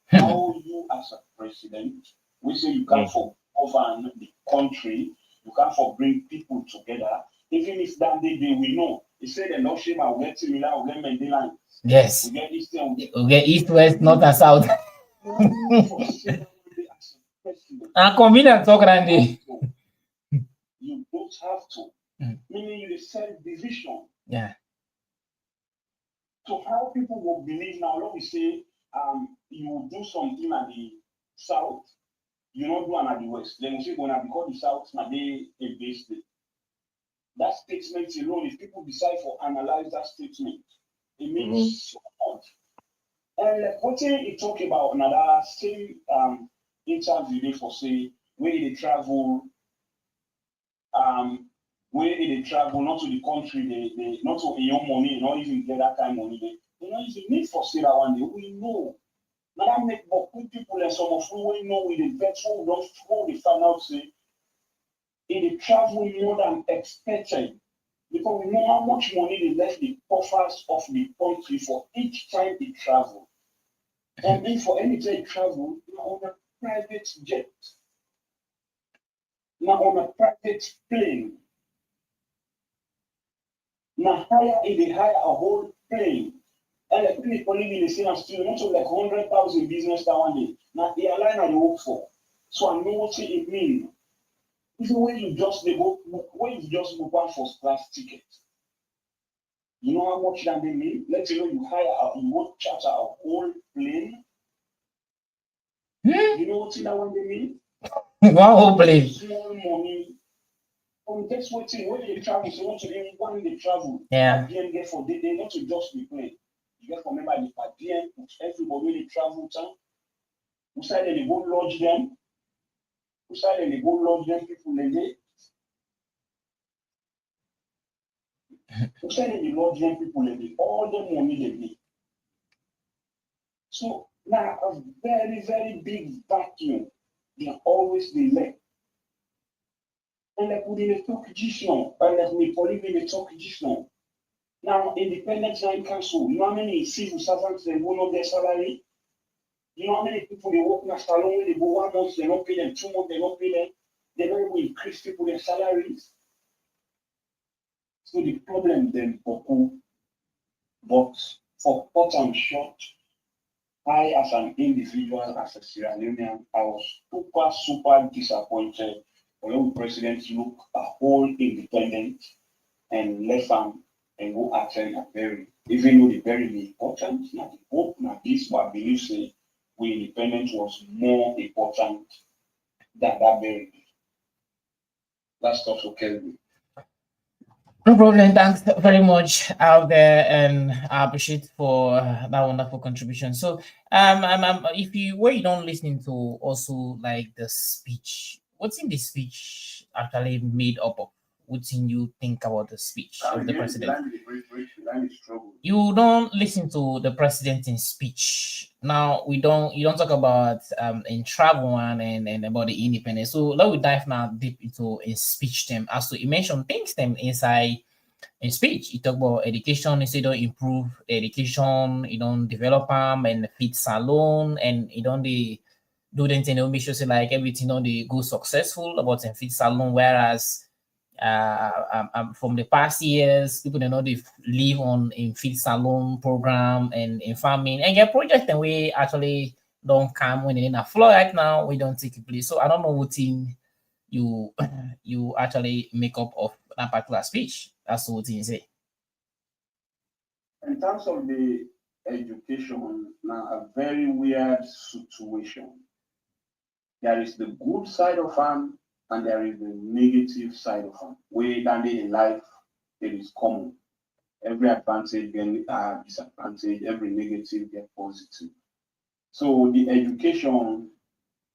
How you as a president, we say you can't govern the country, you can't bring people together. Even if that day we know, he said the no shame will get similar, will get Mandela. Yes. We get Eastern, we get East, West, North, and South. Convenient talk, Randy. You don't have to. Meaning you send division. Yeah. So how people will believe now, let me say, you do something at the south, you not do at the west. Then you say, when I because the south, now they a base state. That statement alone, if people decide for analyze that statement, it means so much. And like what he talk about another same interview they for say where they travel not to the country, they not to your money, not even get that kind of money. They don't even need for say that one day. We know. Now that make but people and some of who we know with the veteran don't throw the find out say they travel more than expected. Because we know how much money they left the coffers of the country for each time they travel. And if for any time they travel, you're on a private jet. Now on a private plane. Now they hire a whole plane. And like people live in the same studio, not so like 100,000 business that one day. Now the airline I work for. So I know what it means. Even when you just go first class ticket. You know how much that they need? Let's say you won't charter a whole plane. You know what's in that one they need? One whole plane. Small money. That's what when they travel, so want to even when they travel, Yeah. at the end get for they not to just be plane. You get for remember the at the end, everybody when they travel town, who side they go lodge them, who side they go lodge them people they who side they lodge them people they all the money they need. So now a very, very big vacuum. They are always the left. And like we didn't talk gestion, and like we probably didn't talk gestion. Now, independent line council, you know how many civil servants they won't know their salary? You know how many people they work in a salon when they go 1 month, they don't pay them, 2 months, they don't pay them. They don't even increase people their salaries. So the problem then, but for cut and short, I, as an individual, as a Sierra Leonean, I was super disappointed when the president look a whole independent and left them and go attend a very, even though the very important, not the hope, not this, but I believe say we independence was more important than that very. That's also Kelvin. No problem. Thanks very much out there, and I appreciate for that wonderful contribution. So, if you don't listening to also like the speech, what's in the speech actually made up of? What's in you think about the speech of the president? You don't listen to the president in speech. Now you don't talk about in travel one and about the independence. So let we dive now deep into in speech them. As to you mentioned things them inside in speech. You talk about education, you say don't improve the education, you don't develop them and feed salon, and you don't do the thing, make sure say like everything on they go successful about in feed salon, whereas from the past years, people they know they live on in feed salon program and in farming and get project and we actually don't come when in a flow right now, we don't take place. So I don't know what in you you actually make up of that particular speech. That's what you say. In terms of the education, now a very weird situation. There is the good side of them and there is the negative side of them. Way down in life, it is common. Every advantage get disadvantage, every negative get positive. So the education,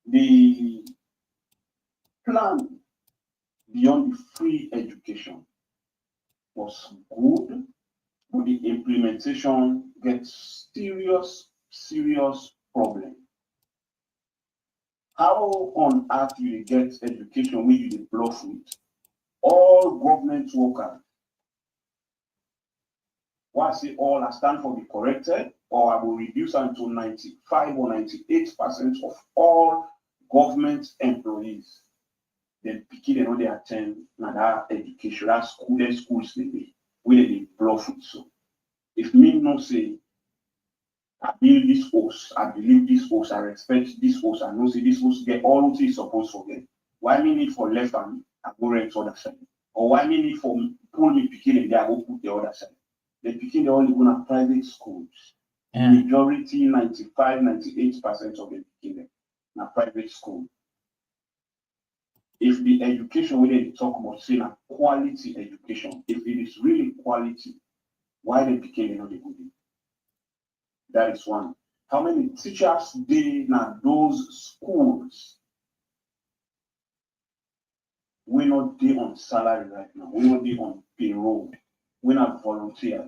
the plan beyond the free education was good, but the implementation gets serious problem. How on earth you get education when you bluff with all government workers? Why I say all, I stand for be corrected, or I will reduce them to 95 or 98% of all government employees. Then picking they know they attend that education, that schools they be, where they bluff with. So if me no say I build this house, I believe this house, I respect this house, I know say this house get all things supposed to get. Why me need for left hand, I go rent other side? Or why me need for pull me picking and there I go put the other side? The picking they only go to private schools. Yeah. Majority 95-98% of the picking na private school. If the education we they talk about say na quality education, if it is really quality, why they picking not the good? That is one. How many teachers they na those schools? We not be on salary right now. We not be on payroll. We not volunteer.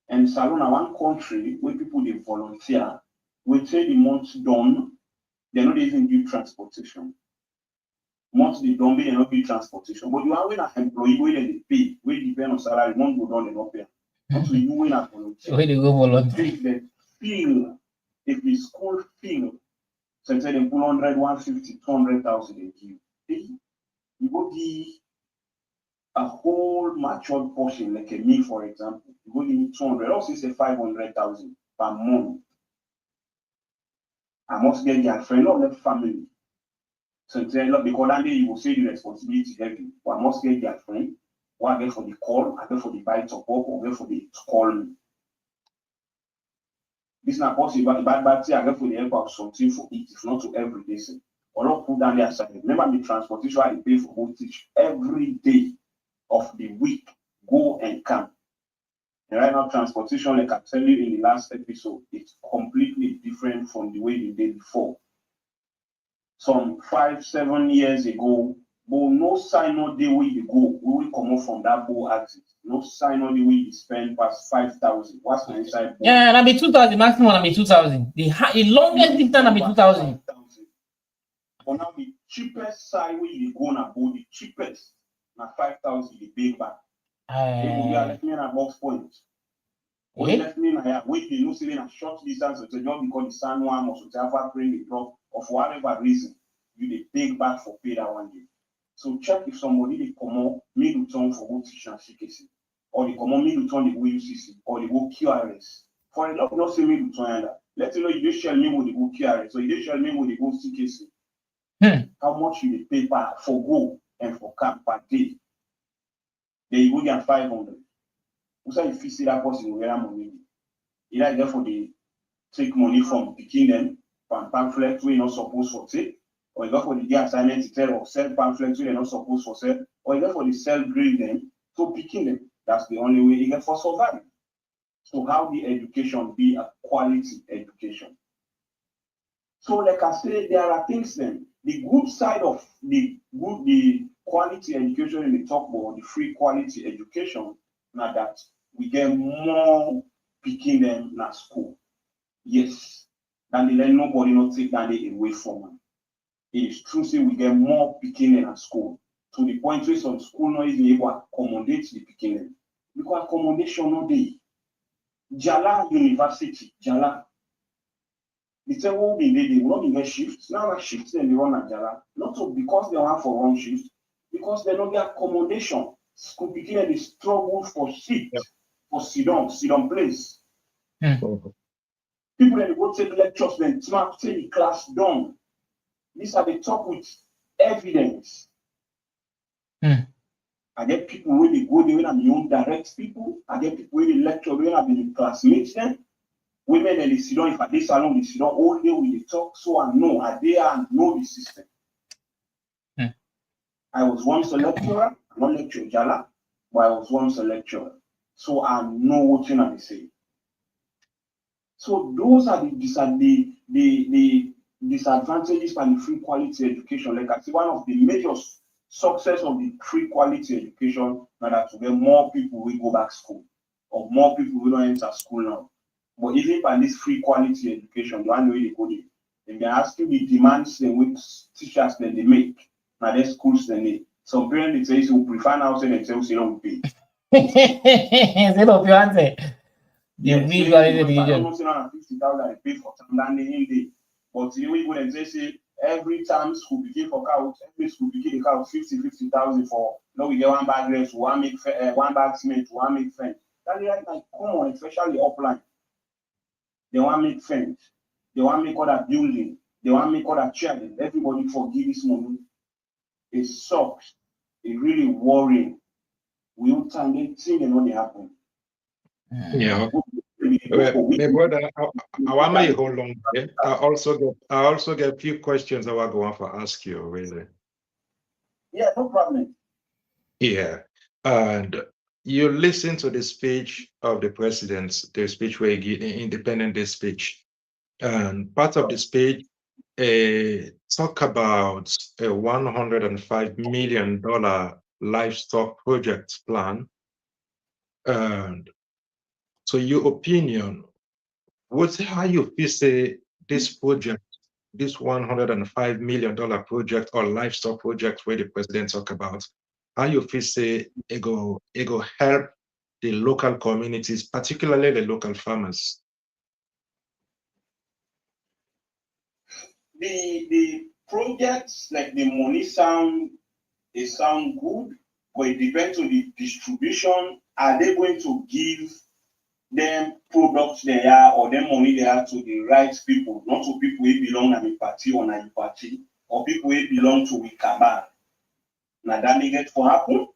And Salona, one country where people they volunteer, we say the month done, they not even do transportation. Once they don't they not do transportation. But you are when an employee where they pay, where depend on salary, month go down they not pay. Once you win a volunteer. Where they go volunteer. If they feel, if the school feel, so say they pull 100, 150, 200,000 they give. You go give a whole matured portion, like a me, for example, you go give me 200, also say 500,000 per month. I must get their friend, not let family. So because that day you will say the responsibility heavy, but I must get their friend, What I get for the call, I get for the buy top up, or get for the call me. This is not possible, but bad thing, I get for the help of something for it, if not to every day. Or not put down the assignment. Remember the transportation I pay for voltage every day of the week, go and come. And right now, transportation, like I tell you in the last episode, it's completely different from the way you did before. Some 5-7 years ago, but no sign no day where you go, we will come up from that bow axis. No sign no day where you spend past 5,000. What's the inside? Yeah, and I be 2,000, maximum I be 2,000. The longest distance I be 2,000. But now the cheapest side where you go na bow, the cheapest na 5,000 the big back. We are left me in a box point. We left me in a wait, you know, sitting a short distance, so just because the sun one or so to have a the drop, or for whatever reason, you the big back for pay that one day. So check if somebody they come on middle turn for go teach and CKC, or they come on middle turn the go UCC, or they go QRS. For a lot, not say middle turn that. Let you know you just share me with the go QRS, so you just share me with the go CKC. How much you pay per for go and for camp per day? Then you go get 500. So if you see that person will get money, either therefore they take money from picking them from pamphlets we're not supposed to take, or either for the assignment to tell or sell pamphlets we're not supposed to sell, or either for the sell grade them to picking them. That's the only way you get for surviving. So how the education be a quality education? So like I said, there are things then. The good side of the quality education in the talk about the free quality education, now that we get more picking them in school. Yes, and then nobody not take that away from them. It is true, say we get more picking them at school. To the point where some school not even able to accommodate the picking them. Because accommodation no day. Jala University, Jala. They say, well, they will not get shifts. Now that shifts, then they run at Jala. Not so because they want for wrong shifts, because they don't get accommodation. School picking them, they struggle for seat, for sit down place. People that go take lectures, then smart take the class done. These are the talk with evidence. I get people where they go, they will have your own direct people. I get people where they lecture, they will have the classmates then. Women and they sit down, if I this salon, they sit down all day with the talk, so I know, I there and know the system. I was once a lecturer, not lecturer Jala, but I was once a lecturer. So I know what you're going to say. So those are the disadvantages for the free quality education. Like I see, one of the major success of the free quality education now that to get more people will go back school, or more people will not enter school now. But even by this free quality education, the one way they go there, they can ask you the demands and which teachers that they make. Now their schools then they some parents they say you prefer now say themselves they don't pay. They don't answer. Yeah, we got it. I don't know say now 50,000 I pay for time landing day. But the way go and say every time school begin for couch, every school begin the couch 50,000 for no we get one bag rest, one make one bag cement, one make fence. That is like common, especially upline. They want to make fence, they want to make other building, they want to make other charity. Everybody forgive this money. It sucks. It's really worrying. We will time they think they know they happen. Yeah. My brother, I want to hold on. I also get a few questions I want to go on for ask you really. Yeah, no problem. Yeah. And you listen to the speech of the president, the speech where he gave the Independence Day speech. And part of the speech talk about a $105 million livestock project plan. And so your opinion, how you feel say this project, this $105 million project or livestock project where the president talk about, how you feel say it go help the local communities, particularly the local farmers? The projects, like the money sound good, but it depends on the distribution. Are they going to give them products they are or them money they are to the right people, not to people who belong to the party or not party, or people who belong to the cabal? Now that may get to happen.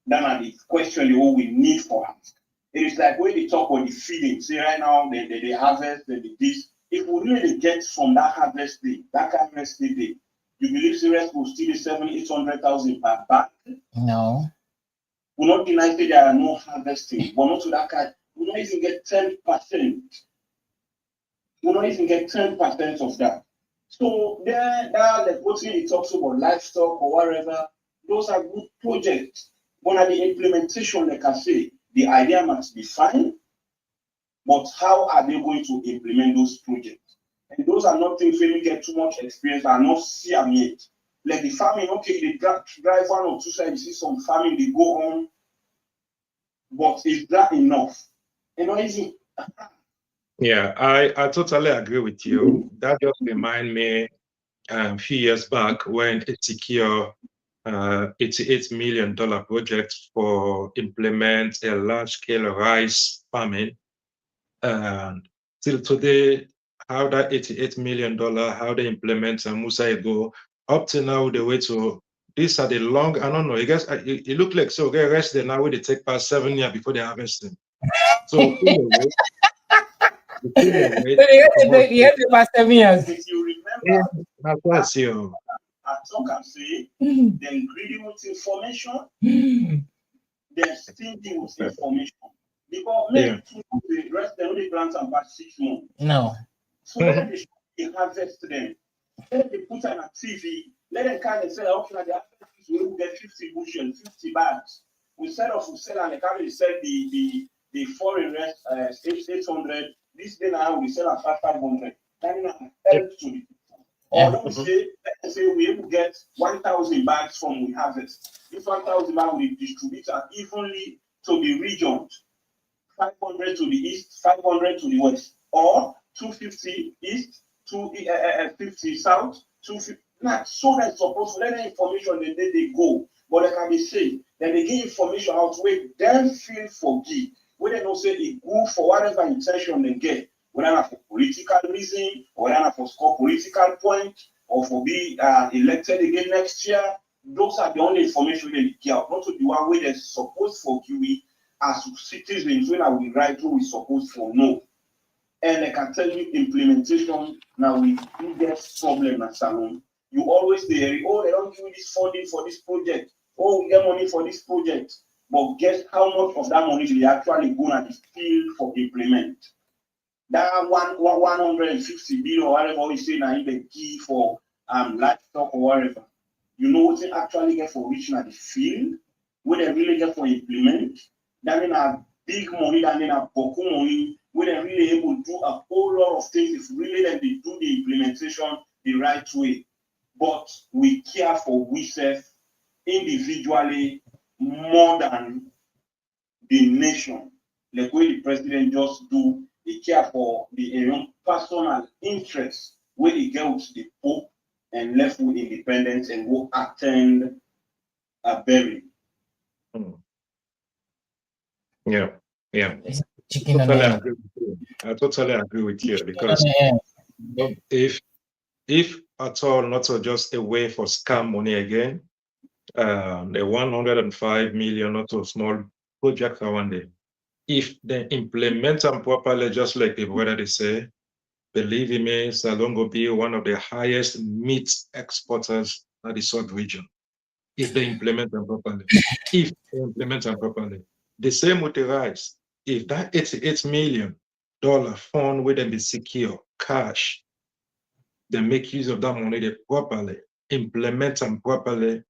That are the question what we need for us. It is like when they talk about the feeding. See right now they harvest, they this. If we really get from that harvest day, you believe serious will still be 700,000-800,000 per bag? No. We're not denying that there are no harvesting, but not to that kind. We don't even get 10%. We don't even get 10% of that. So there like what he talks about livestock or whatever, those are good projects. When at the implementation, like I say, the idea must be fine, but how are they going to implement those projects? And those are not things when we get too much experience, are not see them yet. Like the farming, okay, they drive 1 or 2 sides, you see some farming, they go on, but is that enough? You know, is it? Yeah, I totally agree with you. That just remind me a few years back when it secured $88 million project for implement a large-scale rice farming. And till today, how that $88 million, how they implement Musa Ego, up to now, the way to, these are the long, I don't know, I guess it look like so they rest there now where they take past 7 years before they harvest them. So anyway, the past 7 years. If you remember, that's what I see. I talk and say, then greedy with information, then stingy with information. Because maybe the rest they only grant about 6 months. No. So let them harvest them. Let them put on a TV. Let them kind of say, okay, we will get 50 bushel, 50 bags. Instead of sell and the company sell the foreign rest 800. This day now we sell at 500. That is help to it. Or let's say we will get 1,000 bags from we harvest. This 1,000 bags we distribute evenly to the regions. 500 to the east, 500 to the west, or 250 east, 250 south, 250. Now, so that's supposed to let the information the day they go, but they can be said. Then they give information out where them feel for give. When they don't say it good for whatever intention they get, whether not for political reason, or whether not for score political point, or for be elected again next year. Those are the only information they get out, not to the one where they're supposed for give as citizens when we write what we supposed to know. And I can tell you implementation now we do get problem at Salon. You always say, oh, they don't give me this funding for this project. Oh, we get money for this project. But guess how much of that money they actually go to the field for implement? That 150 billion or whatever we say now in the key for livestock or whatever. You know what they actually get for reaching at the field? What they really get for implement? That means a big money, that means a boku money, where they're really able to do a whole lot of things if really then they do the implementation the right way. But we care for ourselves individually more than the nation. Like when the president just do, he care for the personal interest where he get with the Pope and left with independence and go attend a burial. Yeah. I totally agree with you because if at all not to just a way for scam money again, the 105 million not a small project one day. If they implement them properly, just like the brother they say, believe me, Salon will be one of the highest meat exporters at the South region. If they implement them properly. The same with the rice. If that $88 million fund where they be secure, cash, they make use of that money they properly, implement them properly.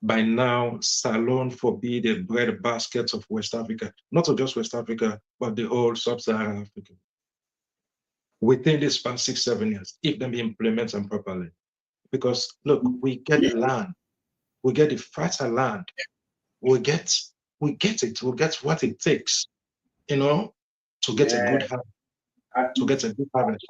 By now, Salon for be the bread basket of West Africa, not just West Africa, but the whole sub-Saharan Africa. Within this past 6-7 years, if they implement them properly. Because look, we get the land, we get the fertile land, we get it, we get what it takes, to get a good harvest,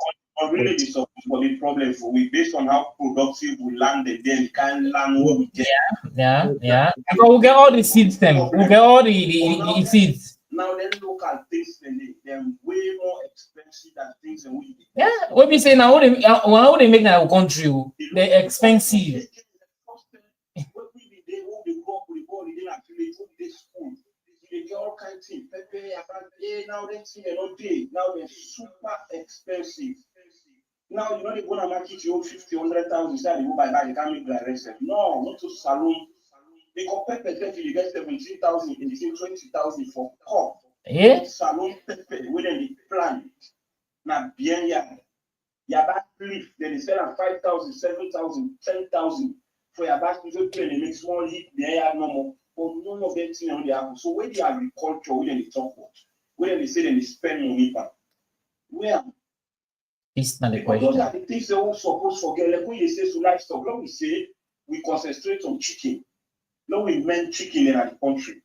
Really, this is the problem for we based on how productive we landed, then can land what we get. Yeah. But we'll get all the seeds then. We'll get all the seeds. Now then local things they're way more expensive than things and we. Yeah, what we say now, what they make in our country, they're expensive. now they see they don't pay. Now they're super expensive. Now you know they go to market you 50, 100,000, say they go buy that, they can't make the arrested. No, not to saloon. They compare pepper you get 17,000 and they say 20,000 for cup. Yeah. Salon pepper when they plant. Now bien ya back leaf, then they sell 5,000, 7,000, 10,000 for your back leaf. They make small heat, they are no more. But none of them thing on the apple. So where the agriculture, when they talk about, when they say they spend money back, where? It's not the Because question. those are the things they all supposed to forget. Like when you say to livestock, let we say we concentrate on chicken. Now we meant chicken in the country.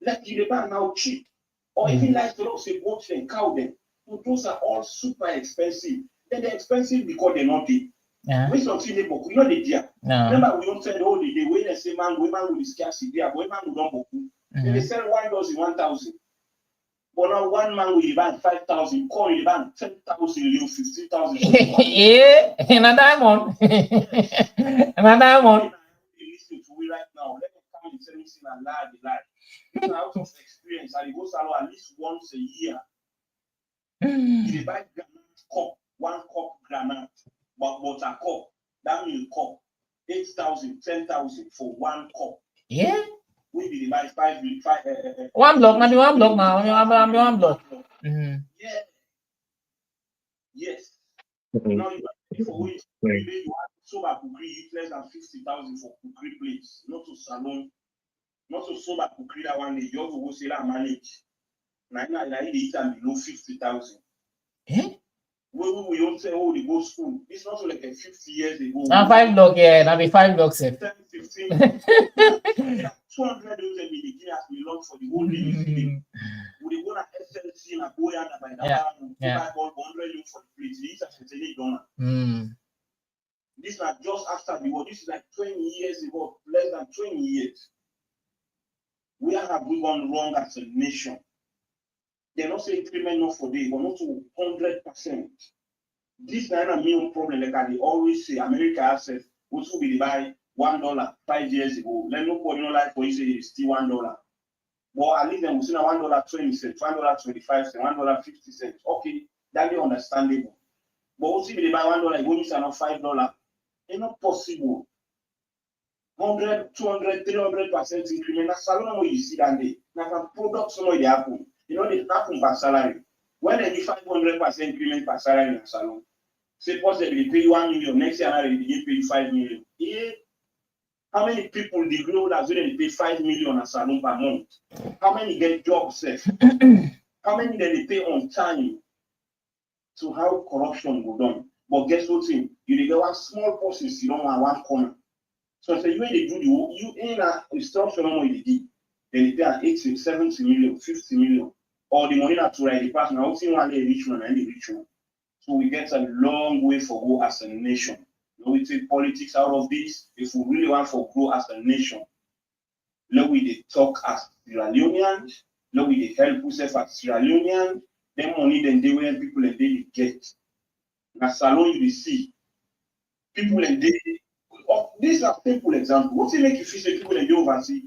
Like you buy now cheap. Or even livestock, say goat and cow them. So those are all super expensive. Then they're expensive because they're not deep. When something they book, we know they dear. Remember, we don't sell all the day. When they say man, women will scarcity, but women will don't book. Then they sell 1 dozen, 1,000. But now one man will buy 5,000, corn will buy 10,000, 15,000. Yeah, and a diamond. And a diamond. Listen to me right now. Let me come and tell me something and lie the lie. This is out of experience. I go salon at least once a year. You buy granite cup, 1 cup granite, but a cup, that means cup, 8,000, 10,000 for 1 cup. Yeah. We be buy 5. 1 block, maybe 1 block now. I'm 1 block. Yeah. Yes. Now you pay for which you have sober cookery less than 50,000 for cookery plates, not to salon, not to sober cookery that one day. You have to go sell and manage. Now they eat and below 50,000. Eh? We don't say, oh, they go school. It's not like 50 years ago. Now 5 block, yeah, that'll be 5 blocks. 10, 15. 200 those million as we lost for the whole day. We go to SLC and go and buy that one. Buy 100 for the plate. These are $78. This is not just after the war. This is like 20 years ago, less than 20 years. Where have we gone wrong as a nation? They're not saying increment not for day, but not to 100%. This is not a main problem. Like they always say, America has said, what will be buy $1 5 years ago? Let nobody know like for you say it's still $1. But at least then we see now $1.20, $1.25, $1.50. Okay, that is understandable. But also if they buy $1, it won't not $5. It's not possible. 100, 200, 300% increment. That's salon what you see that day. Now from products no they happen. You know they happen per salary. When they give 500% increment per salary in a salon, suppose they pay you 1 million next year, they pay you 5 million. Yeah. How many people the growers when they pay 5 million a salon per month? How many get jobs safe? How many they pay on time? So how corruption go down? But guess what thing? You get one small person sit down on one corner. So say you when they do the work, you ain't a instruction on what they did. Then they pay an 80, 70 million, 50 million. Or the money that to write the person. I see one day rich man and the rich one. So we get a long way for go as a nation. Let we take politics out of this. If we really want to grow as a nation, let we talk as Sierra Leoneans, let we help ourselves as Sierra Leoneans. Then money then they when people and they get. Now salon you see people and they. Oh, these are simple examples. What do you make you feel say people and they oversee?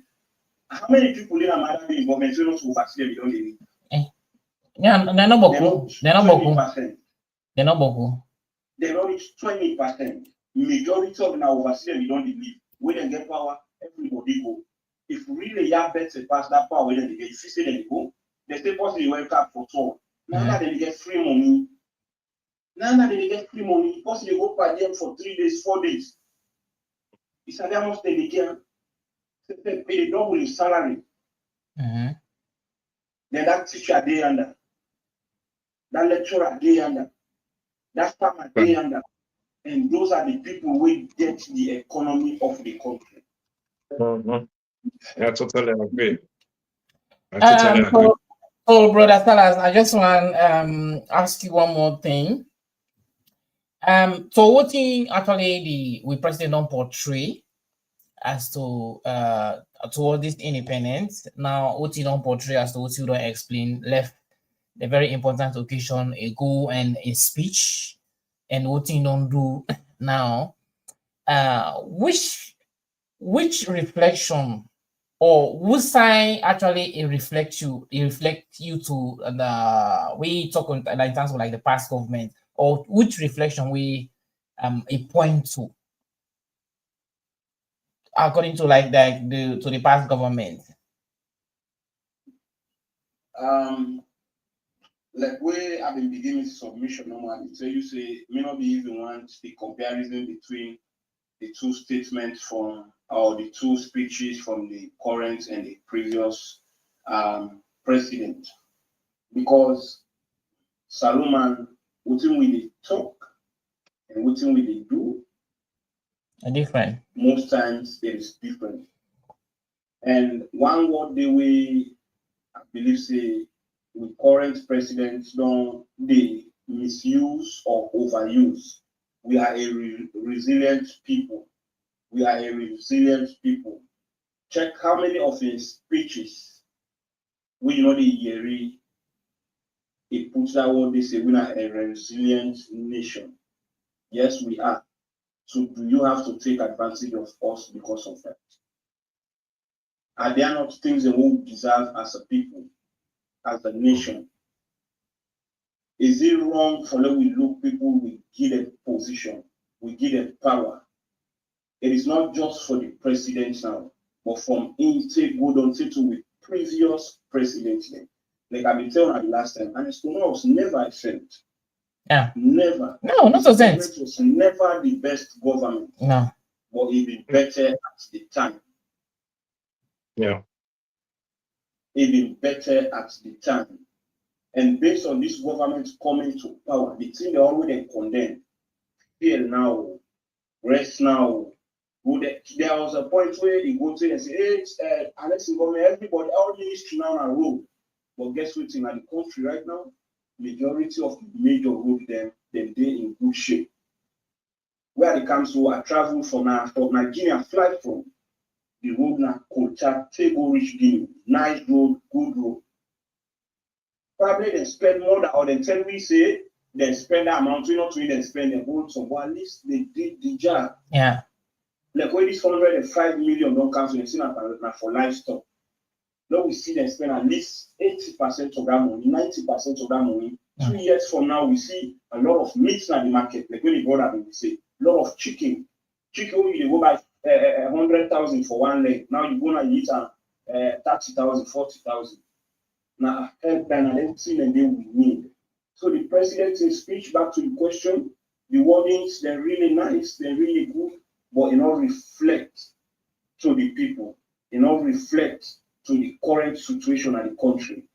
How many people in Maada in government will not oversee them? Don't they? Yeah, they're not boku. They're not boku. They're not boku. They don't reach 20%. Majority of now oversee them, you don't believe. When they get power, everybody go. If really you have better pass that power, when they get, if you say they go, they say possibly wake up for tour. Now they get free money. Now they get free money. Possibly go by them for 3 days, 4 days. It's a almost they can pay double his salary. Then that teacher day under, that lecturer day under, that farmer day under. And those are the people who get the economy of the country. I totally agree. Agree. So, Brother Salas, I just want ask you one more thing. So what actually we president don't portray as to toward this independence. Now what you don't portray as to what you don't explain left the very important occasion ago and a speech, and what you don't do now. Which reflection or whose side actually it reflects you to the way you talk on, like, in terms of like the past government, or which reflection we it point to according to like the past government? Like where I've been beginning submission normally, so you say may not be even want the comparison between the two statements from or the two speeches from the current and the previous president, because Saruman, what we they talk and what we they do are different. Most times it is different. And one word the way I believe say with current presidents don't they misuse or overuse. We are a resilient people. We are a resilient people. Check how many of his speeches we know the year he puts that word they say we are a resilient nation. Yes, we are. So do you have to take advantage of us because of that? Are there not things that we deserve as a people, as a nation? Is it wrong for them we look people, we give them position, we give them power? It is not just for the president now, but from intake good on to with previous presidents. Like I've been telling you the last time, and it's was never exempt. Yeah. Never. No, not so sense. It was never the best government. No. But even better at the time. Yeah. Even better at the time. And based on this government coming to power, the thing they already condemned. Fear now, rest now. There was a point where he go to and say, hey, unless everybody, all ministry now are road. But guess what? In the country right now, majority of the major road them they in good shape. Where it comes to I travel from Nigeria, fly from the road now, Culture, Table Rich Guinea, nice road, good road. Probably they spend more than, or they tell me say they spend that amount, not to even spend the whole some, but at least they did the job. Yeah. Like when this 105 million don't come to the scene for livestock. Now we see them spend at least 80% of that money, 90% of that money. 2 years from now, we see a lot of meat in the market. Like when you go there, we say a lot of chicken. Chicken, you go buy 100,000 for one leg. Now you go and eat 30,000, 40,000. Now, helpline and everything and then we need. So the president's speech, back to the question, the wordings, they're really nice, they're really good, but it not reflect to the people. It not reflect to the current situation of the country.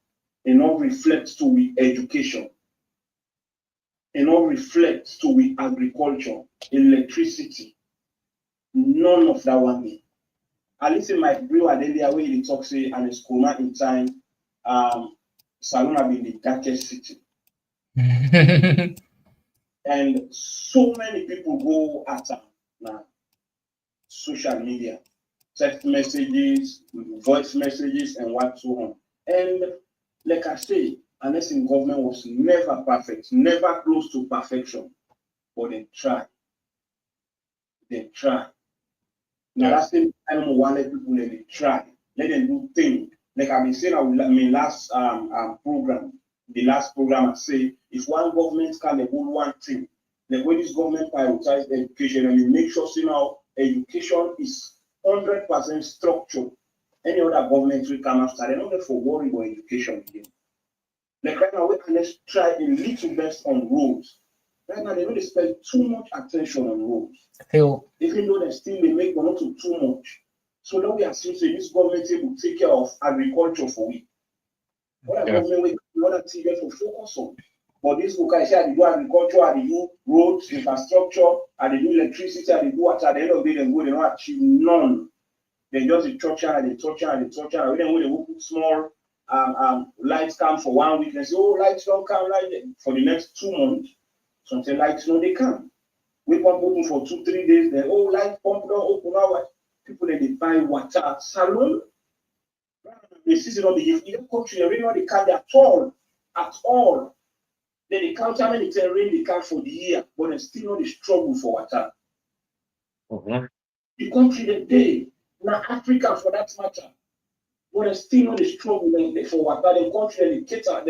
It not reflect to the education. It not reflect to the agriculture, electricity. None of that one day. At least in my brew at the way they talk say and it's coma in time, Salona be the darkest city. And so many people go at now social media, text messages, voice messages, and what so on. And like I say, unless in government was never perfect, never close to perfection, but they try. They try. Now that's the time I want let people let them try, let them do things. Like I've been saying, last program, the last program I say, if one government can do one thing, like when this government prioritize education and make sure see now education is 100% structured. Any other government will come after, they're not there for worry about education again. Like right now, we can let's try a little best on roads. Right now, they don't spend too much attention on roads. Even though they still they make not too much. So now we are seeing this government will take care of agriculture for we. What government we want to TV for focus on. But this book I say they do agriculture, they do roads, infrastructure, and they do electricity, and they do water. At the end of the day, they go, they don't achieve none. They just the torture and the torture and the torture. And then when they will put small lights come for 1 week, they say, oh, lights don't come like for the next 2 months. So until lights no, they come. We pump open for 2-3 days, then oh, light pump don't open now. People they buy water salon. They see it on the even country, they really not they can't at all. At all. Then they count how many rain they can for the year, but they still not the struggle for water. The country that they now Africa for that matter. but they still not the struggle for what the country, they cater,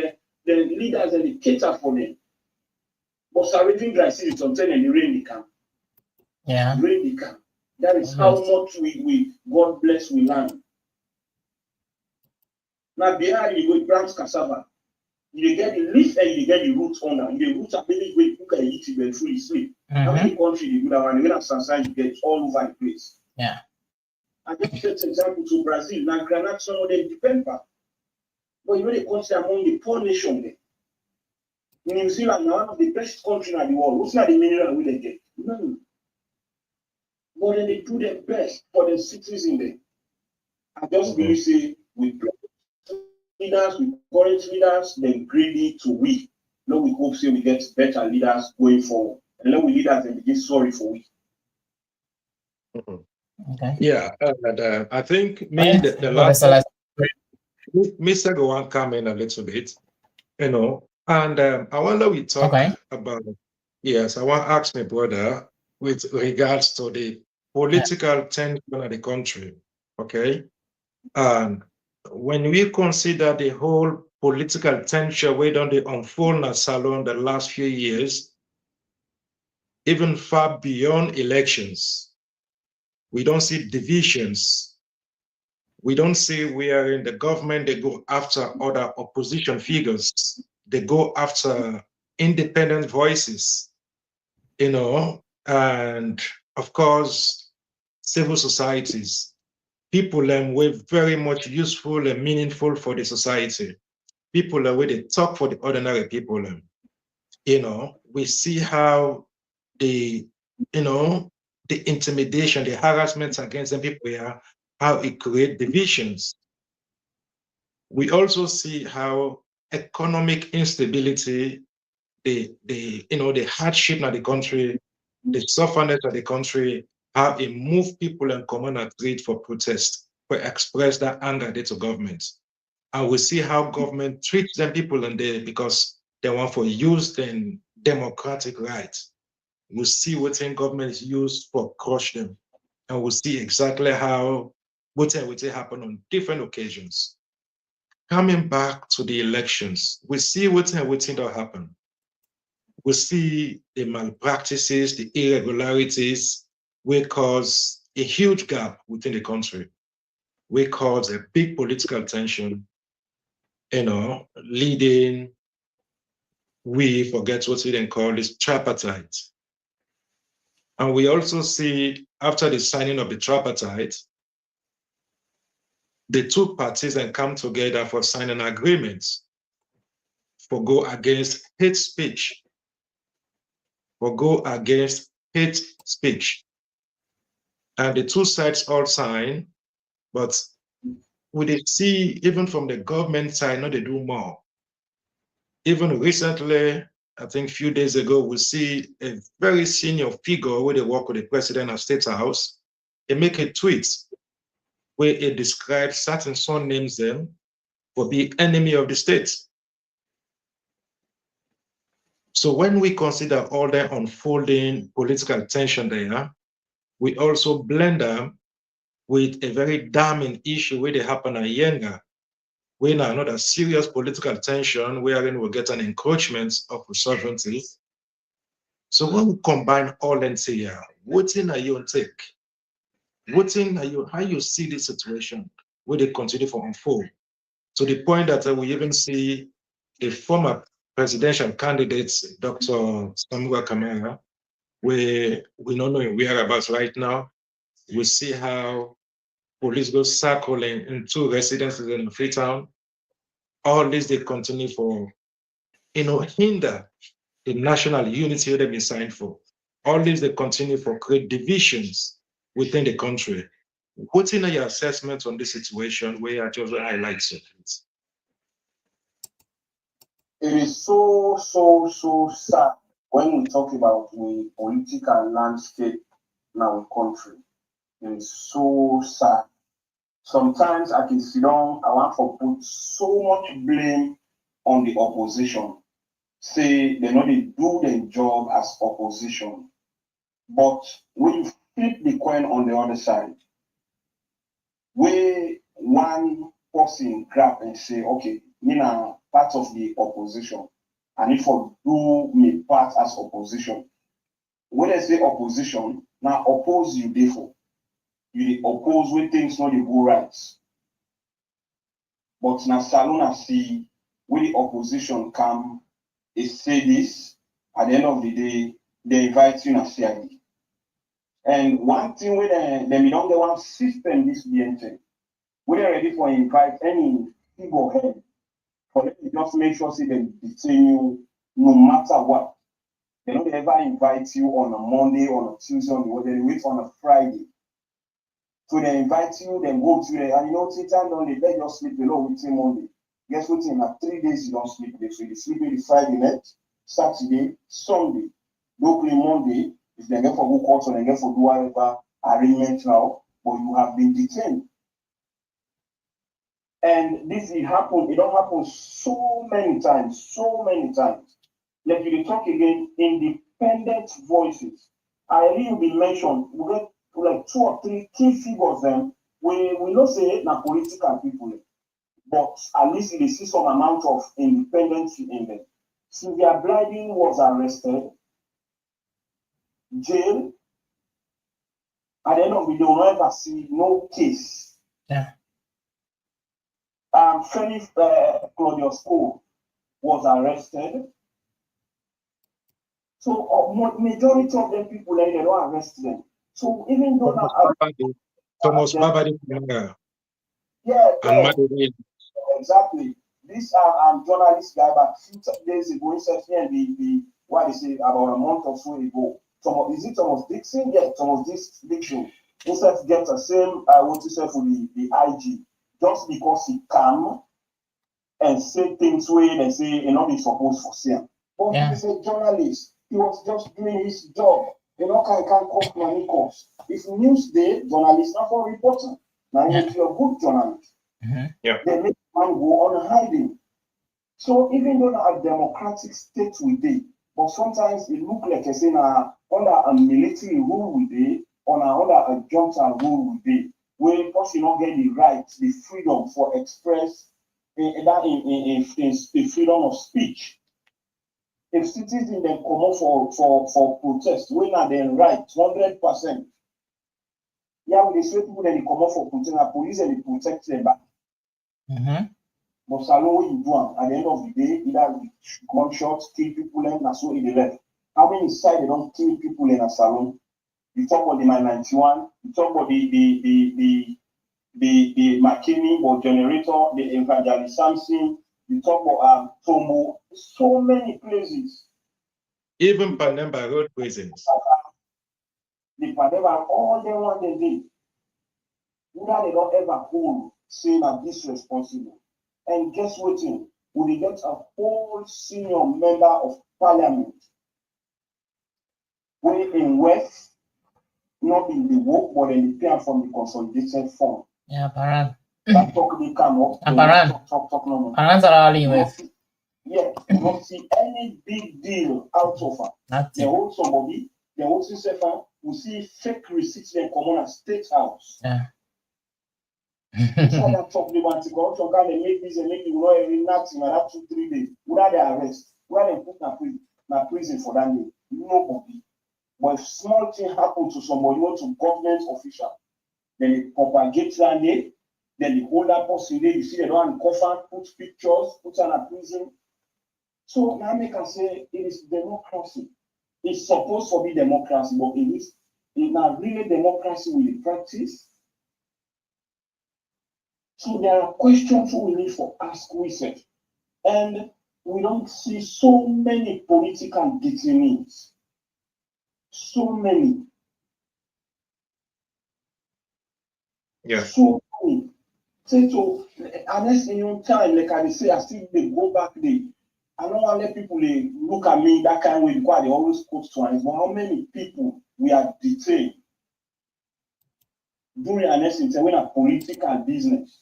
the leaders and they cater for them. But surviving dry season, sometimes in the rain they come. Yeah. Rain they come. That is how much we God bless we land. Now behind you go plant cassava. You get the leaf and you get the roots under. You the roots are really great. You can eat it when truly sleep. How many country you do that one? You get sunshine, you get all over the place. Yeah. I just set an example to Brazil. Now granite some of them depend back. But you know they consider among the poor nation there. New Zealand now one of the best countries in the world. What's not the mineral we they get? No. But then they do their best for the citizens there. I just believe say we leaders, with current leaders, then greedy to we. No, we hope say we get better leaders going forward. And then we leaders then begin sorry for we. Okay. Yeah, and I think the last Mr. Gowan come in a little bit, you know, and I wonder we talk about, yes, I want to ask my brother with regards to the political tension of the country, okay? And when we consider the whole political tension we don't unfold in Salon the last few years, even far beyond elections, we don't see divisions. We don't see where in the government they go after other opposition figures. They go after independent voices, you know, and of course, civil societies, people were very much useful and meaningful for the society. People where they talk for the ordinary people. You know, we see how the, you know, the intimidation, the harassment against the people here, how it creates divisions. We also see how economic instability, the hardship of the country, the suffering of the country, how it move people and common a street for protest, for express that anger to government. And we see how government treats them people in there because they want to use them democratic rights. We see what government is used for crush them. And we see exactly how what happen on different occasions. Coming back to the elections, we see what that happen. We see the malpractices, the irregularities, will cause a huge gap within the country, will cause a big political tension, you know, leading, we forget what we then call this tripartite. And we also see after the signing of the tripartite, the two parties then come together for signing agreements for go against hate speech, for go against hate speech. And the two sides all sign, but we did see even from the government side, no, they do more. Even recently, I think a few days ago, we see a very senior figure where they work with the president of State House. They make a tweet where it describes certain son names them for being enemy of the state. So when we consider all the unfolding political tension there, we also blend them with a very damning issue where they happen at Yenga, where now another serious political tension wherein we get an encroachment of sovereignty. So when we combine all and say, yeah, what in are you take? What in are you, how you see this situation where they continue to unfold? To the point that we even see the former presidential candidate, Dr. Samura Kamara, where we don't know his whereabouts right now. We see how police go circling into residences in Freetown. All this they continue for, hinder the national unity they've been signed for. All this they continue for create divisions within the country. What's in your assessment on this situation where I just highlight something? It is so sad when we talk about the political landscape in our country. It is so sad. Sometimes I can sit down, I want to put so much blame on the opposition. Say they know they do their job as opposition. But when you flip the coin on the other side, where one person grab and say, okay, me now part of the opposition, and if I do me part as opposition. When I say opposition, now oppose you therefore. You oppose when things not go right. But now Salona see when the opposition come, they say this, at the end of the day, they invite you to CID. And one thing when they don't get one system this BNT, when they're ready for invite any figure head, for them to just make sure say they detain you no matter what. They don't ever invite you on a Monday, on a Tuesday, they wait on a Friday. So they invite you, then go to the, and you know, time on the bed, just sleep below with him Monday. Guess what? In 3 days, you don't sleep. So you sleep the Friday night, Saturday, Sunday. Don't play Monday. If they get for go court, or they get for do whatever arrangement now, but you have been detained. And this it happened, it don't happen so many times. Like you talk again, independent voices. I really be mentioned, we get like 2 or 3 key figures them. We not say na political people, but at least they see some amount of independence in them. Sylvia Blyden was arrested, jail. At the end of the day, we will never see no case. Yeah. Felix Claudius Cole was arrested. So majority of them people they don't arrest them. So even though Thomas Babadi, exactly. This journalist guy, but 2 days ago, he said here the what they say about a month or so ago. Is it Thomas Dixon? Yeah, Thomas Dixon. Instead get the same what you said for the IG, just because he come and say things where they say you're not supposed for saying. But he's a journalist. He was just doing his job. You know, can't cost money cost. If news day, journalists not for reporting. Now if you're a good journalist, they make man go on hiding. So even though a democratic state we did, but sometimes it look like I say under a military rule we did, or under a junta rule we did, where person not get the right, the freedom for express in freedom of speech. If citizens then come up for protest, when are they right 100%? Yeah, when they say people then they come up for protest, the police and they protect them back. But Salon, what you do at the end of the day, either gunshots, kill people, and that's what they left. How many sides they don't kill people in a salon? You talk about the 91, you talk about the McKinney or generator, the Evangelist Samson, you talk about Tombo, so many places. Even Panemba road prisons. The Panemba, all they want they did. Either they don't ever hold saying that this responsible. And guess what? We get a whole senior member of parliament. We in West, not in the work, but in the PM from the consolidated fund. Yeah, Paran. That talk they come up. Paran. Talk no more. Paran's are all in with. Yeah, you don't see any big deal out of her. They hold somebody, they hold yourself, we see fake receipts then come on at State House. Yeah. So that talk they want to go to God, they make this and make you know every nothing and that 2-3 days. Without the arrest, where they put na prison for that day. Nobody. But if small thing happen to somebody, want to government official, then they propagate that day, then they hold that person there, you see they don't cover, put pictures, put on a prison. So now I can say it is democracy. It's supposed to be democracy, but it is not really democracy we practice. So there are questions we need to ask ourselves. And we don't see so many political detainees. So many. Yeah. So many. So, unless in your time, like I say, I still they go back there. I don't want to let people look at me that kind of way because they always quote twice. But how many people we are detained during an essence when a political business?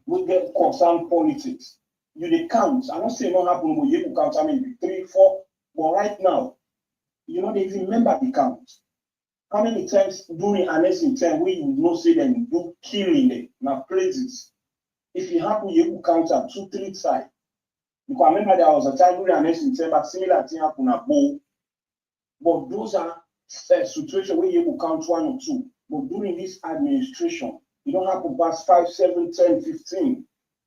We get concerned politics. You the count. I'm not saying not happen, but you can count. I mean, 3, 4. But right now, you know, they even remember the count. How many times during an essence time we you know say them do killing them now places? if it happen, you will counter 2-3 times. Because I remember there was a time we announced in December, similar thing happened at Bo. But those are situations where you will count 1 or 2. But during this administration, it don't happen past 5, 7, 10, 15.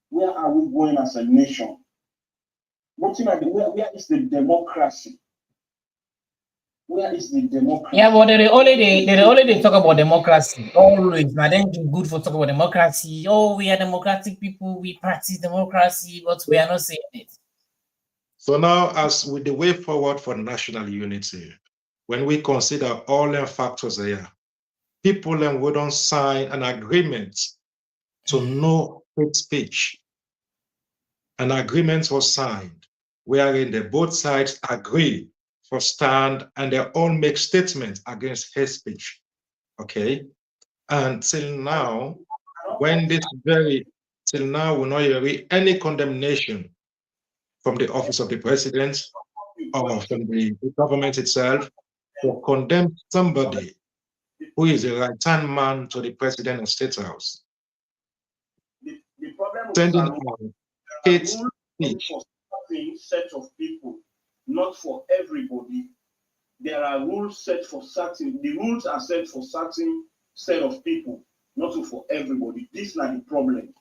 Where are we going as a nation? Where is the democracy? Where is the democracy? Yeah, but they only talk about democracy. Always. Now then good for talk about democracy. Oh, we are democratic people, we practice democracy, but we are not saying it. So now, as with the way forward for national unity, when we consider all the factors there, people then wouldn't sign an agreement to no hate speech. An agreement was signed wherein the both sides agree for stand and they all make statements against hate speech. Okay. Until now, till now, we not hear any condemnation from the office of the president or from the government itself to condemn somebody who is a right-hand man to the president of State House. The problem Sending out hate speech for certain set of people, not for everybody. There are rules set for certain. The rules are set for certain set of people, not for everybody. This is not the problem.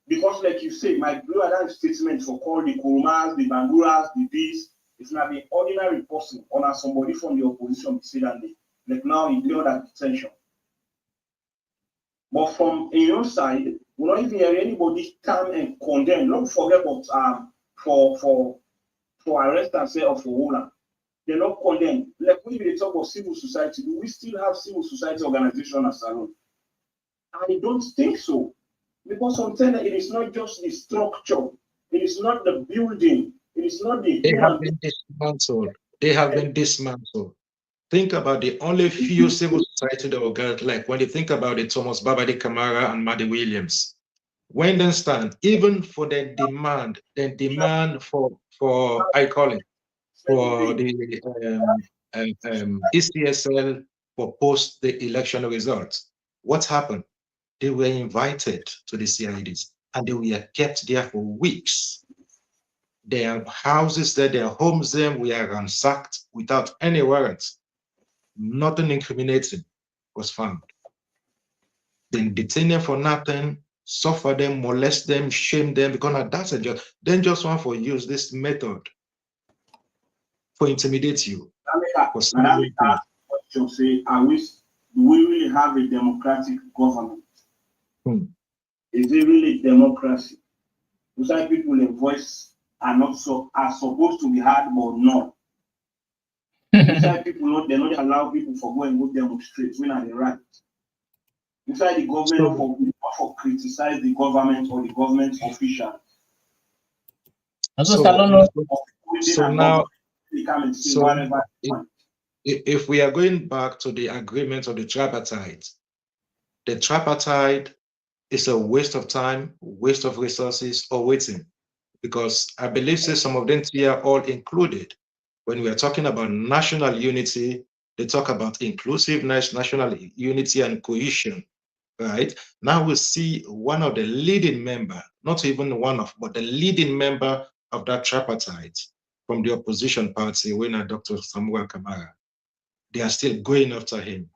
Because, like you say, my brother statement for call the Kurumas, the Banguras, the this, it's not the ordinary person or somebody from the opposition say that they, like now in the other detention. But from your side, we don't even hear anybody come and condemn. Don't forget about for arrest and say or for owner. They're not condemned. Like when we talk about civil society, do we still have civil society organization as a rule? I don't think so. Because sometimes it is not just the structure, it is not the building, it is not the They have been dismantled. They have been dismantled. Think about the only few civil society that will get, like when you think about it, Thomas Babadi Kamara and Maddie Williams. When they stand, even for the demand for I call it, for the ECSL for post the election results. What happened? They were invited to the CIDs and they were kept there for weeks. Their houses there, their homes there were ransacked without any warrants. Nothing incriminating was found. They detain them for nothing, suffer them, molest them, shame them, because that's a just dangerous one for use this method for intimidate you. Say, do we really have a democratic government? Is it really democracy? Inside people in voice are supposed to be heard, but not. Inside people they not allow people for go and go demonstrate when are they right. Inside the government for criticize the government or the government official. So now, if we are going back to the agreement of the tripartite is a waste of time, waste of resources, or waiting, because I believe some of them here all included. When we are talking about national unity, they talk about inclusiveness, national unity, and cohesion. Right now, we see one of the leading member, not even one of, but the leading member of that tripartite from the opposition party, winner Dr. Samura Kamara. They are still going after him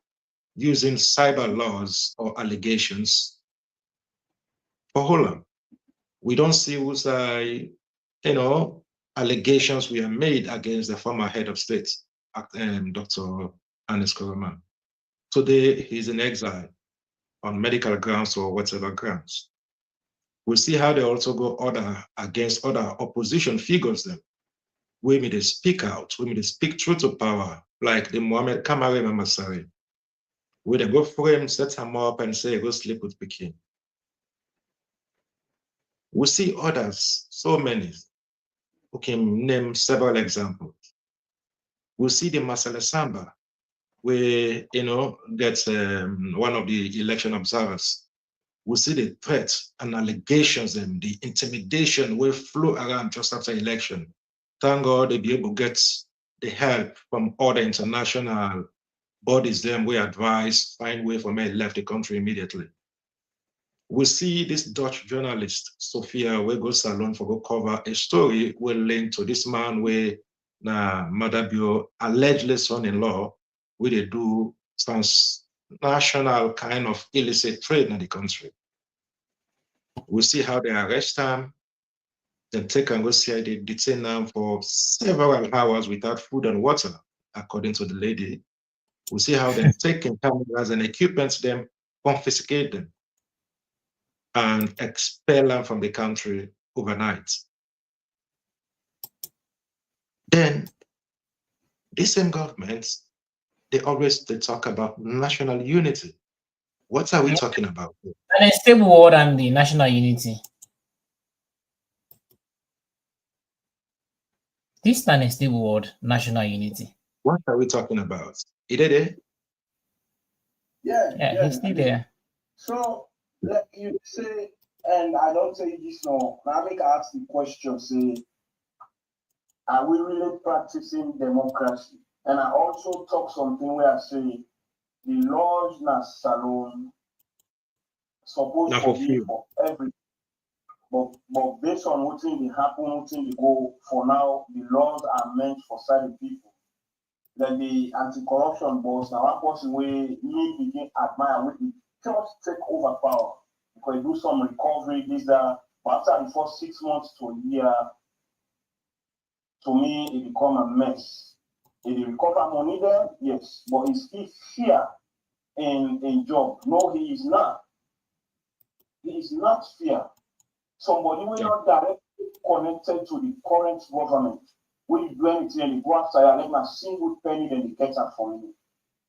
using cyber laws or allegations for Holland. We don't see who's allegations we have made against the former head of state, Dr. Anis Koroman. Today, he's in exile on medical grounds or whatever grounds. We see how they also go against other opposition figures them. We may they speak out, we may they speak truth to power, like the Mohammed Kamara Mamasari. We they go frame, set him up and say, go sleep with Pekin. We see others, so many. We can name several examples. We see the Masala Samba, where, that's one of the election observers. We see the threats and allegations and the intimidation will flow around just after election. Thank God they be able to get the help from other international bodies. Them we advise, find way for me left the country immediately. We see this Dutch journalist, Sophia, we go salon for go cover a story we linked to this man where Maada allegedly son-in-law, where they do transnational kind of illicit trade in the country. We see how they arrest him, then take and go see they detain them for several hours without food and water, according to the lady. We see how they're taking cameras and equipment, them confiscate them, and expel them from the country overnight. Then, these same governments, they talk about national unity. What are we talking about? An unstable world and the national unity. This is an unstable world, national unity. What are we talking about? Idede? Yeah, He's still there. So, like you say, and I don't say this no, I make ask the question, say, are we really practicing democracy? And I also talk something where I say the laws na salon supposed to be for everything. But based on what thing they happen, what thing they go, for now, the laws are meant for certain people. Like the anti-corruption boss, now one person we need begin admire, we just take over power. Because do some recovery, this, that, but after the first 6 months to a year, to me, it become a mess. If you recover money there, yes, but is he here in job? No, he is not. He is not here. Somebody will not directly connected to the current government. When you do anything and you go after you, let a single penny, then they get that from you.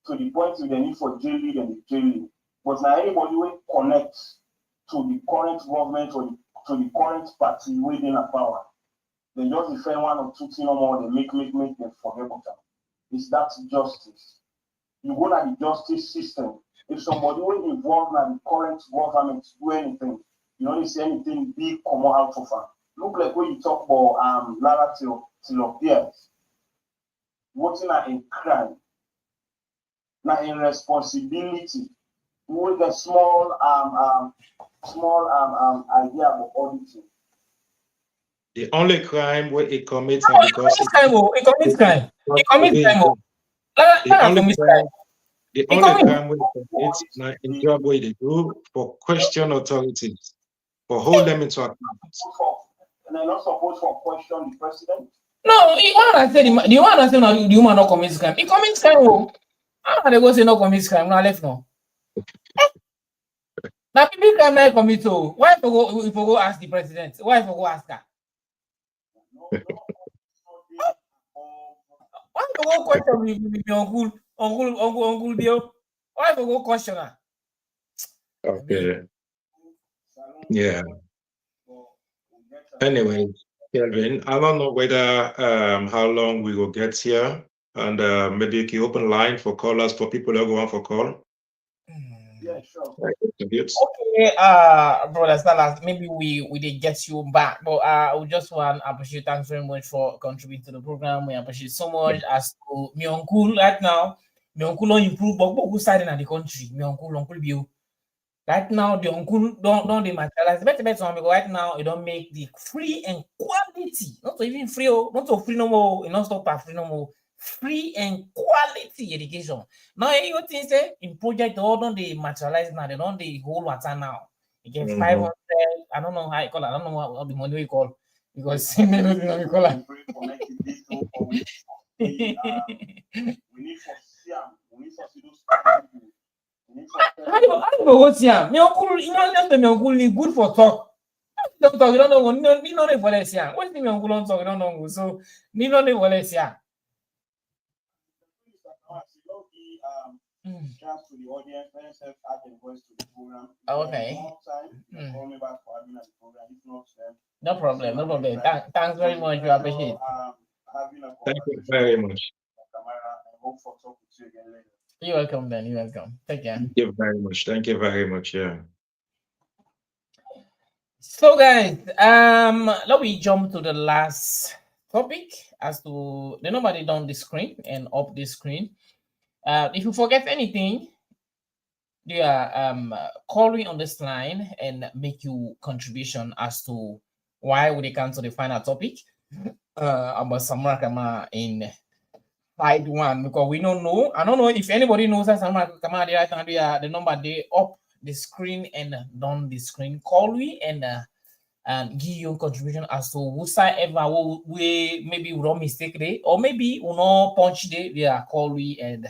To the point if they need for jailing, then they jail. But now anybody will connect to the current government or to the current party within a power. They just defend one or two things no more, they make them forget about them. Is that justice? You go to the justice system. If somebody will involve in the current government do anything, you don't see anything big come out of it. Look like when you talk about Lara Tilopia, voting in crime, now in responsibility, with a small idea of auditing. The only crime where it commits because it commits crime. It commits crime. The only crime where it commits now in job where they do for question authorities, for hold them into account. And they're not supposed to question the president. No, you want to say the human not commits crime. It commits crime. How they go say no commits crime? Now left no. Now people crime not commit. So why if we go ask the president? Why if we go ask her? Why if we go question with uncle Dio? Why if we go question her? Okay. Yeah. Anyway, Kelvin, I don't know whether how long we will get here, and maybe you can open line for callers for people that go on for call. Yeah, sure. Okay, brother Salas, maybe we did get you back, but we just want to appreciate. Thanks very much for contributing to the program. We appreciate so much. As to my uncle right now, my uncle don't improve, but who side in the country? My uncle Bill. Right now, the uncle don't they materialize. Better because right now you don't make the free and quality, not even free, not so free no more, you not stop at free no more. Free and quality education. Now you think say in project all don't they materialize now, they don't the whole water now. You get 500, I don't know how you call it, I don't know what the money we call because we call it. We need for Siam, we need for How you go Siam? My uncle, you know, just my uncle is good for talk. Don't talk, you don't know, you know the Valencia. What's the my uncle don't talk, you don't know. So, you know the Valencia. Chance to the audience, myself add the voice to the program. Okay. Call me back for admin of the program. If not, no problem, no problem. Thanks very much. We appreciate it. Thank you very much. Kamara, I hope for talking to you again later. You're welcome, then. You're welcome. Take care. Thank you very much. Thank you very much. Yeah. So, guys, let me jump to the last topic as to the nobody down the screen and up the screen. If you forget anything, call me on this line and make you contribution as to why would they come to the final topic about Samura Kamara in side one, because we don't know. I don't know if anybody knows that Samura Kamara right now. The number they up the screen and down the screen. Call me and give you contribution as to whosoever we maybe we don't mistake day, or maybe we not punch day. They are call me and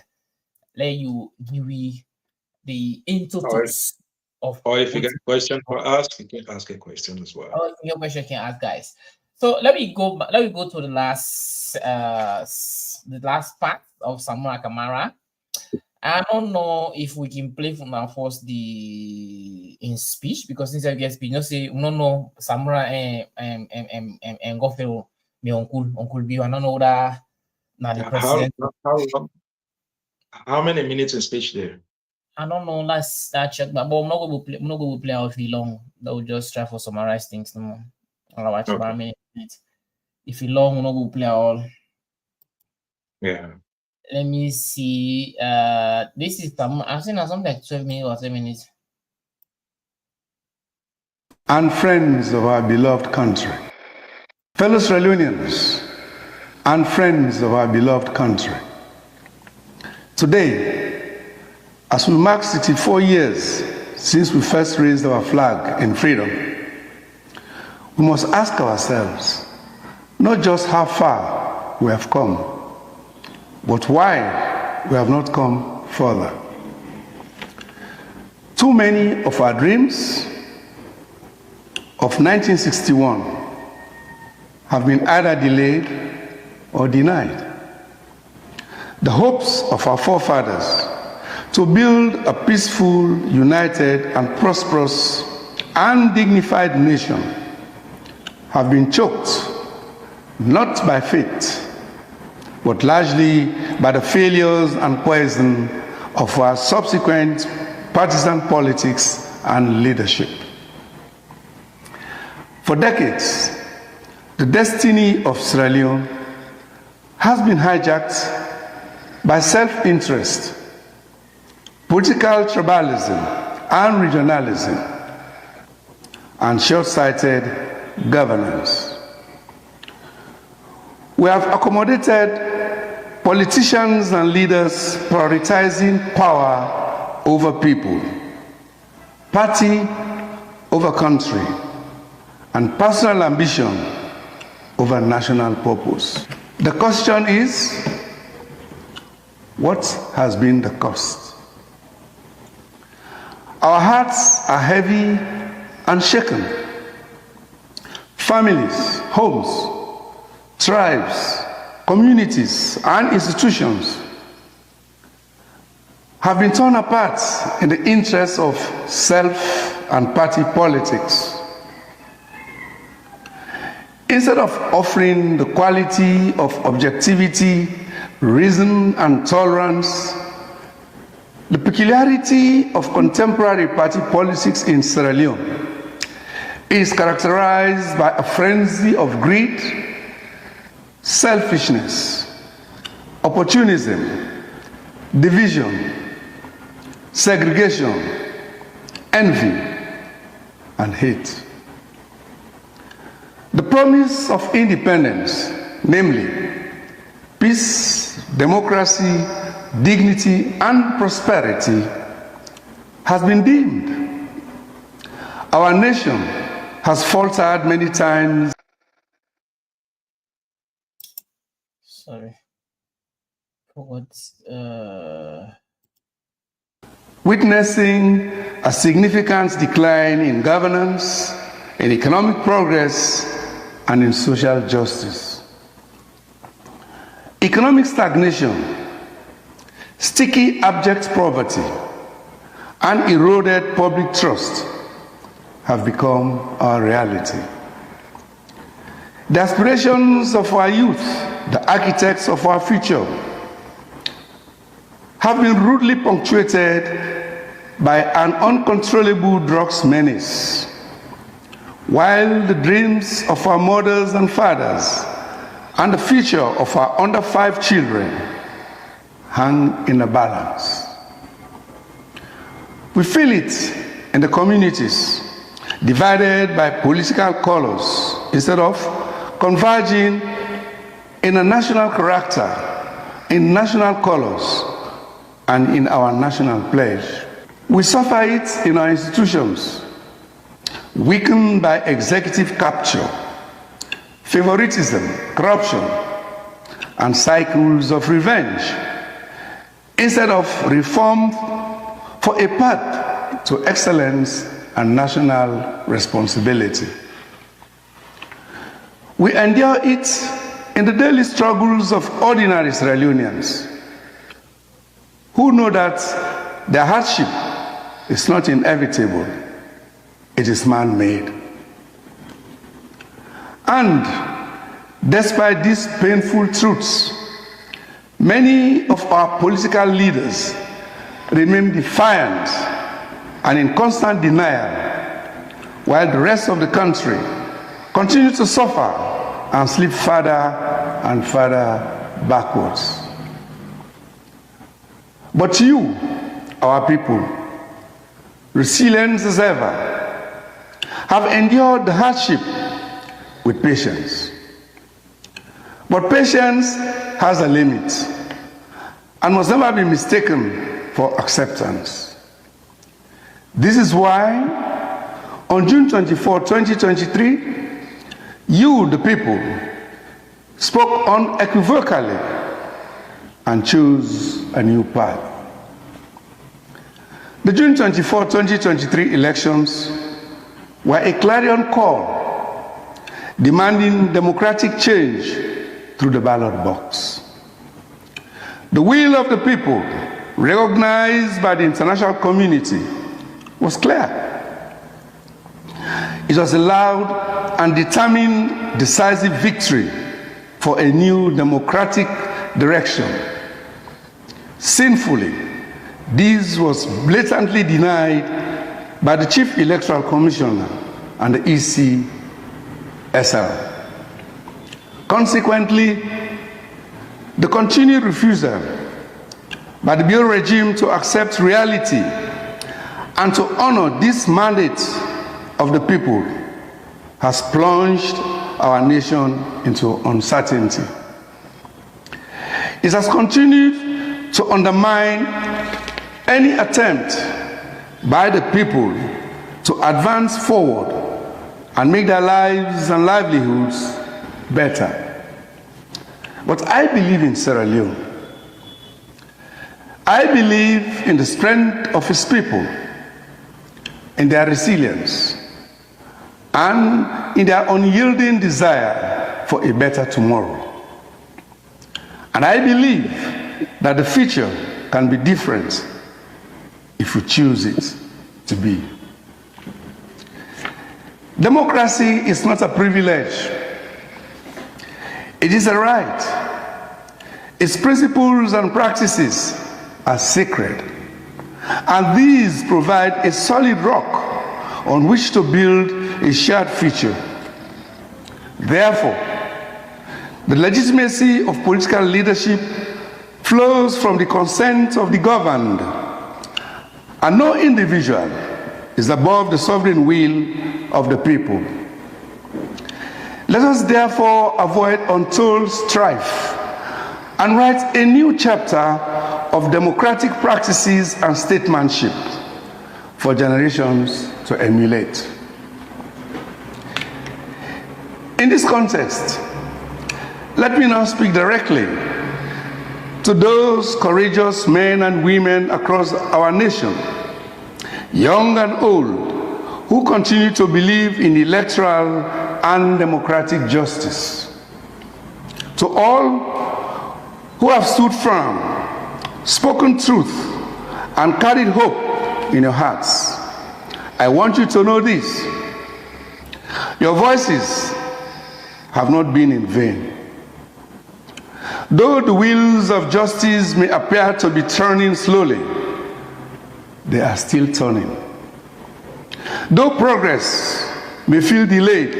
let you give me the intuitions of. Or if you get a question for us, you can ask a question as well. Oh, your question can ask, guys. So let me go to the last part of Samura Kamara. I don't know if we can play from now first in speech, because since I guess we know say we don't know Samura and go for me uncle Bio. I don't know that now the president. How many minutes in speech there? I don't know. Let's check. But I'm not going to play out if long. That will just try for summarize things. No, I'll watch about a minute. If you long, we're not going to play all. Yeah. Let me see. This is I've seen something like 12 minutes or 10 minutes. And friends of our beloved country, fellow Sierra Leoneans, and friends of our beloved country. Today, as we mark 64 years since we first raised our flag in freedom, we must ask ourselves not just how far we have come, but why we have not come further. Too many of our dreams of 1961 have been either delayed or denied. The hopes of our forefathers to build a peaceful, united, and prosperous and dignified nation have been choked, not by fate, but largely by the failures and poison of our subsequent partisan politics and leadership. For decades, the destiny of Sierra Leone has been hijacked by self-interest, political tribalism and regionalism, and short-sighted governance. We have accommodated politicians and leaders prioritizing power over people, party over country, and personal ambition over national purpose. The question is, what has been the cost? Our hearts are heavy and shaken. Families, homes, tribes, communities, and institutions have been torn apart in the interests of self and party politics. Instead of offering the quality of objectivity, reason, and tolerance, the peculiarity of contemporary party politics in Sierra Leone is characterized by a frenzy of greed, selfishness, opportunism, division, segregation, envy, and hate. The promise of independence, namely peace, democracy, dignity, and prosperity, has been dimmed. Our nation has faltered many times. Witnessing a significant decline in governance, in economic progress, and in social justice. Economic stagnation, sticky abject poverty, and eroded public trust have become our reality. The aspirations of our youth, the architects of our future, have been rudely punctuated by an uncontrollable drugs menace, while the dreams of our mothers and fathers and the future of our under 5 children hang in a balance. We feel it in the communities, divided by political colors, instead of converging in a national character, in national colors, and in our national pledge. We suffer it in our institutions, weakened by executive capture, favoritism, corruption, and cycles of revenge, instead of reform for a path to excellence and national responsibility. We endure it in the daily struggles of ordinary Sierra Leoneans who know that their hardship is not inevitable, it is man-made. And despite these painful truths, many of our political leaders remain defiant and in constant denial, while the rest of the country continue to suffer and slip further and further backwards. But you, our people, resilient as ever, have endured the hardship with patience. But patience has a limit and must never be mistaken for acceptance. This is why, on June 24, 2023, you, the people, spoke unequivocally and chose a new path. The June 24, 2023 elections were a clarion call demanding democratic change through the ballot box. The will of the people, recognized by the international community, was clear. It was a loud and determined, decisive victory for a new democratic direction. Sinfully, this was blatantly denied by the Chief Electoral Commissioner and the ECSL. Consequently, the continued refusal by the Bureau regime to accept reality and to honor this mandate of the people has plunged our nation into uncertainty. It has continued to undermine any attempt by the people to advance forward and make their lives and livelihoods better. But I believe in Sierra Leone. I believe in the strength of its people, in their resilience, and in their unyielding desire for a better tomorrow. And I believe that the future can be different if we choose it to be. Democracy is not a privilege. It is a right. Its principles and practices are sacred. And these provide a solid rock on which to build a shared future. Therefore, the legitimacy of political leadership flows from the consent of the governed, and no individual is above the sovereign will of the people. Let us therefore avoid untold strife and write a new chapter of democratic practices and statesmanship for generations to emulate. In this context, let me now speak directly to those courageous men and women across our nation, young and old, who continue to believe in electoral and democratic justice. To all who have stood firm, spoken truth, and carried hope in your hearts, I want you to know this: your voices have not been in vain. Though the wheels of justice may appear to be turning slowly, they are still turning. Though progress may feel delayed,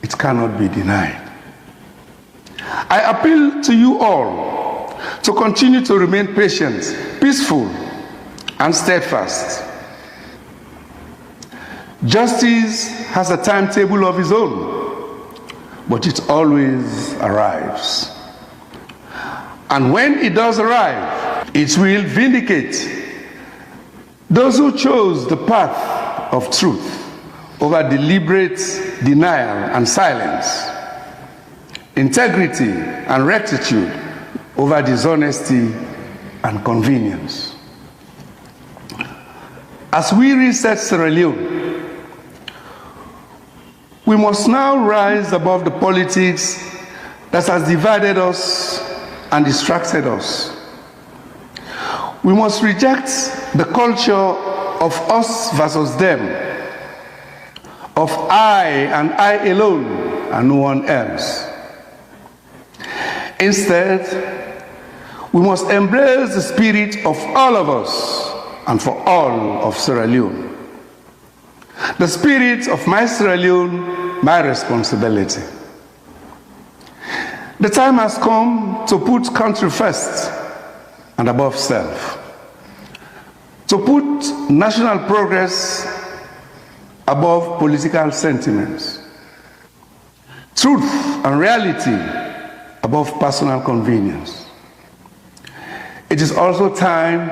it cannot be denied. I appeal to you all to continue to remain patient, peaceful, and steadfast. Justice has a timetable of its own, but it always arrives. And when it does arrive, it will vindicate those who chose the path of truth over deliberate denial and silence, integrity and rectitude over dishonesty and convenience. As we reset Sierra Leone, we must now rise above the politics that has divided us and distracted us. We must reject the culture of us versus them, of I and I alone and no one else. Instead, we must embrace the spirit of all of us and for all of Sierra Leone. The spirit of my Sierra Leone, my responsibility. The time has come to put country first and above self. To put national progress above political sentiments. Truth and reality above personal convenience. It is also time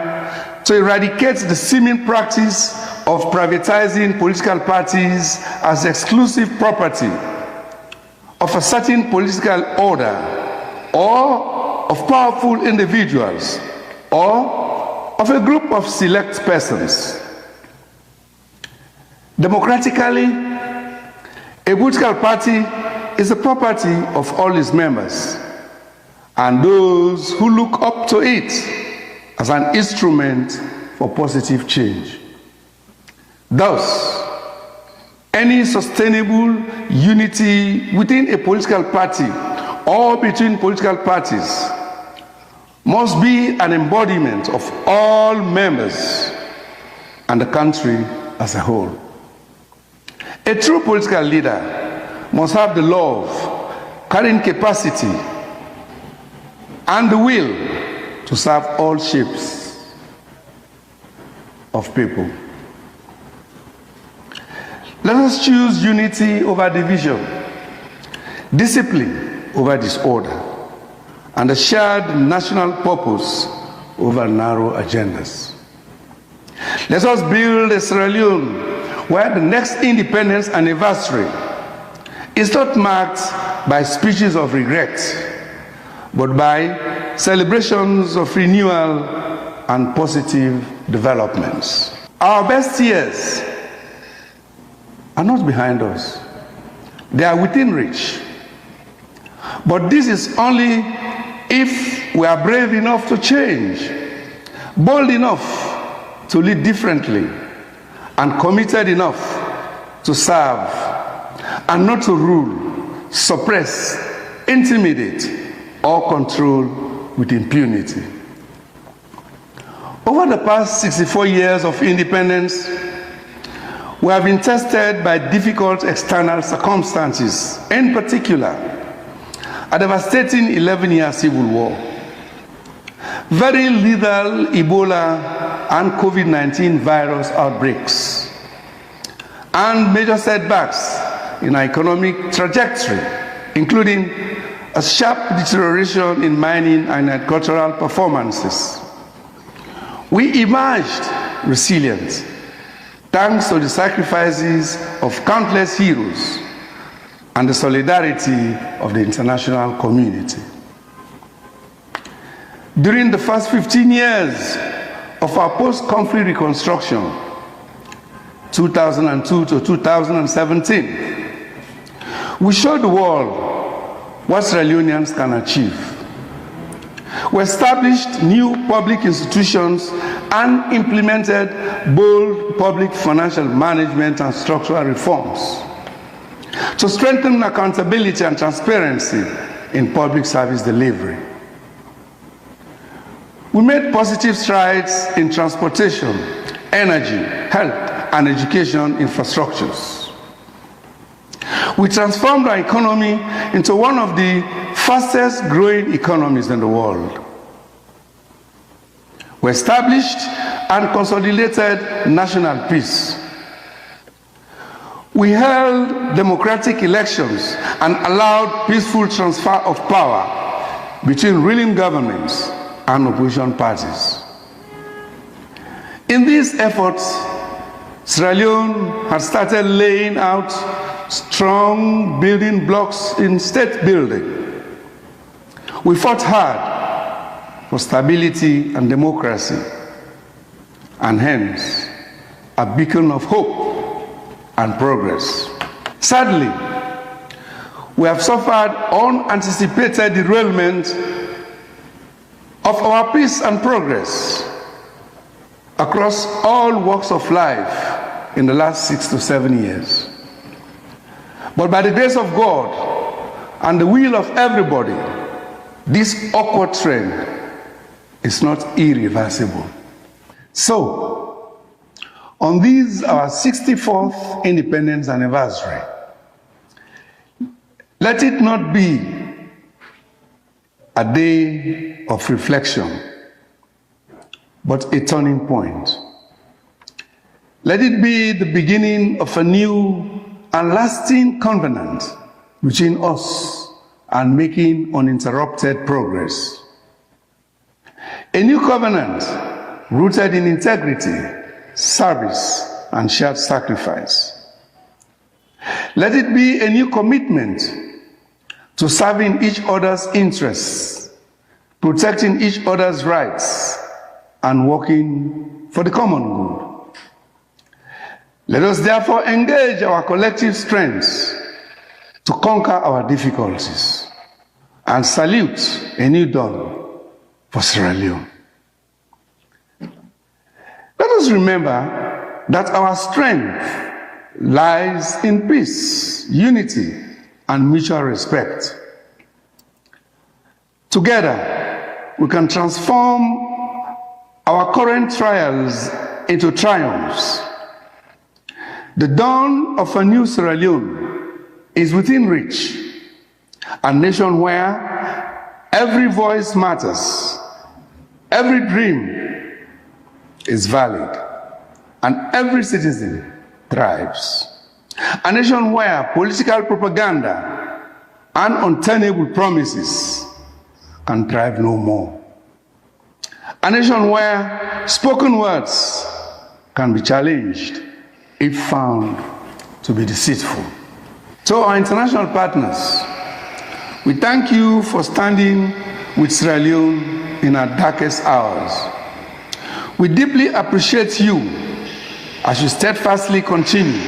to eradicate the seeming practice of privatizing political parties as exclusive property of a certain political order or of powerful individuals or of a group of select persons. Democratically, a political party is the property of all its members and those who look up to it as an instrument for positive change. Thus, any sustainable unity within a political party or between political parties must be an embodiment of all members and the country as a whole. A true political leader must have the love, carrying capacity, and the will to serve all shapes of people. Let us choose unity over division, discipline over disorder, and a shared national purpose over narrow agendas. Let us build a Sierra Leone where the next independence anniversary is not marked by speeches of regret, but by celebrations of renewal and positive developments. Our best years are not behind us. They are within reach. But this is only if we are brave enough to change, bold enough to lead differently, and committed enough to serve, and not to rule, suppress, intimidate, or control with impunity. Over the past 64 years of independence, we have been tested by difficult external circumstances, in particular, a devastating 11-year civil war, very lethal Ebola and COVID-19 virus outbreaks, and major setbacks in our economic trajectory, including a sharp deterioration in mining and agricultural performances. We emerged resilient, thanks to the sacrifices of countless heroes and the solidarity of the international community. During the first 15 years of our post-conflict reconstruction, 2002 to 2017, we showed the world what Sierra Leoneans can achieve. We established new public institutions and implemented bold public financial management and structural reforms to strengthen accountability and transparency in public service delivery. We made positive strides in transportation, energy, health, and education infrastructures. We transformed our economy into one of the fastest growing economies in the world. We established and consolidated national peace. We held democratic elections and allowed peaceful transfer of power between ruling governments and opposition parties. In these efforts, Sierra Leone had started laying out strong building blocks in state building. We fought hard for stability and democracy, and hence a beacon of hope and progress. Sadly, we have suffered unanticipated derailment of our peace and progress across all walks of life in the last 6 to 7 years. But by the grace of God and the will of everybody, this awkward trend is not irreversible. So, on this, our 64th independence anniversary, let it not be a day of reflection, but a turning point. Let it be the beginning of a new and lasting covenant between us and making uninterrupted progress. A new covenant rooted in integrity, service, and shared sacrifice. Let it be a new commitment to serving each other's interests, protecting each other's rights, and working for the common good. Let us therefore engage our collective strengths to conquer our difficulties and salute a new dawn for Sierra Leone. Let us remember that our strength lies in peace, unity, and mutual respect. Together, we can transform our current trials into triumphs. The dawn of a new Sierra Leone is within reach, a nation where every voice matters, every dream is valid, and every citizen thrives. A nation where political propaganda and untenable promises can thrive no more. A nation where spoken words can be challenged if found to be deceitful. To our international partners, we thank you for standing with Sierra Leone in our darkest hours. We deeply appreciate you as you steadfastly continue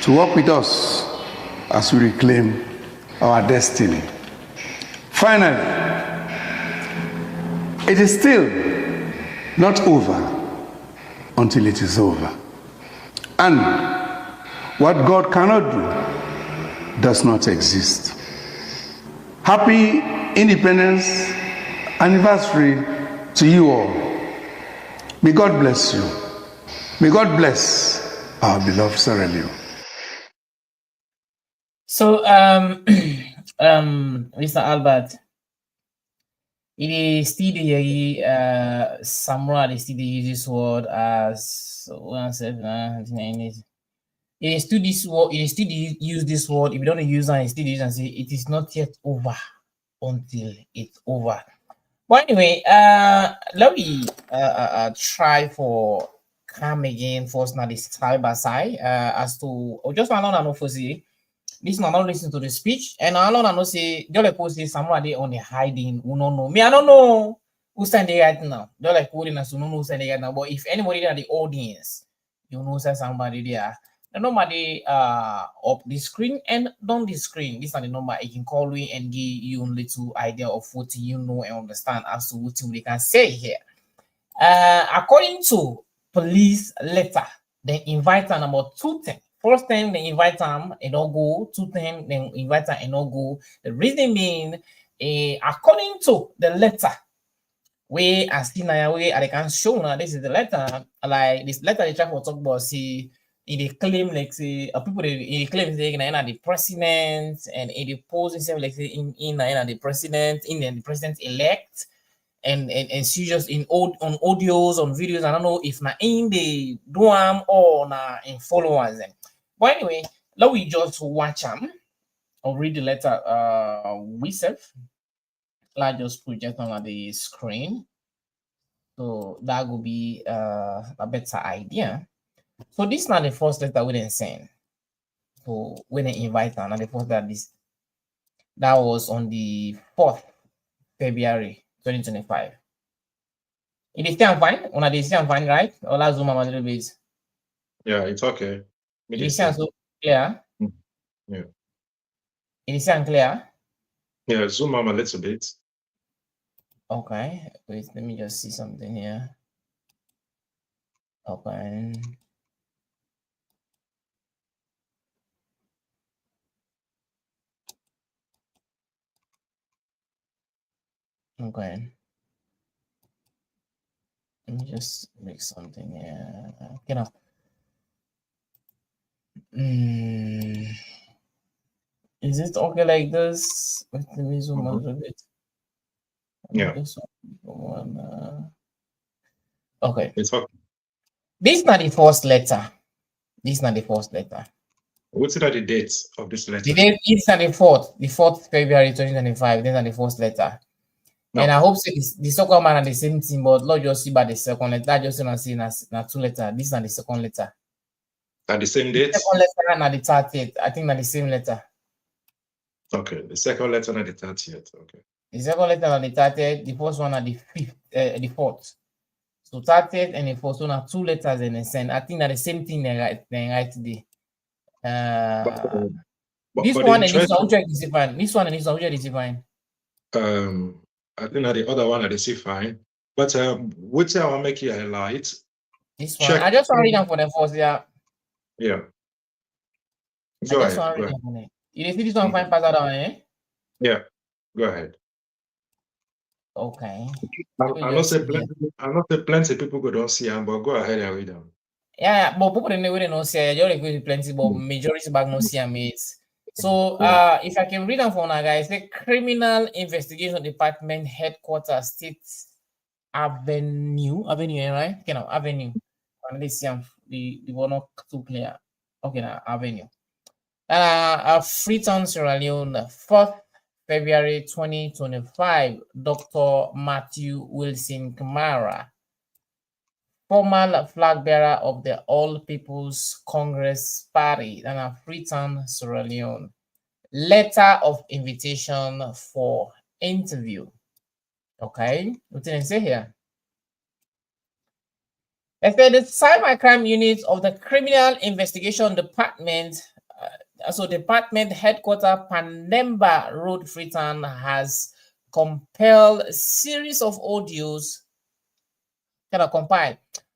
to work with us as we reclaim our destiny. Finally, it is still not over until it is over. And what God cannot do does not exist. Happy Independence Anniversary to you all. May God bless you. May God bless our beloved Sierra Leone. So, Mr. Albert, it is still the Samura, they still use this word as one second. It is still this word. It is still use this word. If you don't use it, still use and say it is not yet over until it's over. But anyway, let me try for come again first now this side by side as to just alone and for see. This not listen to the speech, and I don't know say they like say somebody on the hiding who don't know me. I don't know who standing right now. They like putting us who know who standing right now. But if anybody in the audience, you know say somebody there. The number they up the screen and down the screen. This is the number I can call you and give you a little idea of what you know and understand as to what they can say here. According to police letter, they invite them about 2 things. First time they invite them and not go. 2 times they invite them and not go. The reason being, according to the letter, we as now way I can show now. This is the letter. Like this letter, they try to talk about see. They claim like say people they claim they are the president and they pose themselves like say in the president in the president elect and serious in on audios, on videos. I don't know if na in the do or na in followers them. But anyway, let we just watch them or read the letter we self. Let's just project on the screen. So that would be a better idea. So this is not the first letter we didn't send. So when they invite her, the first that was on the 4th February 2025. It is still fine. On the still fine, right? Or let's zoom out a little bit. Yeah, it's okay. It is so clear. Yeah. It is clear. Yeah, zoom out a little bit. Okay. Wait, let me just see something here. Okay. Okay. Let me just make something here. You know. Is it okay like this? Wait, let me zoom out a little bit. Yeah. This one. Okay. It's okay. This is not the first letter. This is not the first letter. What's the date of this letter? The date is on the 4th February 2025. This is the first letter. No. And I hope so the second man are the same thing, but Lord just see by the second letter. I just want to see na 2 letter. This is not the second letter. At the same date? The second letter and the 30th. I think not the same letter. Okay, the second letter and the 30th. Okay. The second letter and the 30th, the first one at the 5th, the 4th. So 30th and the first one are 2 letters and a send. I think that the same thing they write today. This one and this one, which is different. This one and this one, which is different. I think that the other one that is fine. But which I will make you highlight. This one. I just want to read them for the first, yeah. Yeah. Go ahead. You see this one fine pass down, eh? Yeah. Go ahead. Okay. I know say plenty of people don't see them, but go ahead and read them. Yeah, but people don't see. You already plenty, but majority back no see them. So if I can read them for now, guys, the Criminal Investigation Department Headquarters State Avenue, right? Okay, now Avenue. And this the one not too clear. Okay, now Avenue. Freetown, Sierra Leone, 4th February 2025. Dr. Matthew Wilson Kamara, former flag bearer of the All People's Congress Party, and Freetown, Sierra Leone. Letter of invitation for interview. Okay, what did I say here? I said the cybercrime unit of the Criminal Investigation Department, so department headquarters Panemba Road, Freetown, has compiled a series of audios.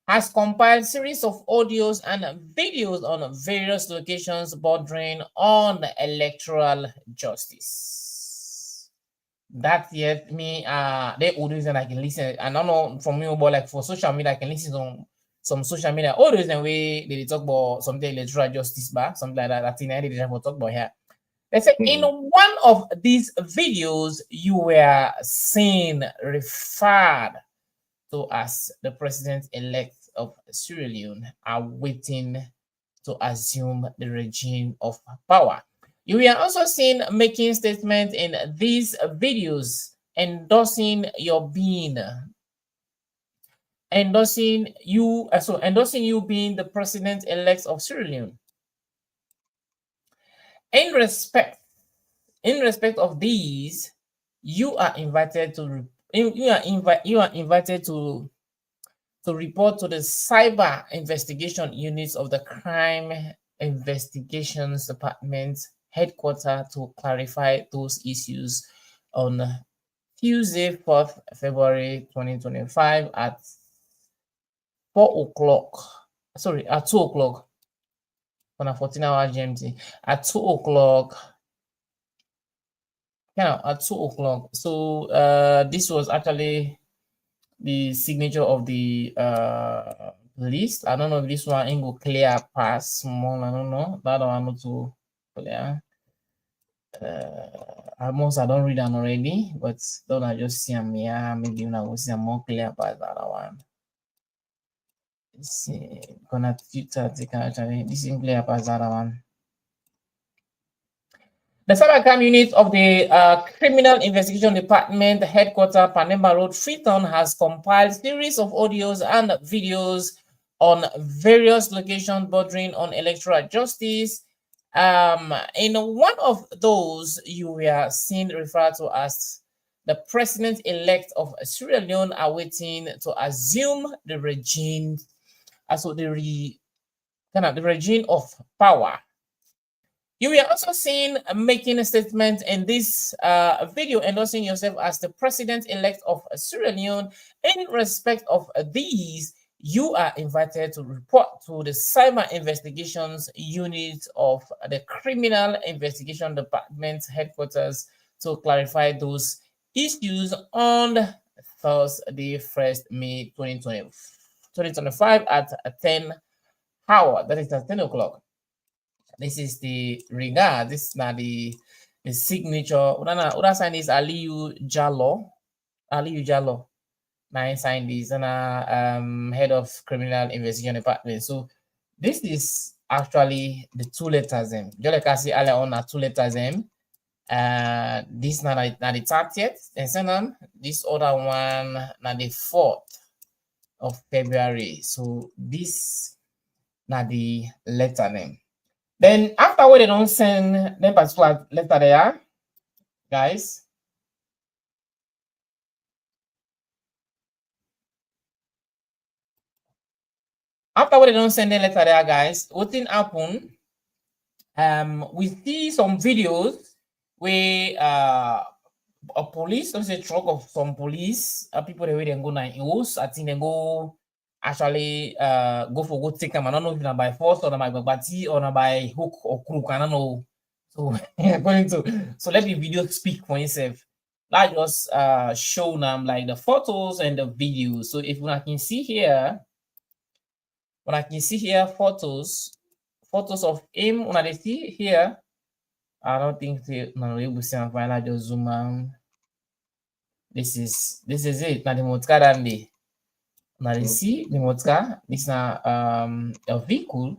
Has compiled series of audios and videos on various locations bordering on electoral justice. That yet me they audios and I can listen. I don't know from you, but like for social media, I can listen to some social media audios and way they talk about something electoral justice bar, something like that. I think they have talk about here. They say in one of these videos you were seen referred to as the president-elect of Sierra Leone are waiting to assume the regime of power. You are also seen making statements in these videos endorsing your being, endorsing you being the president-elect of Sierra Leone. In respect of these, you are invited to report to the Cyber Investigation Units of the Crime Investigations Department headquarters to clarify those issues on Tuesday, 4th February 2025 at 4 o'clock. Sorry, at 2 o'clock on a 14-hour GMT. At 2 o'clock. Yeah, at 2 o'clock. So this was actually the signature of the list. I don't know if this one ain't go clear past small. I don't know. That one not too clear. almost I don't read them already, but don't I just see them here? Maybe when I will see them more clear about the other one. Let's see, gonna Twitter actually this is clear about the other one. The cybercrime unit of the Criminal Investigation Department, headquarters Panema Road, Freetown, has compiled series of audios and videos on various locations bordering on electoral justice. In one of those, you were seen referred to as the president-elect of Sierra Leone awaiting to assume the regime, the regime of power. You were also seen making a statement in this video endorsing yourself as the president-elect of Sierra Leone. In respect of these, you are invited to report to the Cyber Investigations Unit of the Criminal Investigation Department headquarters to clarify those issues on Thursday, 1st May 2025 at 10 hour. That is at 10 o'clock. This is the regard. This is not the signature. Uda sign is Aliyu Jallo. Aliyu Jallo. Now sign this and head of criminal investigation department. So this is actually the two letters M. Just like I see earlier on, 2 letters M. This now the 30th. And send this other one now the 4th of February. So this now the letter name. Then afterward, they don't send them particular letter there, guys. Afterward, they don't send the letter there, guys. What thing happen? We see some videos where a police, don't say truck of some police, people they go na house. I think they go actually go take them. I don't know if it's by force or by bati or by hook or crook. I don't know. So going to so let the video speak for itself. Like just show them like the photos and the videos. So if I can see here, when I can see here photos of him, when I see here, I don't think they no able to see if I just zoom out. This is it. Now the motka dandi. Now you see the motka. This now a vehicle.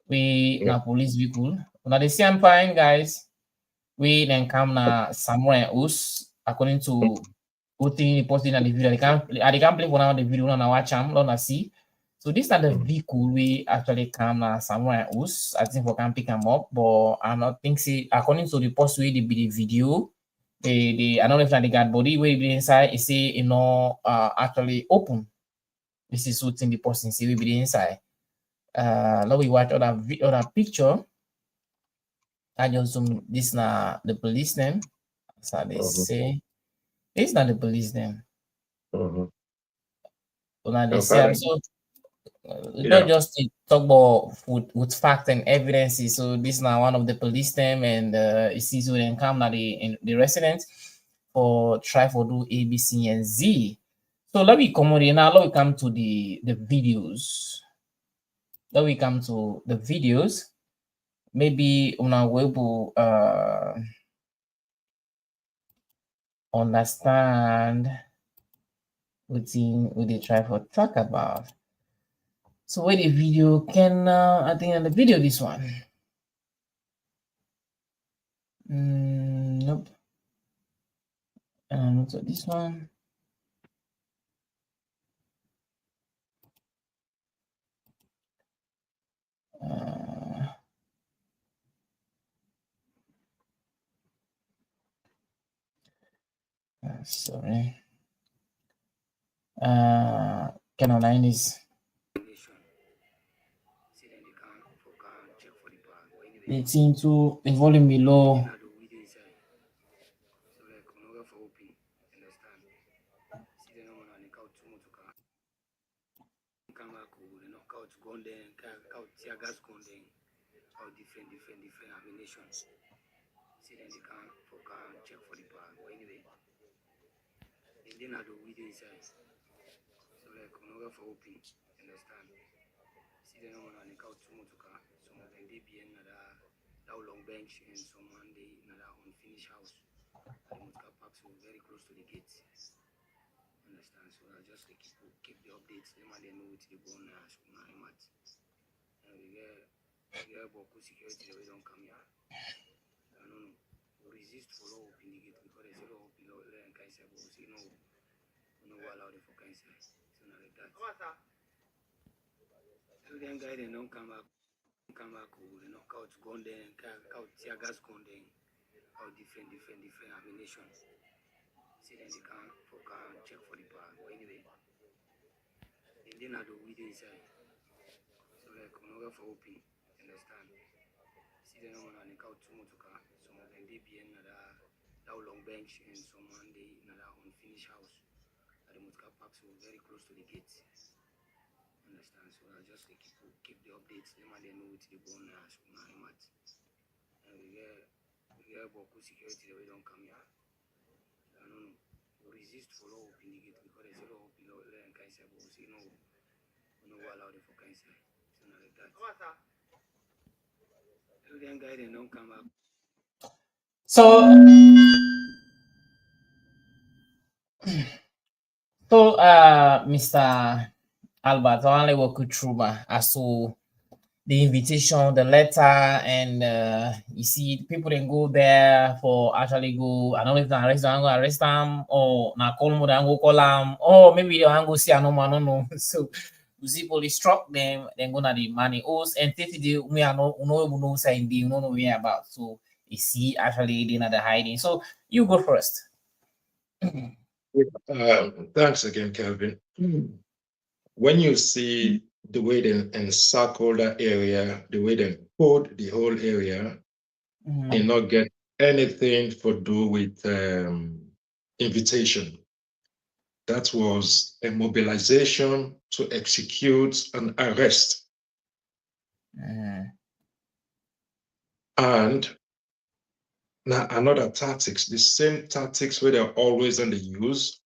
We na police vehicle. Now the same fine guys. We then come na Samura us according to what thing posted in the video. I can't play for now the video na watch them. Don't see. So this is the vehicle we actually come na Samura us. I think we can pick them up, but I don't think see according to the post we the video. I don't know if the guard body will be inside. It say actually open. This is what's in the post and see will be inside. Now we watch other picture. I just zoom this na the police name. So they say this is not the police name. Now they say so. Not just to talk about with fact and evidences. So this is now one of the police name, and you see so then come now the residents for try for do A, B, C, and Z. So let me come on now. Let me come to the videos. Let me come to the videos. Maybe on our web understand what they try for talk about. So where the video can I think in the video this one. Nope. Not this one. Sorry. Can online is it's into the volume below. Different ammunitions. See then they can check for the bag. But anyway, and then I do video inside. So like no for open, understand? See then when I count too much to car, some of them they be another that long bench and some Monday in another unfinished house at the Mutka Park, so very close to the gates. Understand? So I just keep the updates. Them and they know what they go on as soon as mat. And we get Boku security they don't come here. I don't know. We resist for law open the gate because there's a law open law and Kaisa but we say no. We no allow them for Kaisa. So now like that. So then guy they don't come back. They knock out gun then, out tear gas gun then, out different ammunition. See then they can check for the power. But anyway, they didn't have the weed inside. So like we no for open, understand? See then I'm gonna out two more to car. Some of them they be in that long bench and some one day in that unfinished house at the Mutka Park, so very close to the gates. Understand? So I just keep the updates. Them and they know what they go on as soon as mat. And we get Boku security they don't come here. I don't know. We resist for law open the gate because there's a law open law and Kaisa but we say no. We no allow them for Kaisa. So now like that. So then guy they don't come back. So Mr. Albert, I only walk you through as to the invitation, the letter, and you see people then go there for actually go. I don't know if they arrest them or na call them go call them or maybe they go see no man, I don't know. So you see police struck them, then go na the money owes and 30 day me I no sign the no where about. So you see actually they not the hiding. So you go first. Thanks again, Kelvin. When you see the way they encircle that area, the way they hold the whole area, and not get anything for do with invitation. That was a mobilization to execute an arrest. And now another tactics, the same tactics where they're always in the use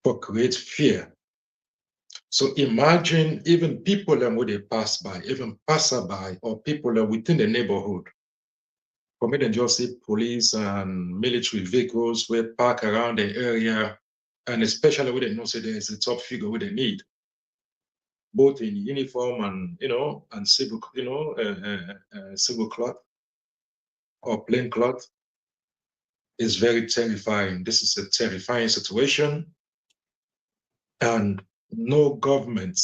for create fear. So imagine even people that would they pass by, even passerby or people that within the neighborhood. For me, then just see police and military vehicles will park around the area, and especially when they know say there is a top figure where they need, both in uniform and and civil, civil cloth or plain cloth, is very terrifying. This is a terrifying situation, and no government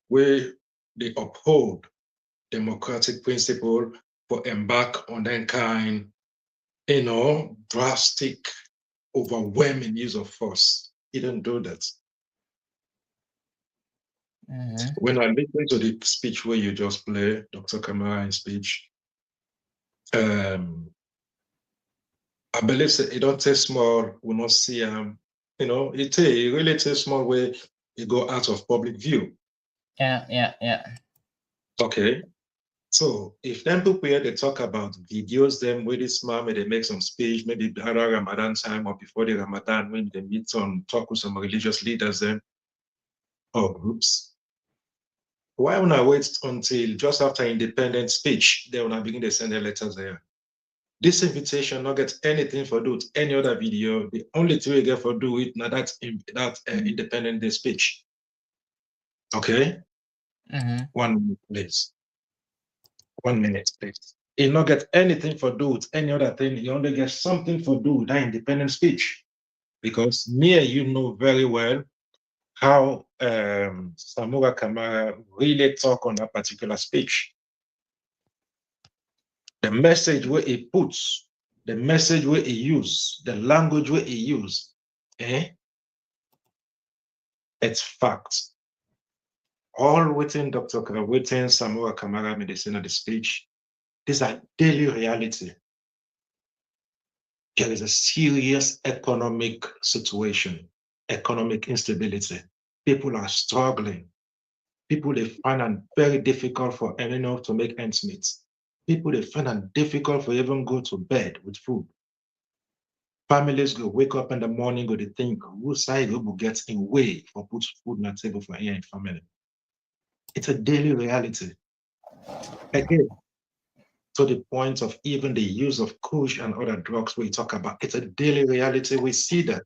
where they uphold democratic principle for embark on that kind, drastic, overwhelming use of force. He didn't do that. When I listen to the speech where you just play, Dr. Kamara speech, I believe that it don't take small, we not see it really takes small way it go out of public view. Yeah. Okay. So if them people here they talk about videos, them with this man, they make some speech, maybe around Ramadan time or before the Ramadan, when they meet some talk with some religious leaders then or groups. Why would I wait until just after independent speech, they will begin to send their letters there? This invitation not get anything for do with any other video. The only thing we get for do it now that independent day speech. Okay? 1 minute, please. 1 minute, please. He not get anything for do with any other thing. He only gets something for do with that independent speech. Because me and you know very well how Samura Kamara really talk on that particular speech. The message where he puts, the message where he use, the language where he use, it's facts. All within within Samura Kamara medicine of the speech, these are daily reality. There is a serious economic situation, economic instability. People are struggling. People they find it very difficult for anyone to make ends meet. People they find it difficult for even go to bed with food. Families go wake up in the morning, go to think, who side will get in way for put food on the table for any family. It's a daily reality. Again, to the point of even the use of kush and other drugs we talk about, it's a daily reality. We see that.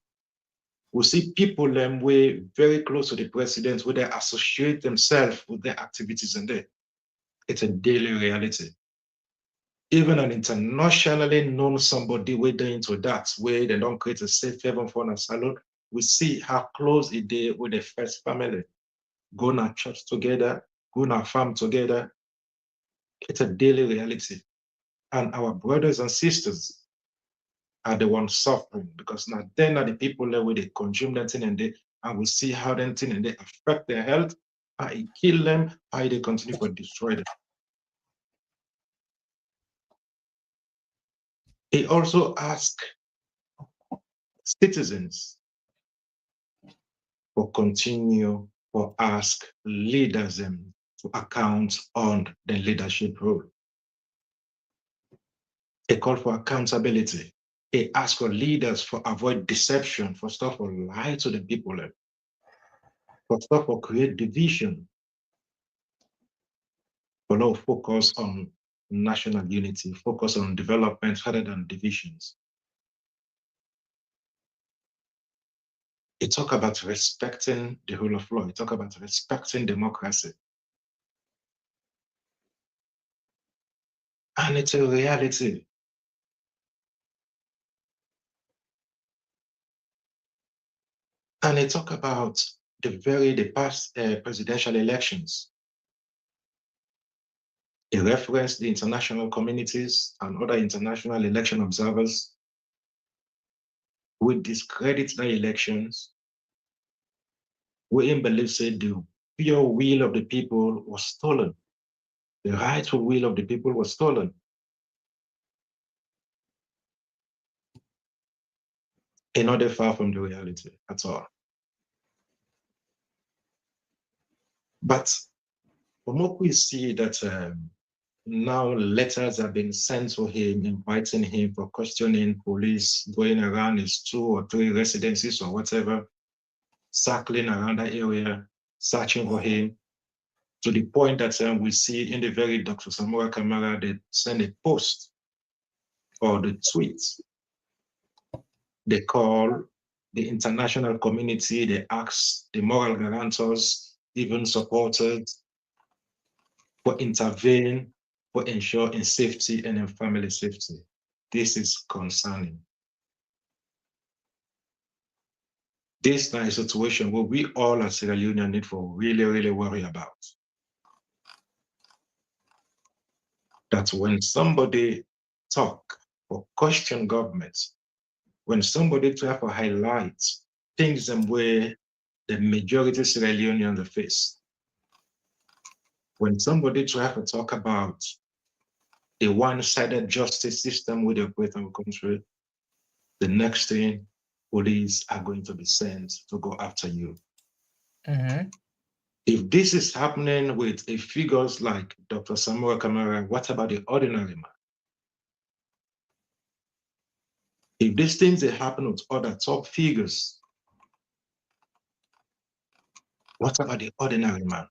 We see people way very close to the president where they associate themselves with their activities in there. It's a daily reality. Even an internationally known somebody way into that, where they don't create a safe haven for an asylum, we see how close it is with the first family. Go to church together, go to farm together. It's a daily reality. And our brothers and sisters are the ones suffering because now then are the people where they consume that thing and we see how that thing and they affect their health, how it kill them, how they continue to destroy them. He also asked citizens to continue or ask leaders to account on the leadership role. A call for accountability. He asked for leaders for avoid deception, for stuff for lie to the people, for stuff for create division, for no focus on national unity, focus on development rather than divisions. It talk about respecting the rule of law. It talk about respecting democracy. And it's a reality. And it talk about the past presidential elections. It referenced the international communities and other international election observers who discredit the elections, who believe said the pure will of the people was stolen. The rightful will of the people was stolen. And not far from the reality at all. But from what we see that now letters have been sent to him, inviting him for questioning, police going around his 2 or 3 residences or whatever, circling around that area, searching for him, to the point that we see in the very Dr. Samura Kamara, they send a post or the tweet. They call the international community, they ask the moral guarantors, even supporters, for intervene, for ensure in safety and in family safety. This is concerning. This is a situation where we all as Sierra Leoneans need to really, really worry about. That when somebody talk or question government, when somebody try to highlight things and where the majority of Sierra Leoneans face, when somebody try to talk about a one-sided justice system with the operate in the country, the next thing, police are going to be sent to go after you. Mm-hmm. If this is happening with figures like Dr. Samura Kamara, what about the ordinary man? If these things they happen with other top figures, what about the ordinary man?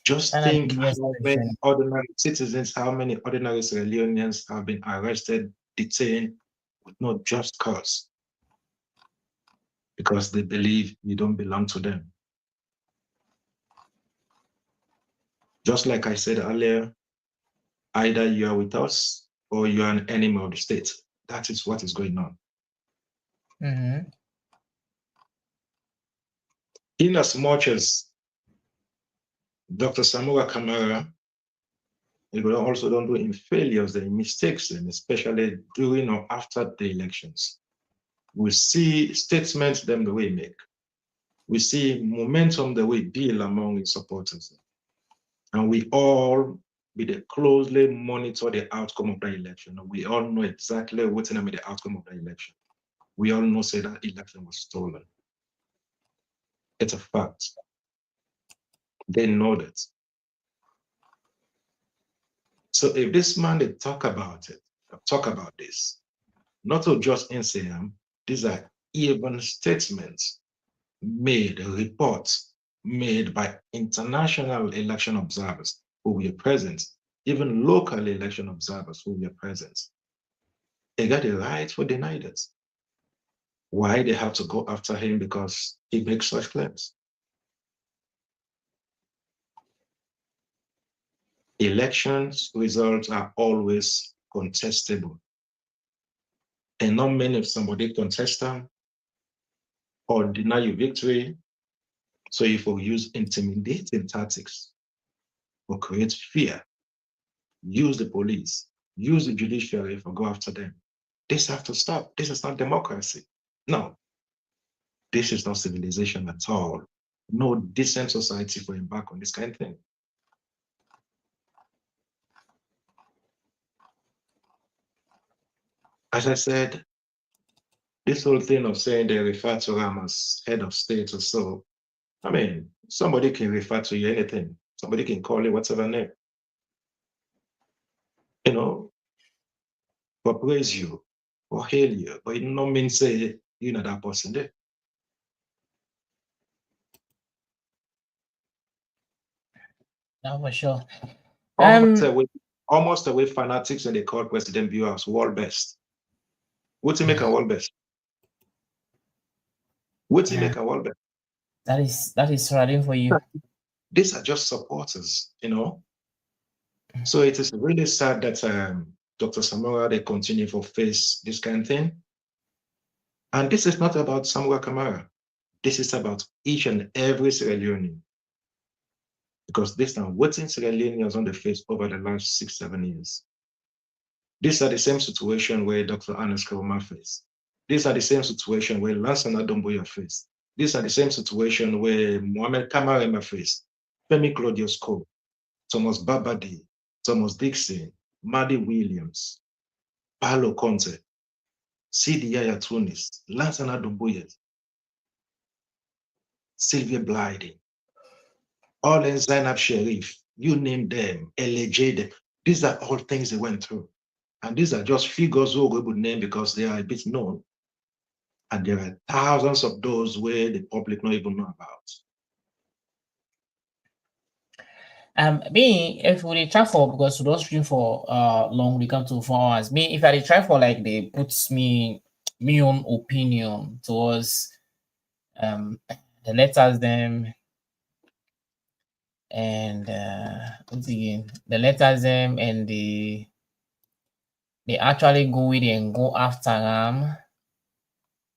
Just think how many ordinary citizens, how many ordinary Sierra Leoneans have been arrested, detained with no just cause because they believe you don't belong to them. Just like I said earlier, either you are with us or you are an enemy of the state. That is what is going on. Mm-hmm. In as much as Dr. Samura Kamara, you also don't do in failures and mistakes, and especially during or after the elections. We see statements them the way make. We see momentum the way build among its supporters. And we all closely monitor the outcome of the election. We all know exactly what's going to be the outcome of the election. We all know say that election was stolen. It's a fact. They know that. So if this man they talk about this, not to just NCM, these are even statements made, reports made by international election observers who were present, even local election observers who were present. They got the right to deny it. Why they have to go after him? Because he makes such claims. Elections results are always contestable. And not many if somebody contest them or deny you victory. So if we use intimidating tactics or create fear, use the police, use the judiciary or go after them, this have to stop. This is not democracy. No, this is not civilization at all. No decent society will embark on this kind of thing. As I said, this whole thing of saying they refer to him as head of state or so, I mean, somebody can refer to you anything. Somebody can call you whatever name. You know, or praise you, or hail you, but it no mean say you know that person there. No, for sure. Almost away fanatics and they call President viewers world best. What's he make a world best? What's he make a world best? That is riding for you. These are just supporters, you know. So it is really sad that Dr. Samura, they continue to face this kind of thing. And this is not about Samura Kamara. This is about each and every Sierra Leonean. Because this is what Sierra Leoneans on the face over the last 6-7 years. These are the same situation where Dr. Anas Karuma faced. These are the same situation where Lansana Domboya faced. These are the same situation where Mohamed Kamarema faced, Femi Claudius Cole, Thomas Babadi, Thomas Dixon, Maddie Williams, Paulo Conte, Sidi Yaya Tunis, Lansana Domboya, Sylvia Blyden, all in Zainab Sharif, you name them, LAJ, these are all things they went through. And these are just figures who we would name because they are a bit known. And there are thousands of those where the public don't even know about. Me, if we try for, because we don't stream for long, we come to 4 hours. Me, if I try for, like, they puts me own opinion towards the letters them and the letters them and they actually go with it and go after them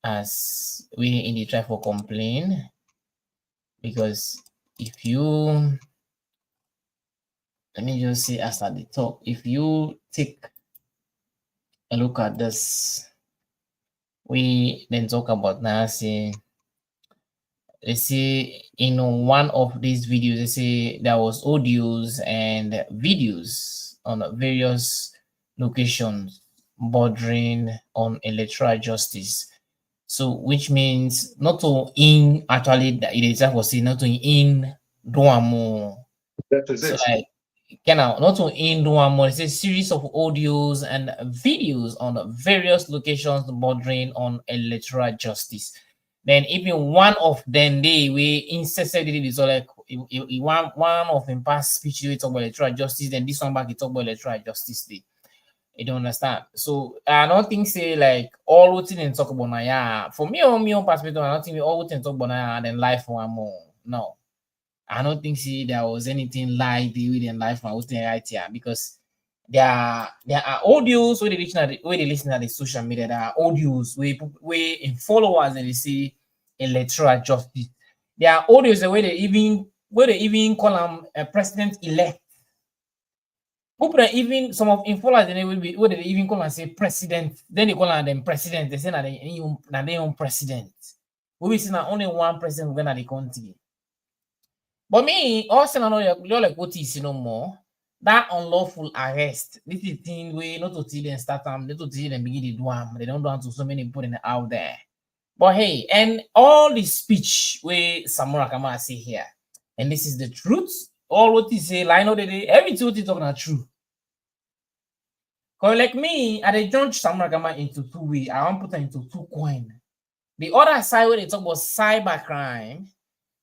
as we in the try for complain. Because if you, let me just say as at the top, if you take a look at this, we then talk about now, say, let's see, in one of these videos, they say there was audios and videos on various locations bordering on electoral justice. So, which means not to in actually the itself was saying not to in Duamo. So, like, not to in Duamo, it's a series of audios and videos on various locations bordering on electoral justice. Then even one of them we incessantly is like one of them past speech we talk about electoral justice, then this one back he talk about electoral justice day. You don't understand. So I don't think say like all what and talk about now. Yeah, for me on my own perspective, I don't think we all what and talk about now and then life for one more. No, I don't think see there was anything like the within life and what's right here because there are audios where they listen to the social media. There are audios where in followers and they see electoral justice. There are audios where they even call them a president elect. Even some of in followers they will be where they even call and say president. Then they call them president. They say that they own president. We see now only one president within the country. But me also know you're like what is no more. That unlawful arrest, this is thing we not to tell them start them, not to tell them begin to do them. They don't do to so many people out there. But hey, and all the speech where Samura Kamara say here, and this is the truth. All what he say, line of the day, everything what he talking are true. Cause like me, I judge Samura Kamara into two ways. I want to put her into two coins. The other side where they talk about cybercrime,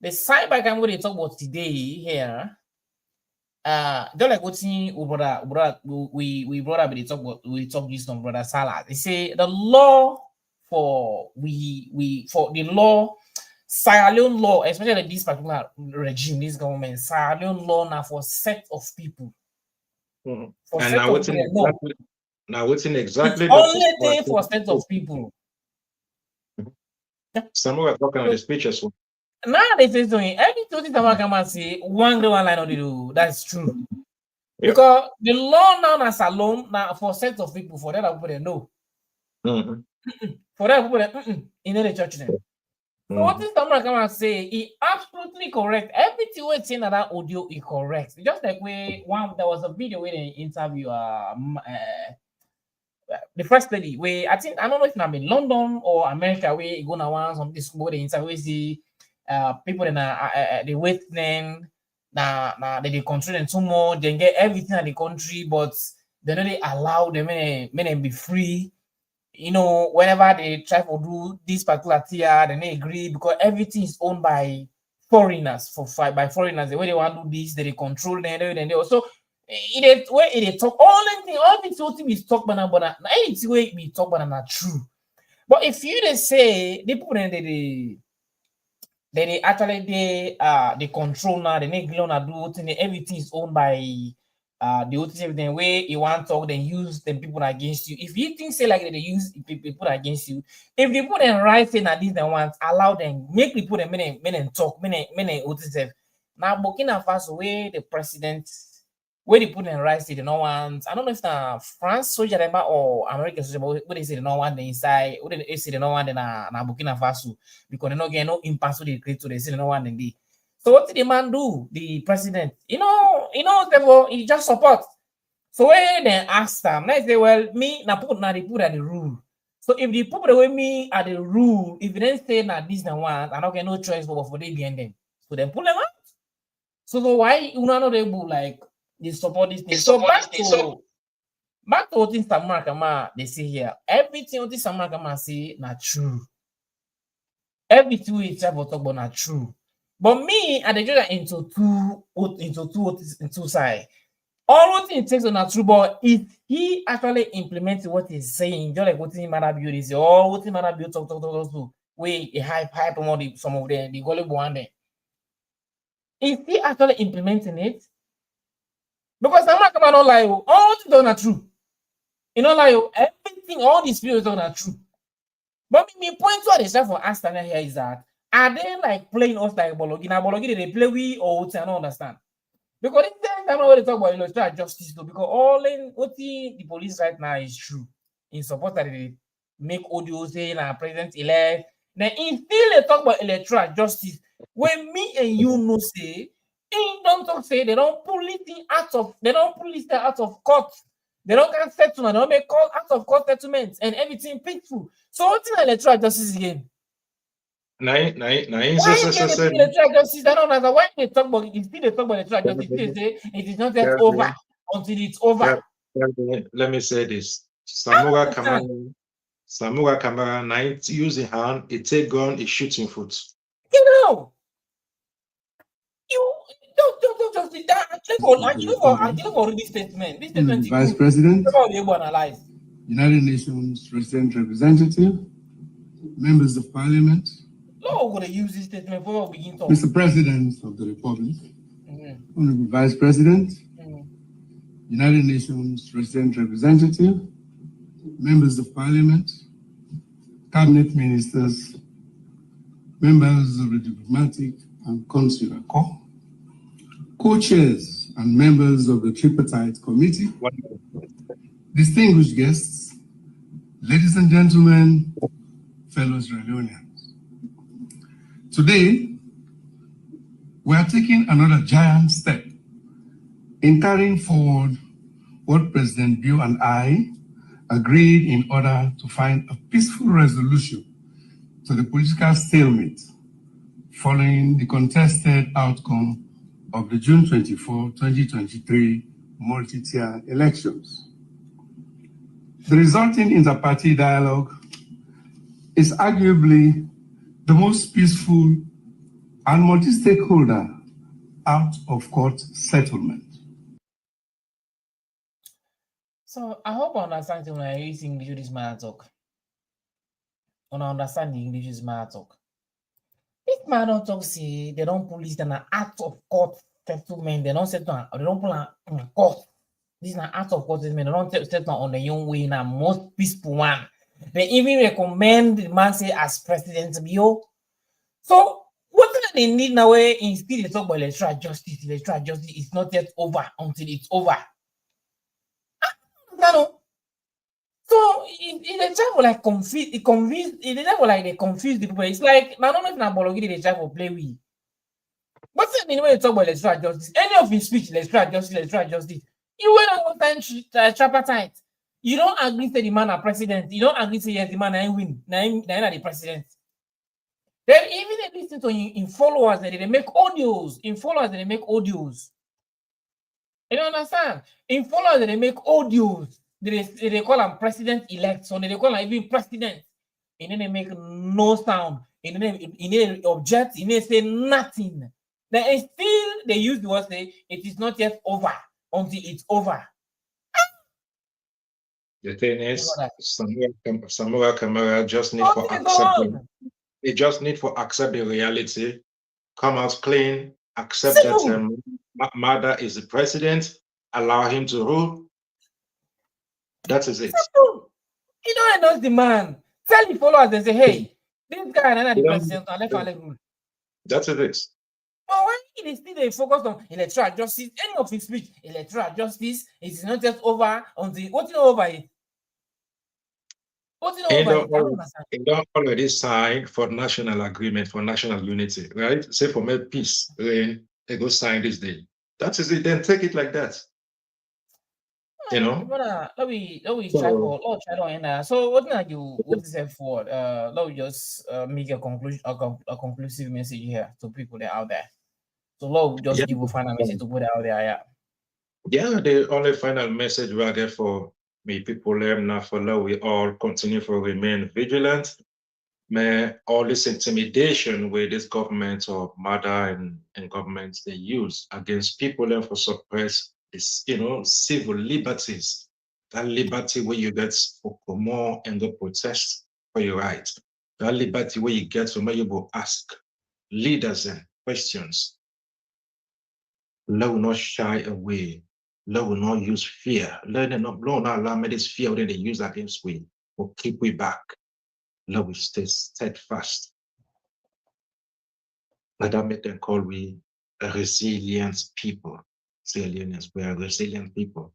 The side by camera they talk about today here. Don't like what's in we brought up we talk this on brother Salah. They say the law for for the law, Sierra Leone law, especially this particular regime, this government, Sierra Leone law now for set of people. Mm-hmm. For and set now of what's in people, exactly now what's in exactly it's only thing for set of people. Samura talking on the speech as well. Now they say something. Everything Samura Kamara say one line on the do. That's true. Yeah. Because the law now is alone now for set of people, for that people they know. For that people they in the church then. So what is Samura Kamara say? He absolutely correct. Everything we're saying in that audio is correct. Just like there was a video where they interview the first lady where I think I don't know if I'm in London or America where you go now on some this school they interview the people in they wait then now they control them too much, they get everything in the country, but they don't they allow them men be free. You know, whenever they try to do this particular tier, then they agree because everything is owned by foreigners by foreigners. The way they want to do this, they control them, then they also it talk all thing is talk but anything way we talk but not true. But if you they say the people they actually they control now, they make loan do everything is owned by the OTC then way you want to talk, then use them people against you. If you think say like they use people against you, if they put them right saying that these the ones, allow them, make people them men talk, men OTC. Now Burkina Faso way the president where they put them right say the no ones. I don't know if the France soldier or American soldier, but where they say the no one the inside, where they say the no one then na Burkina Faso because they no get no impasse they create to they say the no one then they. So what did the man do? The president, therefore he just support. So when they ask them, they say, well, me na put na they put at the rule. So if the people the way me at the rule, if they didn't say na this and one, I don't get no choice but for they behind them. So then pull them out. So why you not able like they support this thing? So back to what in Samura Kamara they say here. Everything what Samura Kamara say not true. Everything we try to talk about not true. But me, I just into two sides. All what it takes on a true, but if he actually implements what he's saying, just like what in Maada Build is, or what in Maada Build talk to, way a hype on some of the gullible one day. If he actually implementing it, because Samura Kamara don't lie, all what is not true. You know, like everything, all these videos are not true. But me point to the for asking here is that. Are they like playing us like Bologi? Now Bologi they play we or I don't understand. Because this time when they talk about electoral justice though, because all in what the police right now is true in support that they make audio saying president elect. Then in still they talk about electoral justice. When me and you know say, don't talk say they don't pull it out of court. They don't get settlement, they don't make call out of court settlements and everything peaceful. So what's in electoral justice again? Why they talk about it, they talk about it is not yet over until it's over. Let me say this. Samura Kamara 90 using hand, it take gun, it shooting foot. You know. You don't just that. I think for this statement. This statement is Vice President, United Nations Resident Representative, members of Parliament. No, we're going to use this statement before we begin talking. Mr. President of the Republic, Honorable Vice President, United Nations Resident Representative, members of Parliament, Cabinet Ministers, members of the Diplomatic and Consular Corps, co-chairs and members of the Tripartite Committee, distinguished guests, ladies and gentlemen, fellow Sierra Leoneans. Today, we are taking another giant step in carrying forward what President Bill and I agreed in order to find a peaceful resolution to the political stalemate following the contested outcome of the June 24, 2023 multi-tier elections. The resulting inter-party dialogue is arguably the most peaceful and multi-stakeholder out-of-court settlement. So I hope I understand when I use English this man talk. When I understand the English this man talk. This man don't talk say they don't pull this an out of court settlement. They don't settle. They don't pull a court. This is an out of court settlement. They don't settle on the young way in a most peaceful one. They even recommend the man say as president bio. So what they need now is still they talk about electoral justice. Electoral justice is not yet over until it's over. No. So they try for like confuse the people. It's like not only na Bologidi they try for play with. What's the meaning when you talk about electoral justice? Any of his speech, electoral justice. You went on one time tripartite. You don't agree to the man a president. You don't agree to yes, the man I win. Now the president. Then even they listen to in followers that they make audios. In followers that they make audios. You don't understand? In followers that they make audios. They call him president-elect. So they call him even president. And then they make no sound. And then they object. And they say nothing. Then still they use the word say it is not yet over until it's over. The thing is, Samura Kamara just need for accept. They just need for accept the reality, come out clean, accept that Maada is the president, allow him to rule. That is it. You don't know the man. Tell the followers and say, hey, this guy is not the president, let rule. That is it. But when they still they focus on electoral justice, any of his speech, electoral justice, it is not just over until what you know over it. They don't already sign for national agreement, for national unity, right? Say for make peace, they go sign this day. That is it. Then take it like that. You know. Let me try to end. So what are you? What is it for? Let me just make a conclusion, a conclusive message here to people that are out there. So Lord, just give a final message to put out there. Yeah, the only final message we get for me people now follow, we all continue to remain vigilant. May all this intimidation with this government or Maada and governments they use against people and for suppress this, civil liberties. That liberty where you get for more and go protest for your right. That liberty where you get from where you go ask leaders and questions. Let will not shy away. Let will not use fear. Let them not allow me this fear that they use against we or keep we back. Let we stay steadfast. Let that make them call we a resilient people. Resilience, we are resilient people.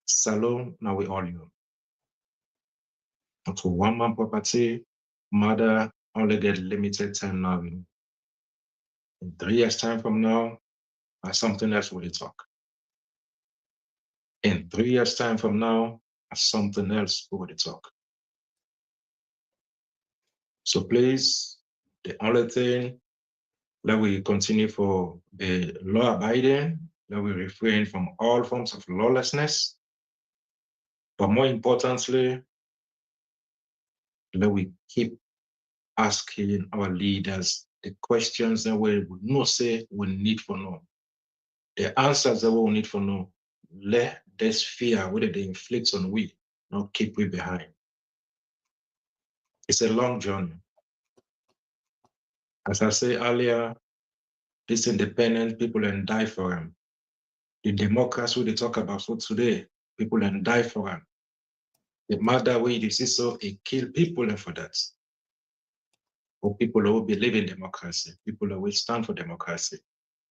Salon, now we all you. To one man property, Maada only get limited time now. In 3 years' time from now, something else will talk. In 3 years' time from now, something else will talk. So please, the only thing that we continue for the law abiding, that we refrain from all forms of lawlessness, but more importantly, that we keep asking our leaders the questions that we would not say we need for know. The answers that we need for know. Let this fear, whether they inflict on we, not keep we behind. It's a long journey. As I said earlier, this independent people and die for them. The democracy they talk about for today, people and die for them. The matter way this is so it kill people and for that. For people who believe in democracy, people who will stand for democracy,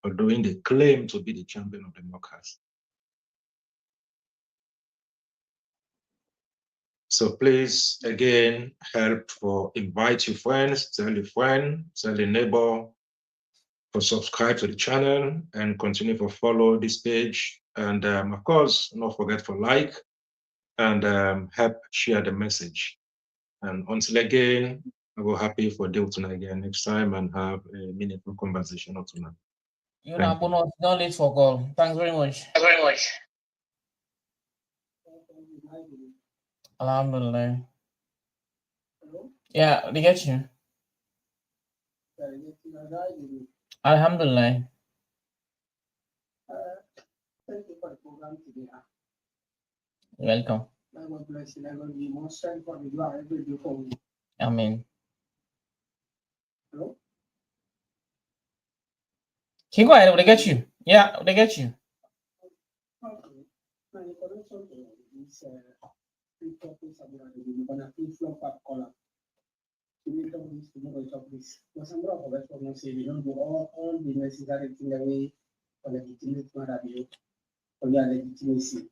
or doing the claim to be the champion of democracy. So please, again, help for invite your friends, tell your friend, tell your neighbor, for subscribe to the channel and continue to follow this page. And of course, don't forget for like and help share the message. And until again, I will happy for deal tonight again next time and have a meaningful conversation tonight. You're not don't late for call. Thanks very much. Thanks very much. Alhamdulillah. Yeah, they get you. Alhamdulillah. Thank you for the program today. You're welcome. God bless you. God give more strength for the dua every day for me. Amen. Hello? Can you go ahead? They get you. Yeah, they get you. Okay. Now, in connection to this three topics about the gonna flip up column. To make up this, to make up this. But some of us will say we don't do all the necessary things away for legitimate matter for your legitimacy.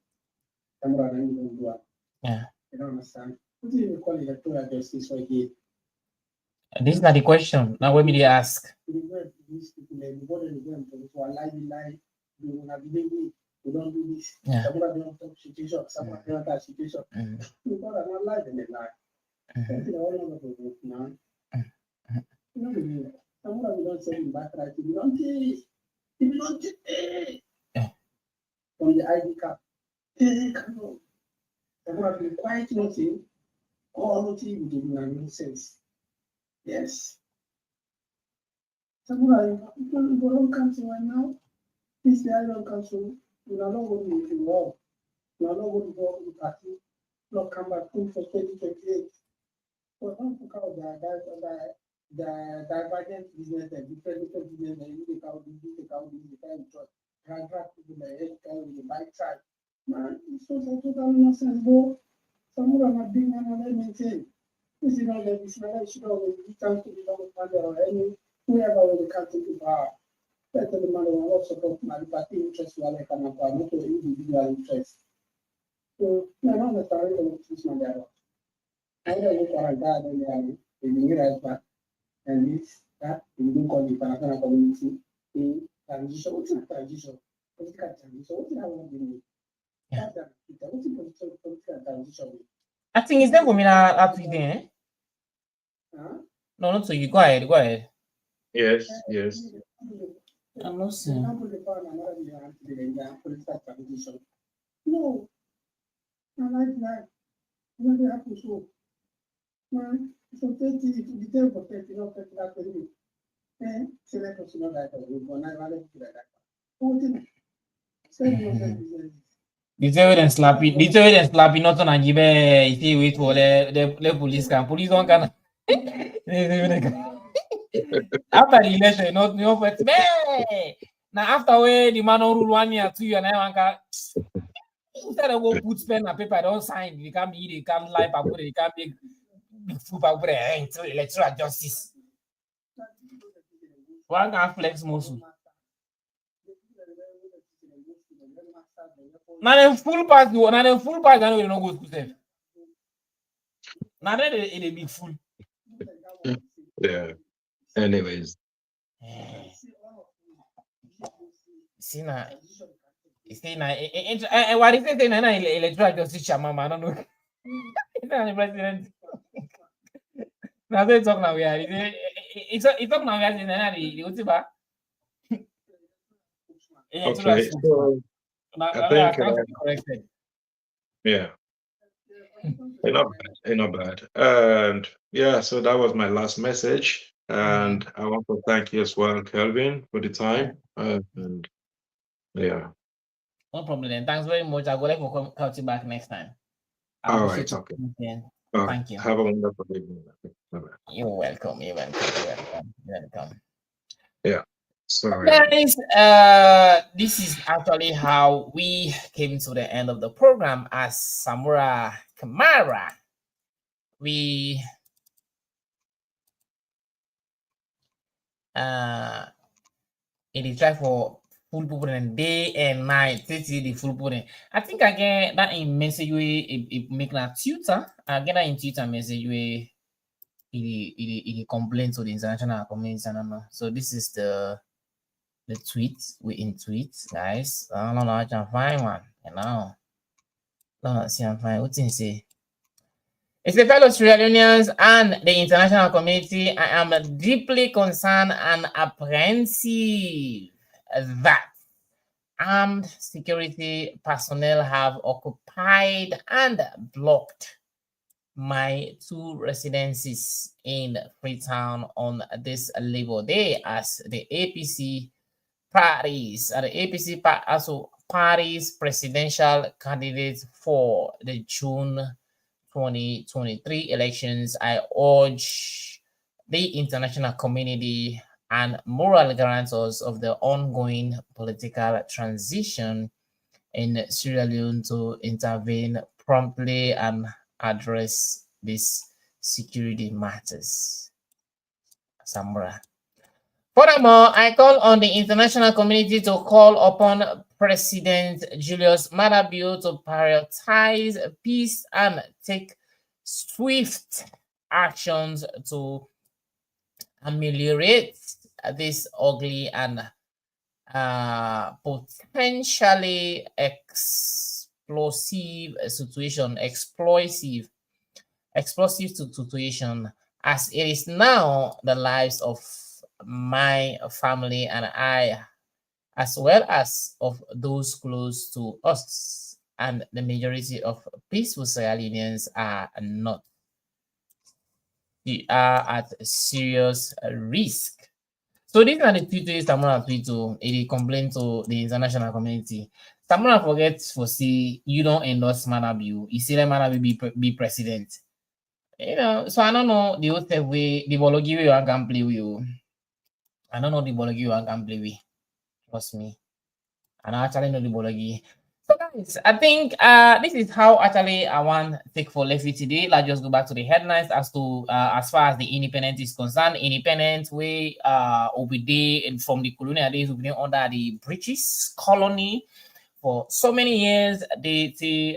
Some of them don't do it. Yeah. You don't understand. What do you call electoral justice for again? This is not the question. Now, what did you ask? These people, everybody is going to lie, they will have been we don't do this. Yeah. Some of them don't talk situation, some of them don't talk situation. People are not lying in the lie. That's all of them now. You know what I mean? Some of them don't say in back right. You don't from the ID card. Come on. Some of them quiet nothing. All nothing with nonsense. Yes. Some of them don't come to right now. This guy don't come to. You are not going to be involved. You are not going to go to the party. Not come back home for 2028. So don't talk about the divergent business and different business and you take out this, you take out this, you can't trust. Drag people in the head, with the bike side. Man, it's so total nonsense, bro. Some of them are big man and they maintain. This is not the business, should always be time to be long or any whoever will come to the power. Let the man will support my party interest while I come up, not to individual interest. So, I don't understand what this man there. I don't look at that and the right back and this, that, we don't call the Panatana community in transition. What's a transition? Political transition. What's the hell doing? That's what's the political transition? I think it's them for me at weekend. Huh? No, not so you. Go ahead. Go ahead. Yes, yes. I'm not saying. Political transition. No. I like that. What happened so? Man, so 30 to be there for 30, not 30 that way. And select us not like we go now, I don't like that. What thing? The evidence slapping not on Angibe, you wait for the police can. Police don't can. After the election, not no but now after where the man rule 1 year, 2 years, and I can instead of go put pen and paper, don't sign. They can't be, they can't lie, they can't make big food, electoral justice. One can flex muscle. Now the full pass, I know they don't go to safe. Now they be full. Yeah. Anyways. See now. What is it? Electoral justice, mama. I don't know. It's not the president. Now they talk now. We are. It's talk now. We are in the Okay. So I think. Yeah. Not bad. And yeah, so that was my last message. And I want to thank you as well, Kelvin, for the time. And yeah. No problem then. Thanks very much. I'll go like for coming back next time. All right. Okay. Thank you. Have a wonderful evening. Bye-bye. You're welcome. You're welcome. Yeah. Sorry. Guys, this is actually how we came to the end of the program as Samura Kamara. It is try for full people day and night. This is the full people. I think I get that in message we make that Twitter. I get that in Twitter message we it complain to the international community. I don't know. So this is the tweet we in tweet, guys. I don't know how I can find one. You know. Don't see I'm fine. What's in say? It's the fellow Sierra Leoneans and the international community. I am deeply concerned and apprehensive that armed security personnel have occupied and blocked my 2 residencies in Freetown on this Labor Day as the APC parties, parties presidential candidates for the June 2023 elections. I urge the international community and moral guarantors of the ongoing political transition in Sierra Leone to intervene promptly and address these security matters. Samura. Furthermore, I call on the international community to call upon President Julius Maada to prioritize peace and take swift actions to ameliorate this ugly and potentially explosive situation as it is now the lives of my family and I, as well as of those close to us, and the majority of peaceful Sierra Leoneans are not. We are at serious risk. So these are the tweets Samura tweet it complain to the international community. Samura forgets for see you don't endorse Manabu. You see let Manabu be president. You know, so I don't know the old way the Bologi way and can play with you. I don't know the Bologi and can play with. Trust me. And I actually know the Bologi. So guys, I think this is how actually I want to take for Lefty today. Let's just go back to the headlines as to as far as the independence is concerned. Independence way Obide and from the colonial days we've been under the British colony for so many years. They say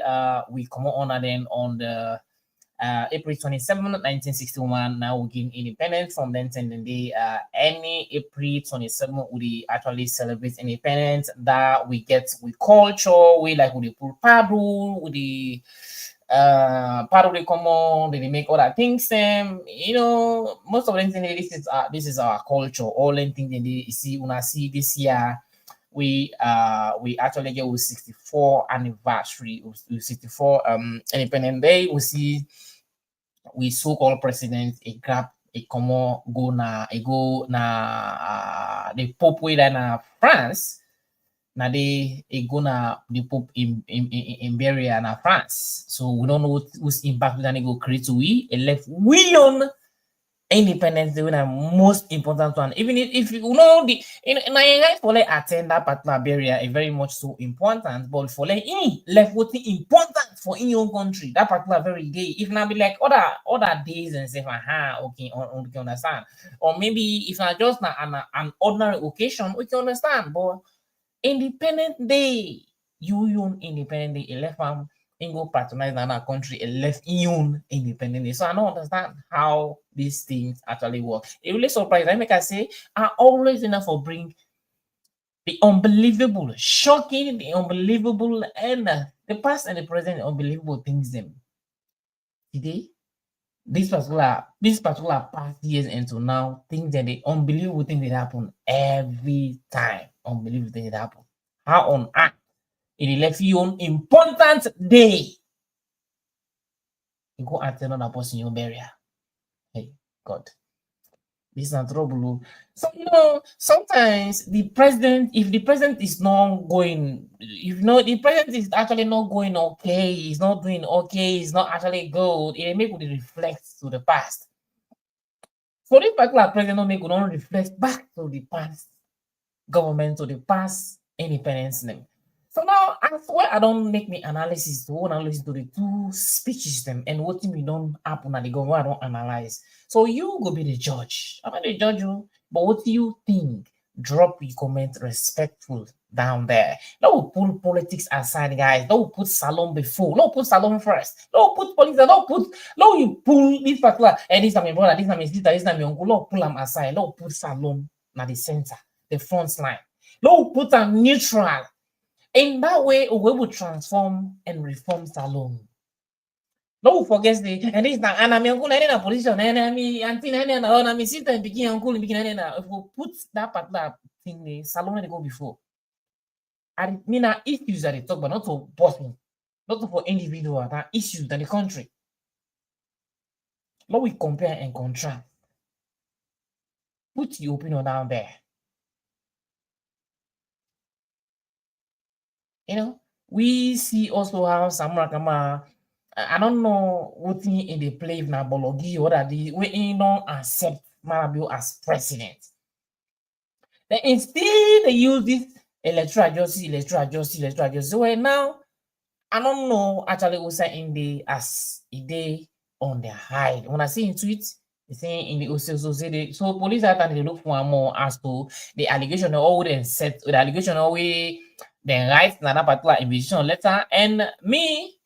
we come on then on the April 27, 1961. Now we gain independence from then and then they any April 27 we actually celebrate independence that we get with culture, we like with the pool paddle, with the part of the common, they make all that things you know, most of them think this is our culture. All them things they see when I see this year we actually get with 64 anniversary, with 64 independent day. We see we so-called president a grab a common go na the Pope way na France na they go na the Pope in Beria na France. So we don't know whose impact we gonna go create to we left we on independence the most important one. Even if you know the in for like attend that particular barrier is very much so important, but for like left what important for in your country that particular very day. If not be like other days and say okay, we can understand. Or maybe if not just an ordinary occasion, we can understand. But Independent Day, you Independent Day, left go patronize another country, left you Independent Day. So I don't understand how these things actually work. It really surprised. I make I say I always enough for bring the unbelievable, shocking, the unbelievable, and the past and the present unbelievable things them. Today, this particular past years until now, things that the unbelievable things that happen every time. Unbelievable things that happen. How on earth it left you on important day? You go attend another person your burial. Hey God. This is not trouble. So you know, sometimes the president, if the president is not going, if no, the president is actually not going okay, he's not doing okay, he's not actually good, it make it reflect to the past. For this particular president, not make it not reflect back to the past government, to the past independence name. So now, as well, I don't make me analysis to the two speeches them and what we don't happen at the government. I don't analyze. So you go be the judge. I'm not the judge you, but what do you think? Drop your comment respectful down there. Don't pull politics aside, guys. Don't put Salon before. Don't put Salon first. Don't put politics. Don't you pull this particular. And this is my brother. This is my sister. This is my uncle. Don't pull them aside. Don't put Salon at the center, the front line. Don't put them neutral. In that way, we will transform and reform Salon. Don't forget the and this now and I'm uncle in a position enemy auntie and sister and begin uncle in beginning. If we put that particular thing the Salon they go before. I mean issues that they talk, but not for person, not for individual, that issues in the country. Let we compare and contrast. Put your opinion down there. You know, we see also how Samura Kamara, I don't know what in the play na Bologi or that the we don't accept Marabio as president. Then instead they use this electoral justice. So now I don't know actually what's in the as a day on their hide. When I see in tweets, they say in the also say they, so police are trying to look for more as to the allegation always set the allegation always then write another particular invitation letter, and me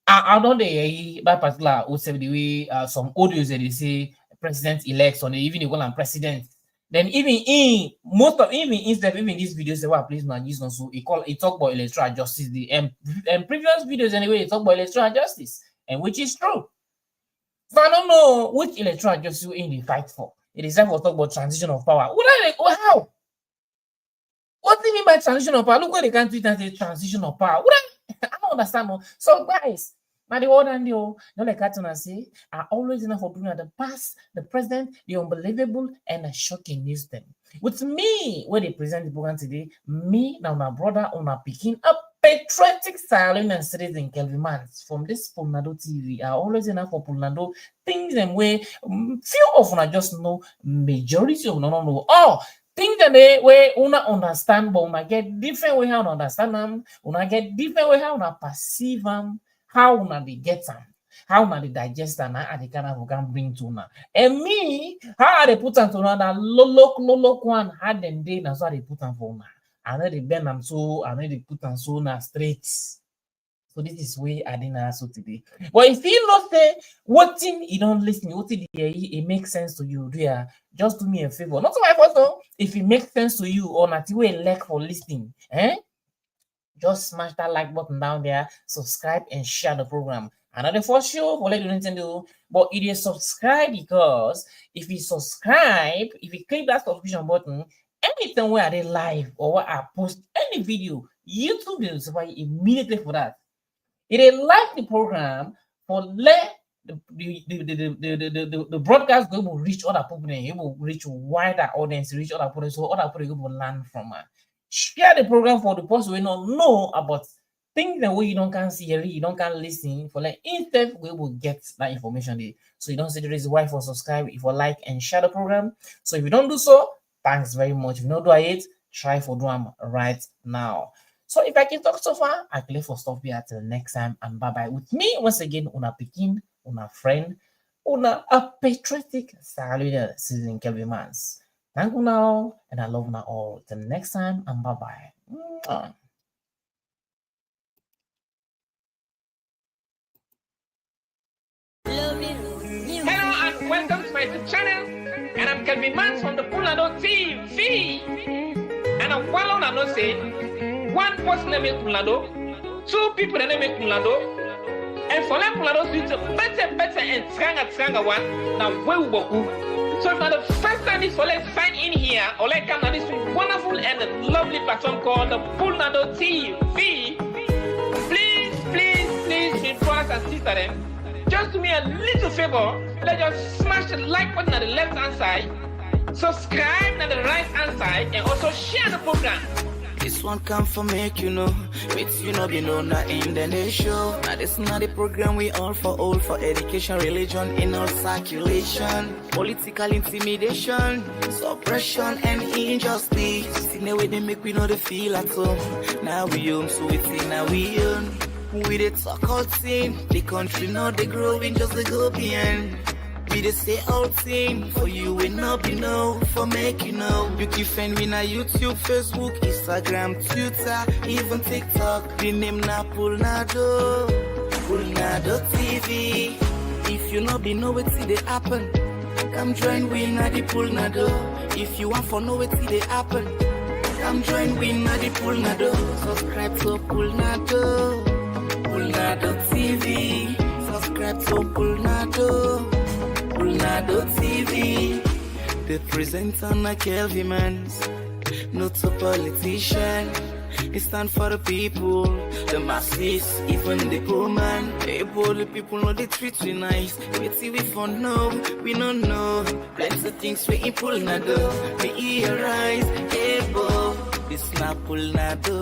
I don't know that particular who say the way some audios that they say president elects, or they even call them president. Then even in most of even instead even these videos they were please not use so it talk about electoral justice. The and previous videos anyway it talk about electoral justice, and which is true. So I don't know which electoral justice we in the fight for. It is time for talk about transition of power. How? What do you mean by transition of power? Look what they can tweet and say transition of power. I don't understand. So guys, now the order and you like Katuna say are always enough for bringing the past, the present, the unbelievable, and the shocking news then. With me, when they present the program today, me now my brother on a picking up patriotic silent and citizen Kelvin Mans from this Pulnado TV are always enough for Pulnado things and way few of them just know majority of no know. Oh, things that they way una understand, but una get different way how to understand them, una get different way how to perceive them, how una they get them, how una they digest them, and they kind of can bring to una. And me, how they put them to una, lolok one, how them day, that's why they put them for una. I know they bend them so, I know they put them so na straight. So this is way I didn't answer today. But if you not say what thing you don't listen, what thing it makes sense to you, dear, just do me a favor. Not to my photo. If it makes sense to you or not, you will like for listening, just smash that like button down there, subscribe and share the program. Another for sure for let you Nintendo, but it is subscribe because if you subscribe, if you click that subscription button, anytime where they live or where I post any video, YouTube will notify you immediately for that. It is like the program for let the broadcast go will reach other people, and it will reach wider audience, reach other people, so other people will learn from it. Share the program for the person we don't know about things that way you don't can see, you don't can listen for like instead we will get that information there. So you don't see the reason why for subscribe if you like and share the program. So if you don't do so, thanks very much. If you don't do it, try for do them right now. So if I can talk so far, I play for stuff here till next time and bye-bye. With me once again, una Pekin, una friend, una a patriotic salute season Kelvin Mans. Thank you now, and I love you all. Till next time and bye-bye. Hello and welcome to my YouTube channel. And I'm Kelvin Mans from the Pulnado TV. And I'm well on and not say one person name is Pulnado, two people name is Pulnado, and for that Pulnado to better and stronger one. Now where we go. So for the first time is for let's sign in here or like come on this wonderful and lovely platform called the Pulnado TV. Please, my brothers and sisters, just do me a little favor. Let's just smash the like button on the left hand side, subscribe on the right hand side, and also share the program. This one come for make you know, with you know, not in the nation. Now this not the program we all for education, religion in all circulation, political intimidation, suppression and injustice. In the way they make we know the feel at home. Now we own, so it's in now we own. We the talk out thing, the country not the growing, just the go beyond. We the say out thing, for you will not be know, for make you know. You can find me on YouTube, Facebook, Instagram, Twitter, even TikTok. The name na Pulnado TV. If you not be know what see they happen, come join we na the Pulnado. If you want for know what see they happen, come join we na the Pulnado. Subscribe to Pulnado TV. Subscribe to Pulnado TV. The presenter na Kelvin Mans, not a politician. It stand for the people, the masses, even the poor man. Able the people know the treat we nice. We see we for know, we don't know. Plenty things we in pull na do. We hear rise, able. This na pull na do.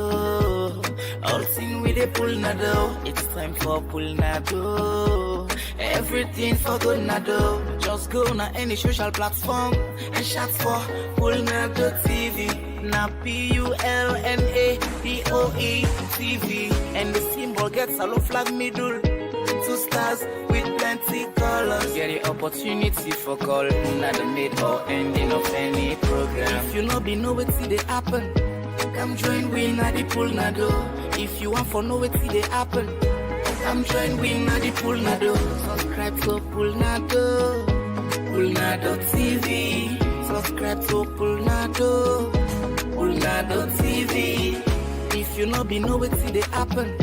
All thing we dey pull na do. It's time for pull na do. Everything for good na do. Just go na any social platform and shout for pull na do TV. Na PULNADOE TV. And the symbol gets a low flag middle. 2 stars with plenty colors. Get the opportunity for call. Not the mid or ending of any program. If you know be know what see they happen, come join we na the pull na do. If you want for know what see they happen, come join we na the pull na do. Subscribe to pull na do. Pull na do TV. Subscribe to pull na do. Pull na do TV. If you know be know what see they happen,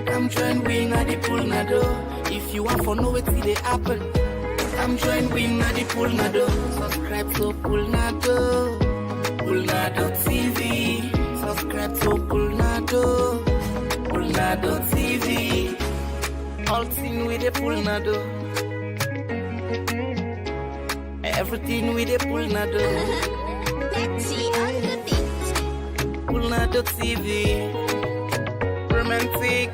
come join we na the pull na do. If you want for know what see they happen, come join we na the pull na do. Subscribe to pull na do. Pull na do TV. Subscribe to pull na do. Pull na do TV. All thing with the pull na do. Everything with the pull na do. Pull na do TV. Romantic.